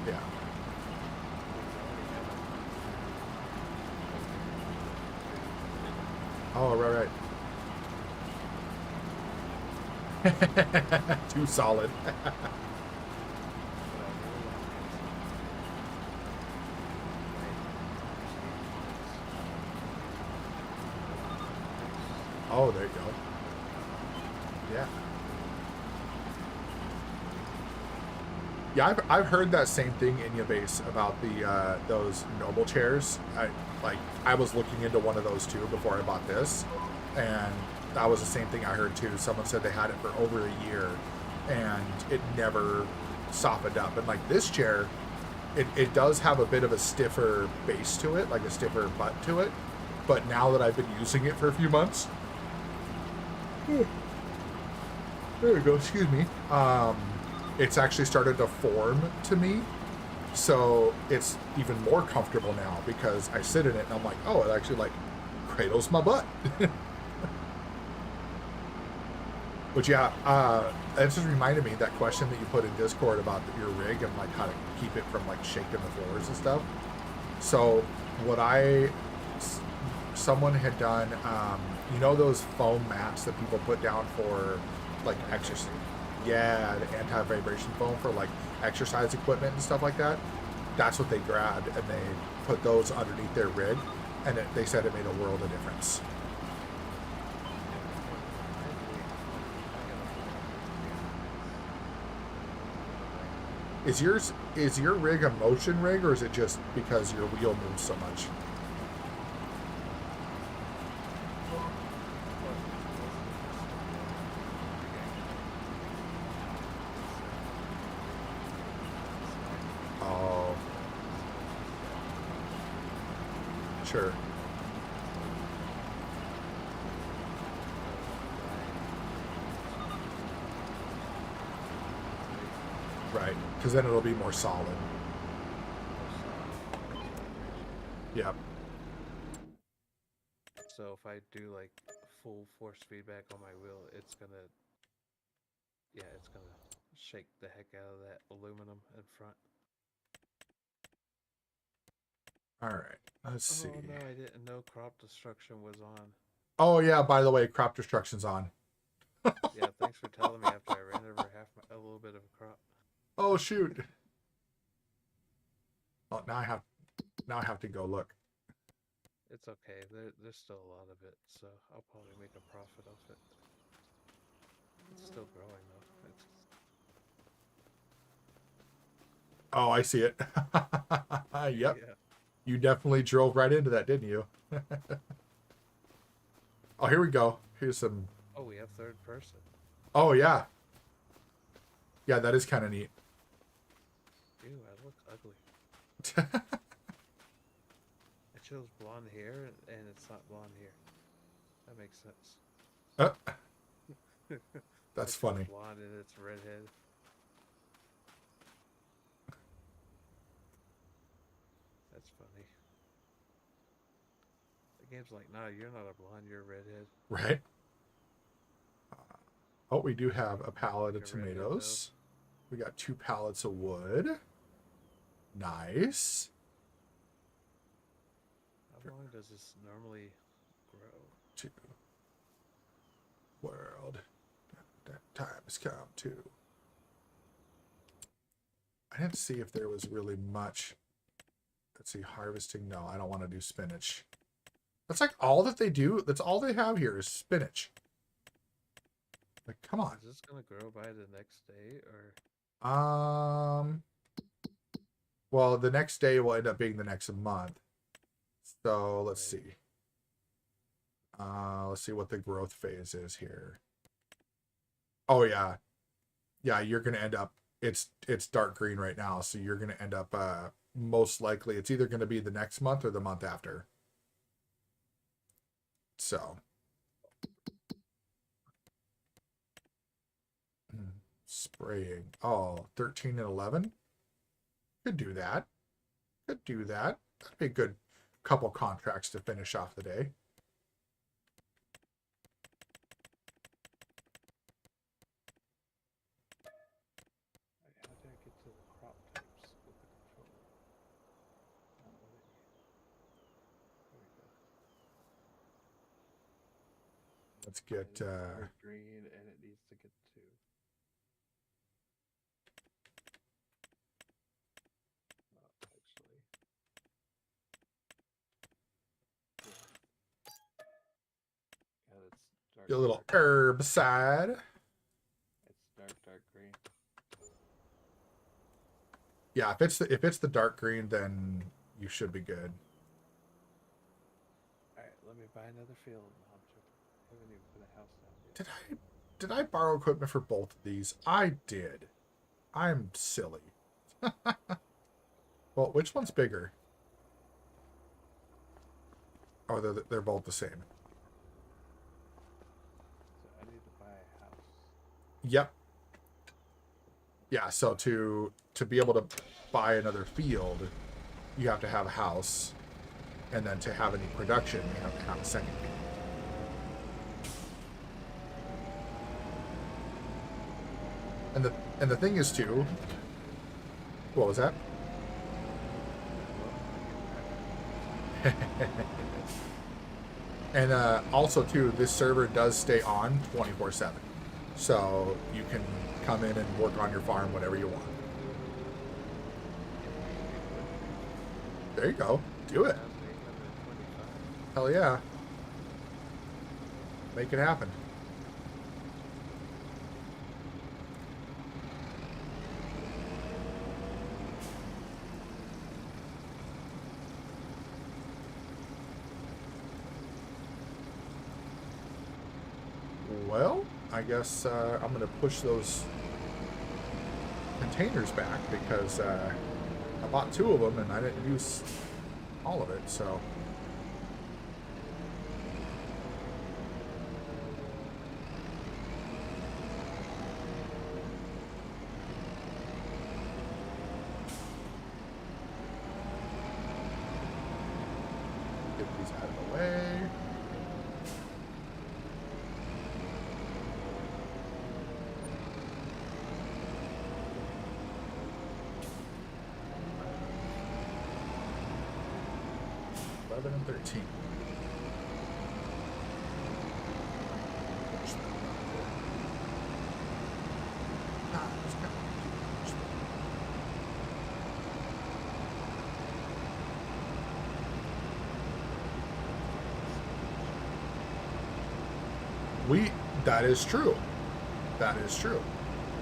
Yeah. Oh, right. Too solid. Oh, there you go. Yeah. Yeah, I've heard that same thing in your base about the those noble chairs. I was looking into one of those too before I bought this, and that was the same thing I heard too. Someone said they had it for over a year, and it never softened up. And like this chair, it does have a bit of a stiffer base to it, like a stiffer butt to it. But now that I've been using it for a few months, there we go. Excuse me. It's actually started to form to me, so it's even more comfortable now because I sit in it and I'm like, oh, it actually like cradles my butt. But yeah, that just reminded me that question that you put in Discord about your rig and like how to keep it from like shaking the floors and stuff. So what someone had done, you know those foam mats that people put down for like exercise? Yeah, the anti-vibration foam for like exercise equipment and stuff like that. That's what they grabbed and they put those underneath their rig, and they said it made a world of difference. Is your rig a motion rig, or is it just because your wheel moves so much? Oh, sure. Right, because then it'll be more solid. Yep. So if I do like full force feedback on my wheel, it's gonna shake the heck out of that aluminum in front. All right, let's see. Oh no, I didn't know crop destruction was on. Oh yeah, by the way, crop destruction's on. Yeah, thanks for telling me after I ran over a little bit of a crop. Oh shoot. Oh, now I have to go look. It's okay. There's still a lot of it, so I'll probably make a profit off it. It's still growing though. Oh, I see it. Yep. Yeah. You definitely drove right into that, didn't you? Oh, here we go. Here's some. Oh, we have third person. Oh yeah. Yeah, that is kind of neat. Ew, I look ugly. I chose blonde hair, and it's not blonde hair. That makes sense. That's I chose funny. blonde and it's redhead. That's funny. The game's like, nah, you're not a blonde, you're a redhead. Right? Oh, we do have a pallet of Like a redhead, tomatoes. We got 2 pallets of wood. Nice. How long does this normally grow? 2. World. That time has come too. I didn't see if there was really much. Let's see, harvesting. No, I don't want to do spinach. That's like all that they do. That's all they have here is spinach. Like, come on. Is this gonna grow by the next day, or? Well, the next day will end up being the next month. So let's see. Let's see what the growth phase is here. Oh yeah. Yeah, you're gonna end up, it's dark green right now, so you're gonna end up most likely it's either gonna be the next month or the month after. So spraying. Oh, 13 and 11. Could do that. Could do that. That'd be a good couple contracts to finish off the day. How did I get to the crop types with the controller? Not let it. There we go. Let's get Dark green, and it needs to get to. Actually. God, it's dark. a little dark. herbicide. It's dark green. Yeah, if it's the dark green, then you should be good. Alright, let me buy another field. No, I'm joking. I haven't even put a house down yet. Did I borrow equipment for both of these? I did. I'm silly. Well, which one's bigger? Oh, they're both the same. So I need to buy a house. Yep. Yeah, so to be able to buy another field, you have to have a house, and then to have any production, you have to have a second field. And the thing is too. What was that? And also too, this server does stay on 24/7, so you can come in and work on your farm whenever you want. There you go. Do it. Hell yeah. Make it happen. Well, I guess I'm going to push those containers back because I bought 2 of them and I didn't use all of it, so. Get these out of the way. And 13. That is true. That is true.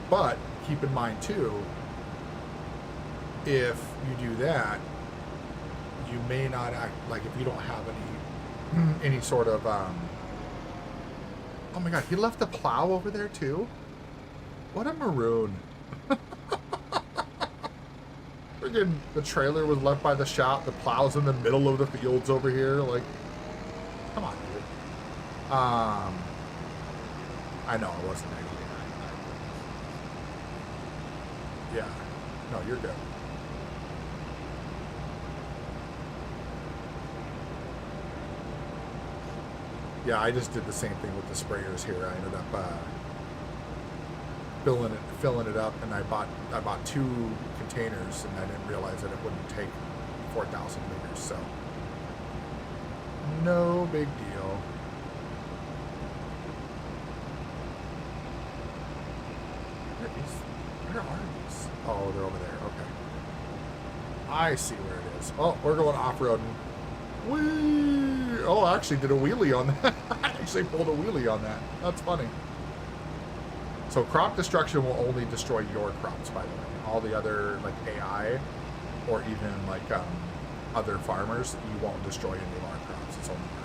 But keep in mind too, if you do that, you may not act like if you don't have any sort of oh my god, he left the plow over there too? What a maroon. Friggin' the trailer was left by the shop, the plow's in the middle of the fields over here, like, come on, dude. I know it wasn't negative. Yeah. No, you're good. Yeah, I just did the same thing with the sprayers here. I ended up filling it up, and I bought 2 containers, and I didn't realize that it wouldn't take 4,000 liters. So no big deal. Where are these? Oh, they're over there. Okay. I see where it is. Oh, we're going off-roading. Whee! Oh, I actually did a wheelie on that. I actually pulled a wheelie on that. That's funny. So crop destruction will only destroy your crops, by the way. All the other, like, AI or even, like, other farmers, you won't destroy any of our crops. It's only your own.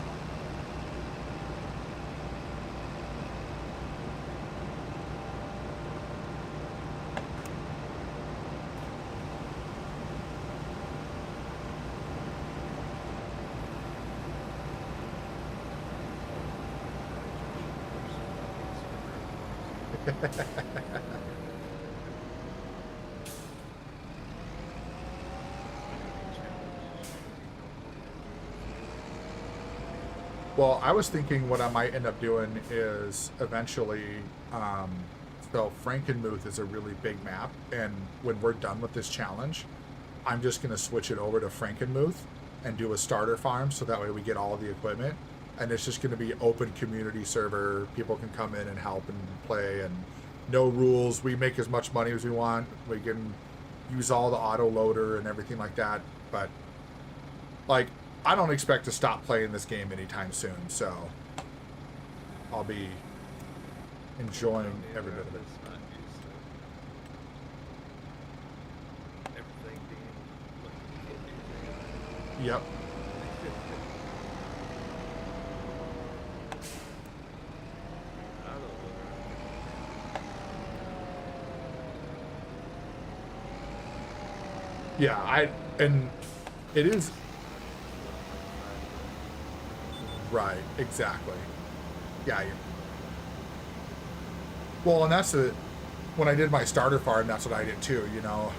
Well, I was thinking what I might end up doing is eventually, so Frankenmuth is a really big map, and when we're done with this challenge, I'm just going to switch it over to Frankenmuth and do a starter farm, so that way we get all of the equipment, and it's just going to be open community server. People can come in and help and play, and no rules. We make as much money as we want. We can use all the auto loader and everything like that, but like, I don't expect to stop playing this game anytime soon, so I'll be enjoying every bit of it. Everything Yep. I don't know. Yeah, and it is right, exactly. Yeah. Well, and that's when I did my starter farm, that's what I did too, you know.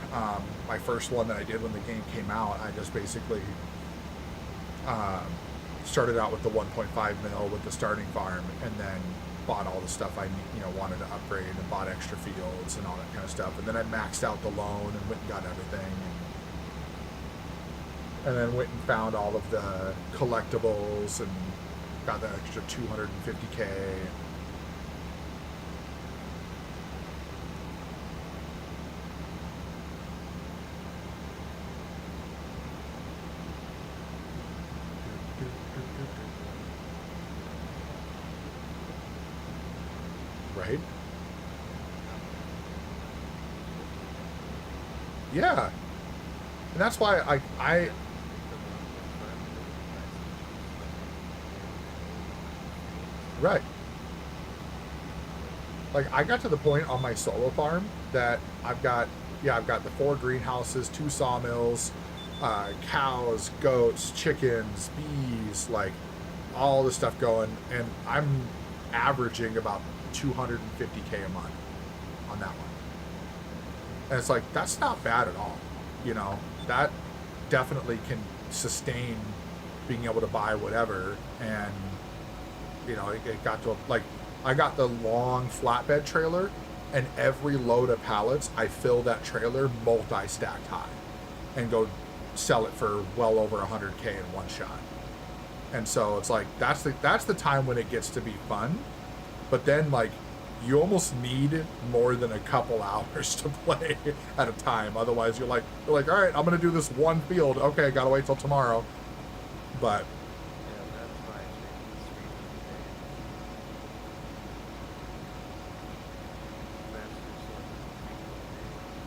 My first one that I did when the game came out, I just basically started out with the 1.5 mil with the starting farm, and then bought all the stuff I wanted to upgrade, and bought extra fields and all that kind of stuff. And then I maxed out the loan and went and got everything, and then went and found all of the collectibles and got that extra 250K. Right? Yeah. And that's why I right. Like, I got to the point on my solo farm that I've got the 4 greenhouses, 2 sawmills, cows, goats, chickens, bees, like all the stuff going, and I'm averaging about 250K a month on that one. And it's like, that's not bad at all. You know, that definitely can sustain being able to buy whatever. And, you know, it got to, like, I got the long flatbed trailer, and every load of pallets, I fill that trailer multi-stacked high and go sell it for well over 100K in one shot. And so it's like, that's the time when it gets to be fun. But then, like, you almost need more than a couple hours to play at a time. Otherwise, you're like, all right, I'm gonna do this one field. Okay, gotta wait till tomorrow. But Yeah, that's why I think the stream today.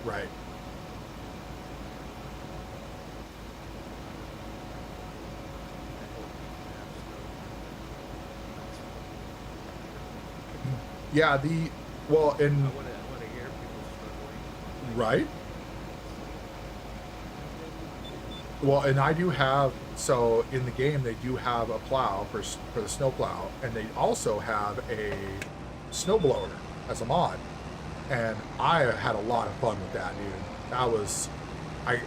right, yeah. And I want to hear people struggling. right. Well, and I do have, so in the game they do have a plow for the snow plow, and they also have a snowblower as a mod, and I had a lot of fun with that, dude. That was,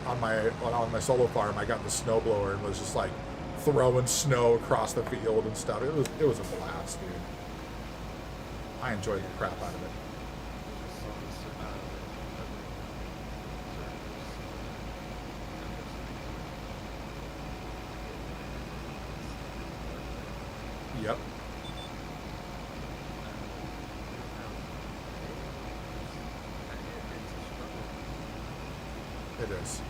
on my solo farm, I got the snowblower and was just like throwing snow across the field and stuff. It was a blast, dude. I enjoyed the crap out of it. Yep. It is.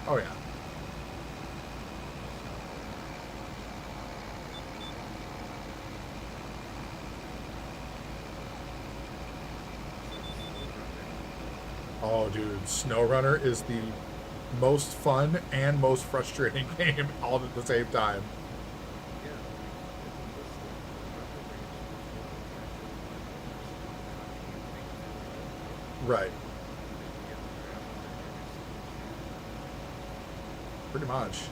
Oh yeah. Oh, dude, SnowRunner is the most fun and most frustrating game all at the same time. Right. Pretty much.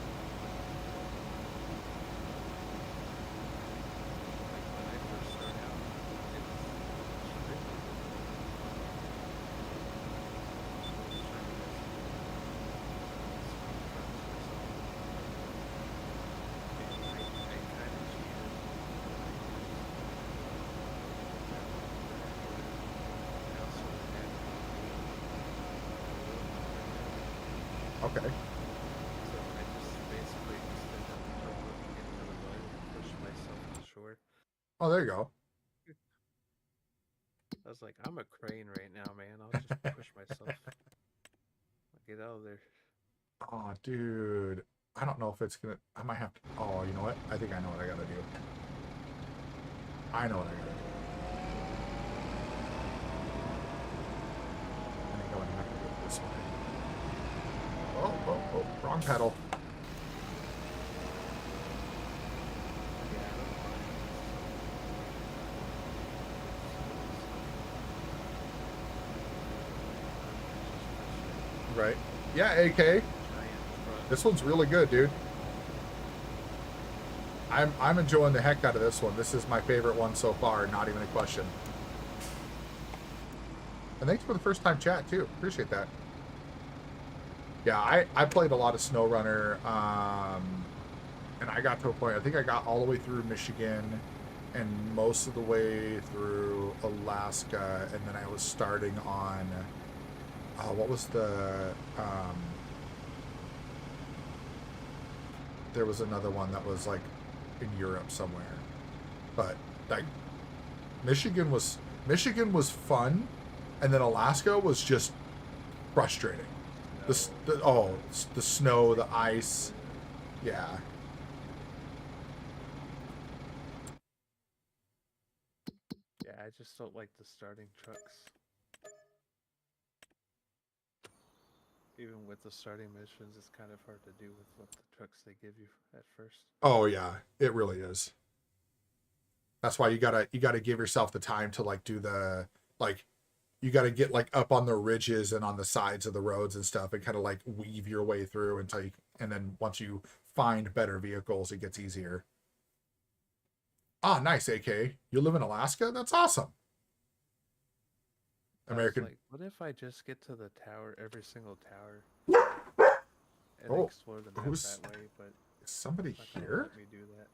Okay. So I just basically just ended up looking into the mud and pushed myself to shore. Oh, there you go. I was like, I'm a crane right now, man. I'll just push myself. I'll get out of there. Oh, dude. I don't know if it's gonna... I might have to... Oh, you know what? I think I know what I gotta do. I know what I gotta do. Oh, wrong pedal. Right. Yeah, AK. This one's really good, dude. I'm enjoying the heck out of this one. This is my favorite one so far, not even a question. And thanks for the first time chat too. Appreciate that. Yeah, I played a lot of SnowRunner, and I got to a point, I think I got all the way through Michigan and most of the way through Alaska, and then I was starting on, what was the, there was another one that was like in Europe somewhere. But like Michigan was fun, and then Alaska was just frustrating. The snow, the ice. Yeah. Yeah, I just don't like the starting trucks. Even with the starting missions, it's kind of hard to do with what the trucks they give you at first. Oh yeah, it really is. That's why you gotta give yourself the time to like do the like, you gotta get like up on the ridges and on the sides of the roads and stuff and kind of like weave your way through until you, and then once you find better vehicles, it gets easier. Ah, nice, AK. You live in Alaska? That's awesome. American. Like, what if I just get to the tower, every single tower, and explore the map that way? But is somebody here? Let me do that.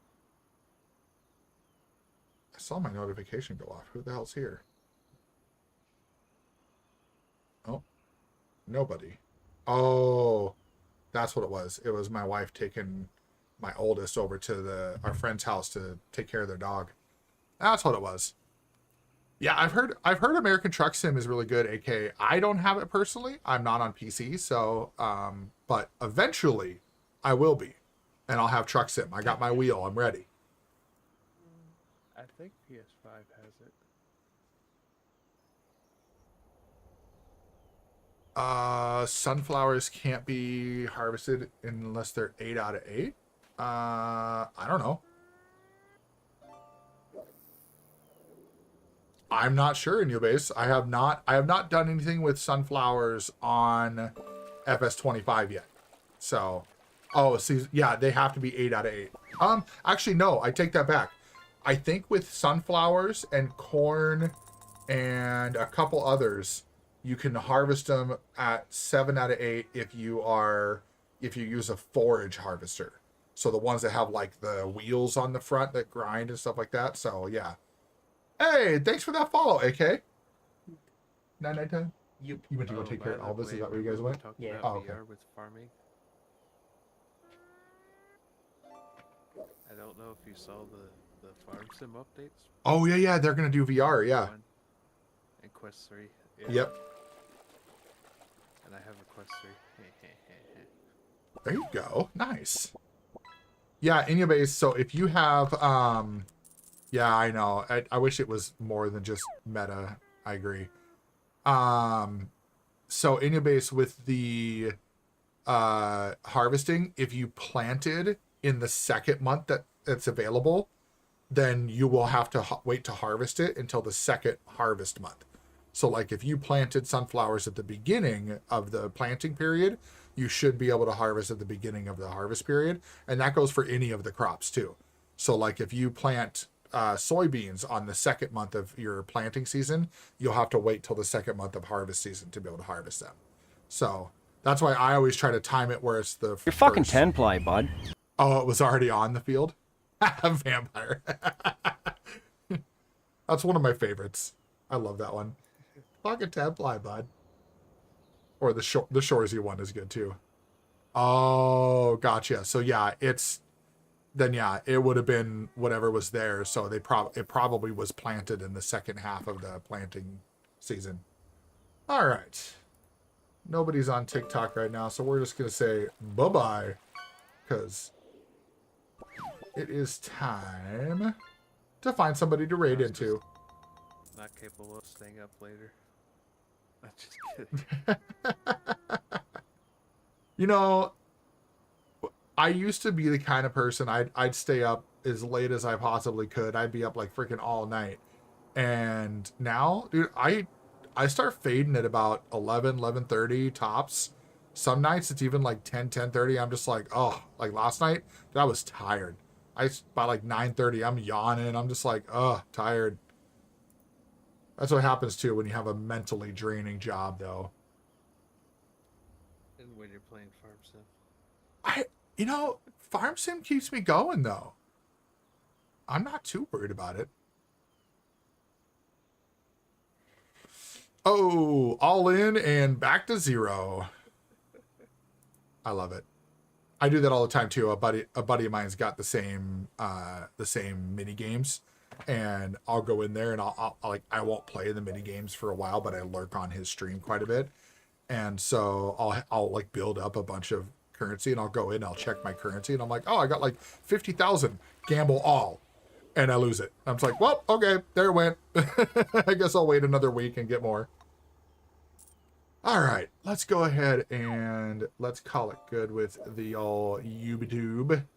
I saw my notification go off. Who the hell's here? Oh, nobody. Oh, that's what it was. It was my wife taking my oldest over to our friend's house to take care of their dog. That's what it was. Yeah, I've heard American Truck Sim is really good, AK. I don't have it personally. I'm not on PC, so but eventually I will be. And I'll have Truck Sim. I got my wheel. I'm ready. I think PS5 has it. Sunflowers can't be harvested unless they're 8 out of 8. I don't know. I'm not sure in your base. I have not done anything with sunflowers on FS25 yet. So, see, yeah, they have to be 8 out of 8. Actually, no, I take that back. I think with sunflowers and corn and a couple others, you can harvest them at 7 out of 8 if you use a forage harvester. So the ones that have like the wheels on the front that grind and stuff like that. So yeah. Hey, thanks for that follow, AK. 9 You went to go take care of Elvis? Is that where you guys went? Yeah. Oh, okay. VR with farming. I don't know if you saw the farm sim updates. Oh yeah, they're gonna do VR, yeah. And Quest 3. Yeah. Yep. And I have a Quest 3. There you go. Nice. Yeah, in your base. So if you have, yeah, I know. I wish it was more than just meta. I agree. So in your base with the harvesting, if you planted in the second month that it's available, then you will have to wait to harvest it until the second harvest month. So like if you planted sunflowers at the beginning of the planting period, you should be able to harvest at the beginning of the harvest period. And that goes for any of the crops too. So like if you plant soybeans on the second month of your planting season, you'll have to wait till the second month of harvest season to be able to harvest them. So that's why I always try to time it where it's the You're fucking 10-ply, bud. Oh, it was already on the field? Vampire. That's one of my favorites. I love that one. Fucking 10-ply, bud. Or the Shoresy one is good too. Oh, gotcha. So yeah, it would have been whatever was there. So it probably was planted in the second half of the planting season. All right. Nobody's on TikTok right now, so we're just gonna say bye-bye, because it is time to find somebody to raid into. Not capable of staying up later. I'm just kidding. You know, I used to be the kind of person I'd stay up as late as I possibly could. I'd be up like freaking all night. And now, dude, I start fading at about 11:30 tops. Some nights it's even like 10:30. I'm just like, oh, like last night, dude, I was tired. By like 9:30, I'm yawning. I'm just like, oh, tired. That's what happens too when you have a mentally draining job, though. And when you're playing Farm Sim. Farm Sim keeps me going, though. I'm not too worried about it. Oh, all in and back to zero. I love it. I do that all the time too. A buddy of mine's got the same mini games, and I'll go in there and I won't play the mini games for a while, but I lurk on his stream quite a bit, and so I'll like build up a bunch of currency, and I'll go in, I'll check my currency, and I'm like, oh, I got like 50,000. Gamble all, and I lose it. I'm just like, well, okay, there it went. I guess I'll wait another week and get more. All right, let's go ahead and let's call it good with the old YouTube.